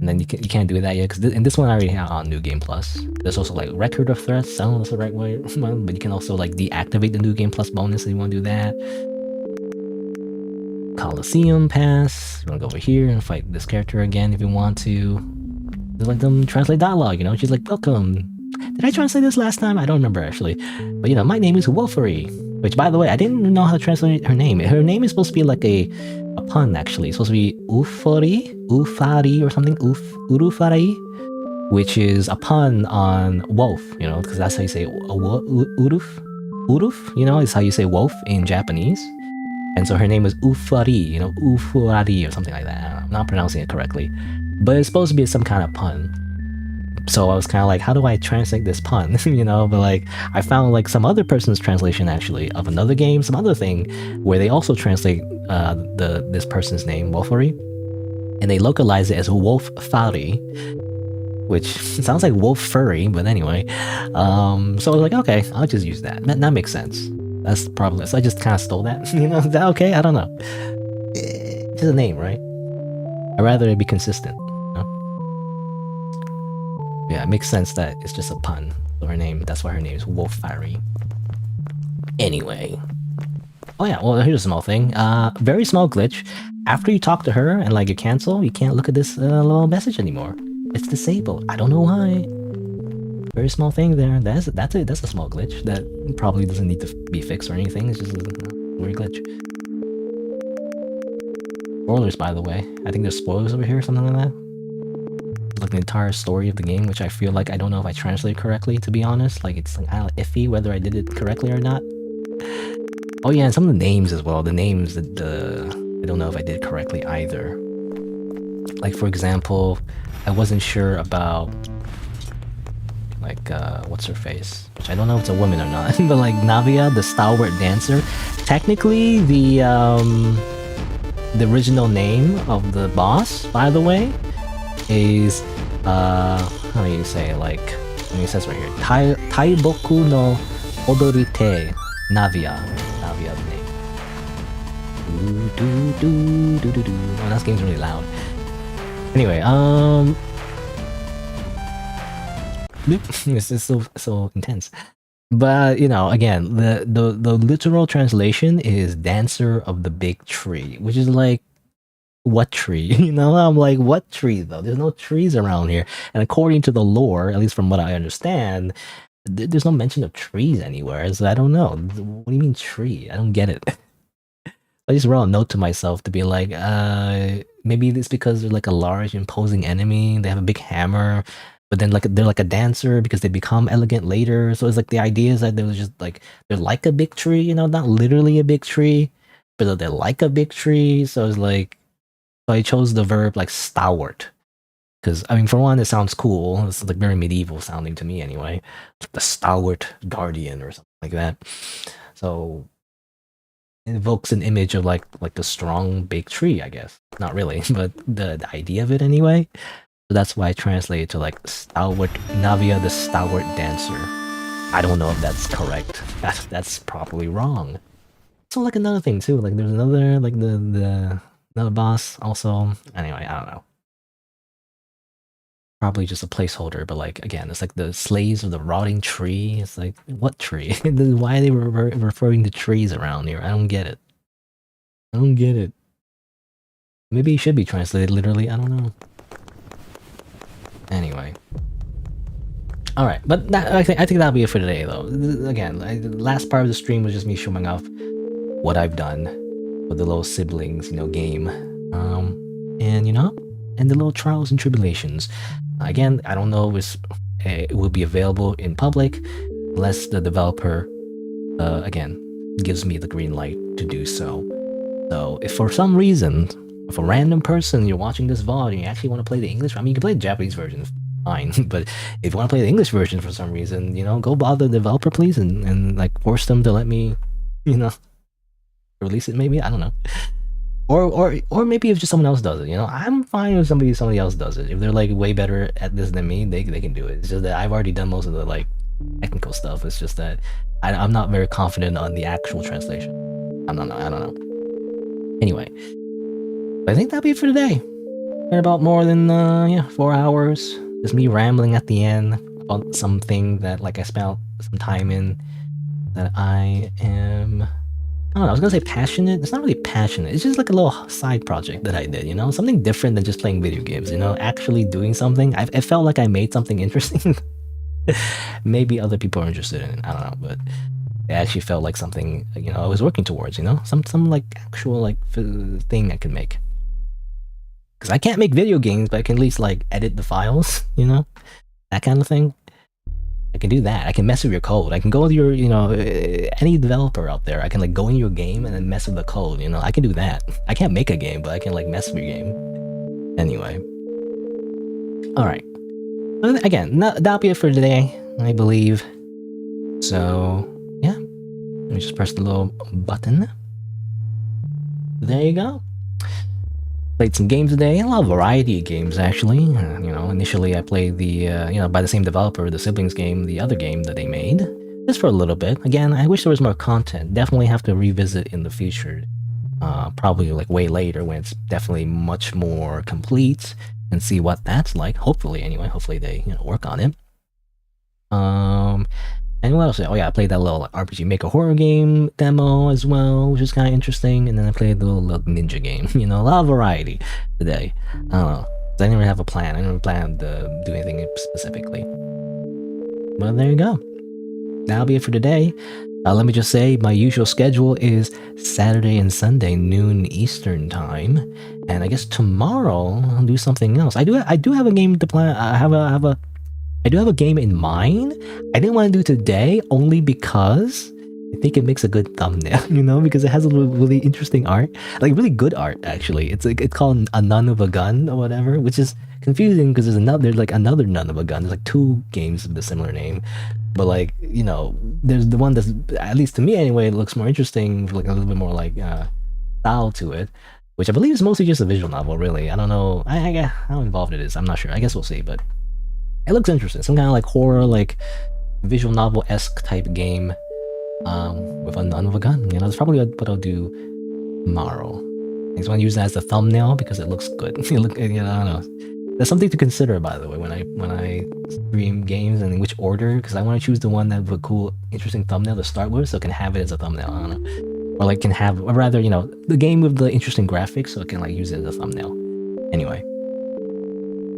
And then you can't do that yet because in this one I already have on New Game Plus. There's also like record of threats. I don't know if that's the right way, but you can also like deactivate the New Game Plus bonus if you want to do that. Coliseum Pass. You want to go over here and fight this character again if you want to. There's like them translate dialogue, you know. She's like, "Welcome." Did I translate this last time? I don't remember actually. But you know, my name is Wolfery. Which, by the way, I didn't know how to translate her name. Her name is supposed to be like a pun, actually. It's supposed to be Ufari or something, Urufari, which is a pun on wolf, you know, because that's how you say Uruf, you know, is how you say wolf in Japanese. And so her name is Ufari, you know, Ufurari or something like that. I'm not pronouncing it correctly. But it's supposed to be some kind of pun. So I was kind of like, how do I translate this pun? You know, but like I found like some other person's translation actually of another game, some other thing where they also translate this person's name, Wolfery, and they localize it as Wolf Fari, which sounds like Wolf Furry, but anyway. So I was like, okay, I'll just use that. That makes sense. That's the problem. So I just kind of stole that. You know, is that okay? I don't know. It's just a name, right? I'd rather it be consistent. Yeah, it makes sense that it's just a pun. So her name, that's why her name is Wolf Fiery. Anyway. Oh yeah, well here's a small thing. Very small glitch. After you talk to her and like you cancel, you can't look at this little message anymore. It's disabled. I don't know why. Very small thing there. That's a small glitch that probably doesn't need to be fixed or anything. It's just a weird glitch. Spoilers, by the way. I think there's spoilers over here, something like that. Like the entire story of the game, which I feel like I don't know if I translated correctly, to be honest. Like it's like kind of iffy whether I did it correctly or not. Oh yeah, and some of the names as well. The names that I don't know if I did correctly either. Like for example, I wasn't sure about like what's her face, which I don't know if it's a woman or not. But like Navia, the stalwart dancer. Technically, the original name of the boss, by the way, is how do you say it? Like, I mean, it says right here, Taiboku no Odorite Navia. Navia the name. Oh, that game's really loud. Anyway, it's just so intense. But you know, again, the literal translation is Dancer of the Big Tree, which is like, what tree? You know, I'm like, what tree though? There's no trees around here. And according to the lore, at least from what I understand, there's no mention of trees anywhere. So I don't know. What do you mean tree? I don't get it. I just wrote a note to myself to be like, maybe it's because they're like a large imposing enemy. They have a big hammer, but then like they're like a dancer because they become elegant later. So it's like the idea is that they're just like, they're like a big tree, you know, not literally a big tree, but they're like a big tree. So it's like, so I chose the verb like stalwart. Because, I mean, for one, it sounds cool. It's like very medieval sounding to me anyway. The stalwart guardian or something like that. So it evokes an image of like a strong big tree, I guess. Not really, but the idea of it anyway. So that's why I translated to like stalwart Navia, the stalwart dancer. I don't know if that's correct. That's probably wrong. So like another thing too, like there's another like the another boss also. Anyway, I don't know. Probably just a placeholder, but like again, it's like the slaves of the rotting tree. It's like, what tree? Why are they referring to trees around here? I don't get it. I don't get it. Maybe it should be translated literally. I don't know. Anyway. Alright, but I think that'll be it for today though. Again, the last part of the stream was just me showing off what I've done with the little siblings, you know, game. And you know, and the little trials and tribulations. Again, I don't know if it will be available in public unless the developer, again, gives me the green light to do so. So if for some reason, if a random person you're watching this VOD and you actually want to play the English, I mean, you can play the Japanese version, fine. But if you want to play the English version for some reason, you know, go bother the developer, please, and like force them to let me, you know, release it. Maybe, I don't know. Or maybe if just someone else does it, you know, I'm fine if somebody else does it. If they're like way better at this than me, they can do it. It's just that I've already done most of the like technical stuff. It's just that I'm not very confident on the actual translation. I don't know. Anyway, I think that'll be it for today. in about more than 4 hours. Just me rambling at the end about something that like I spent some time in that I am. I don't know, I was gonna say passionate. It's not really passionate. It's just like a little side project that I did, you know? Something different than just playing video games, you know? Actually doing something. I felt like I made something interesting. Maybe other people are interested in it. I don't know, but it actually felt like something, you know, I was working towards, you know? Some like actual like thing I could make. Because I can't make video games, but I can at least like edit the files, you know? That kind of thing. I can do that. I can mess with your code. I can go with your, you know, any developer out there. I can like go in your game and then mess with the code, you know? I can do that. I can't make a game, but I can like mess with your game. Anyway. Alright. Again, that'll be it for today, I believe. So, yeah. Let me just press the little button. There you go. Played some games today, a lot of variety of games actually. You know, initially I played the, you know, by the same developer, the Siblings game, the other game that they made, just for a little bit. Again, I wish there was more content. Definitely have to revisit in the future. Probably like way later when it's definitely much more complete and see what that's like. Hopefully, anyway. Hopefully they, you know, work on it. And what else? Oh yeah, I played that little RPG Maker horror game demo as well, which is kind of interesting. And then I played the little ninja game. You know, a lot of variety today. I don't know. I didn't really have a plan. I didn't plan to do anything specifically. But there you go. That'll be it for today. Let me just say, my usual schedule is Saturday and Sunday, noon Eastern time. And I guess tomorrow I'll do something else. I do have a game to plan. I do have a game in mind. I didn't want to do today only because I think it makes a good thumbnail, you know, because it has a really interesting art, like really good art actually. It's called A Nun of a Gun or whatever, which is confusing because there's another Nun of a Gun. There's like 2 games with a similar name, but like, you know, there's the one that's, at least to me anyway, it looks more interesting, like a little bit more like style to it, which I believe is mostly just a visual novel. Really, I don't know how involved it is. I'm not sure. I guess we'll see, but it looks interesting. Some kind of like horror, like visual novel-esque type game with a nun of a gun. You know, that's probably what I'll do tomorrow. I just want to use that as a thumbnail because it looks good. You know, I don't know. That's something to consider, by the way, when I stream games and in which order, because I want to choose the one that with a cool, interesting thumbnail to start with, so I can have it as a thumbnail. I don't know, or like can have, or rather, you know, the game with the interesting graphics, so I can like use it as a thumbnail. Anyway.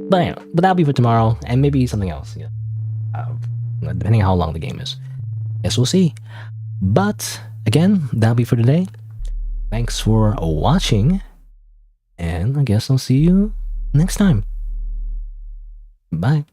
But anyway, but that'll be for tomorrow, and maybe something else, yeah. Depending on how long the game is. Guess we'll see. But, again, that'll be for today. Thanks for watching, and I guess I'll see you next time. Bye.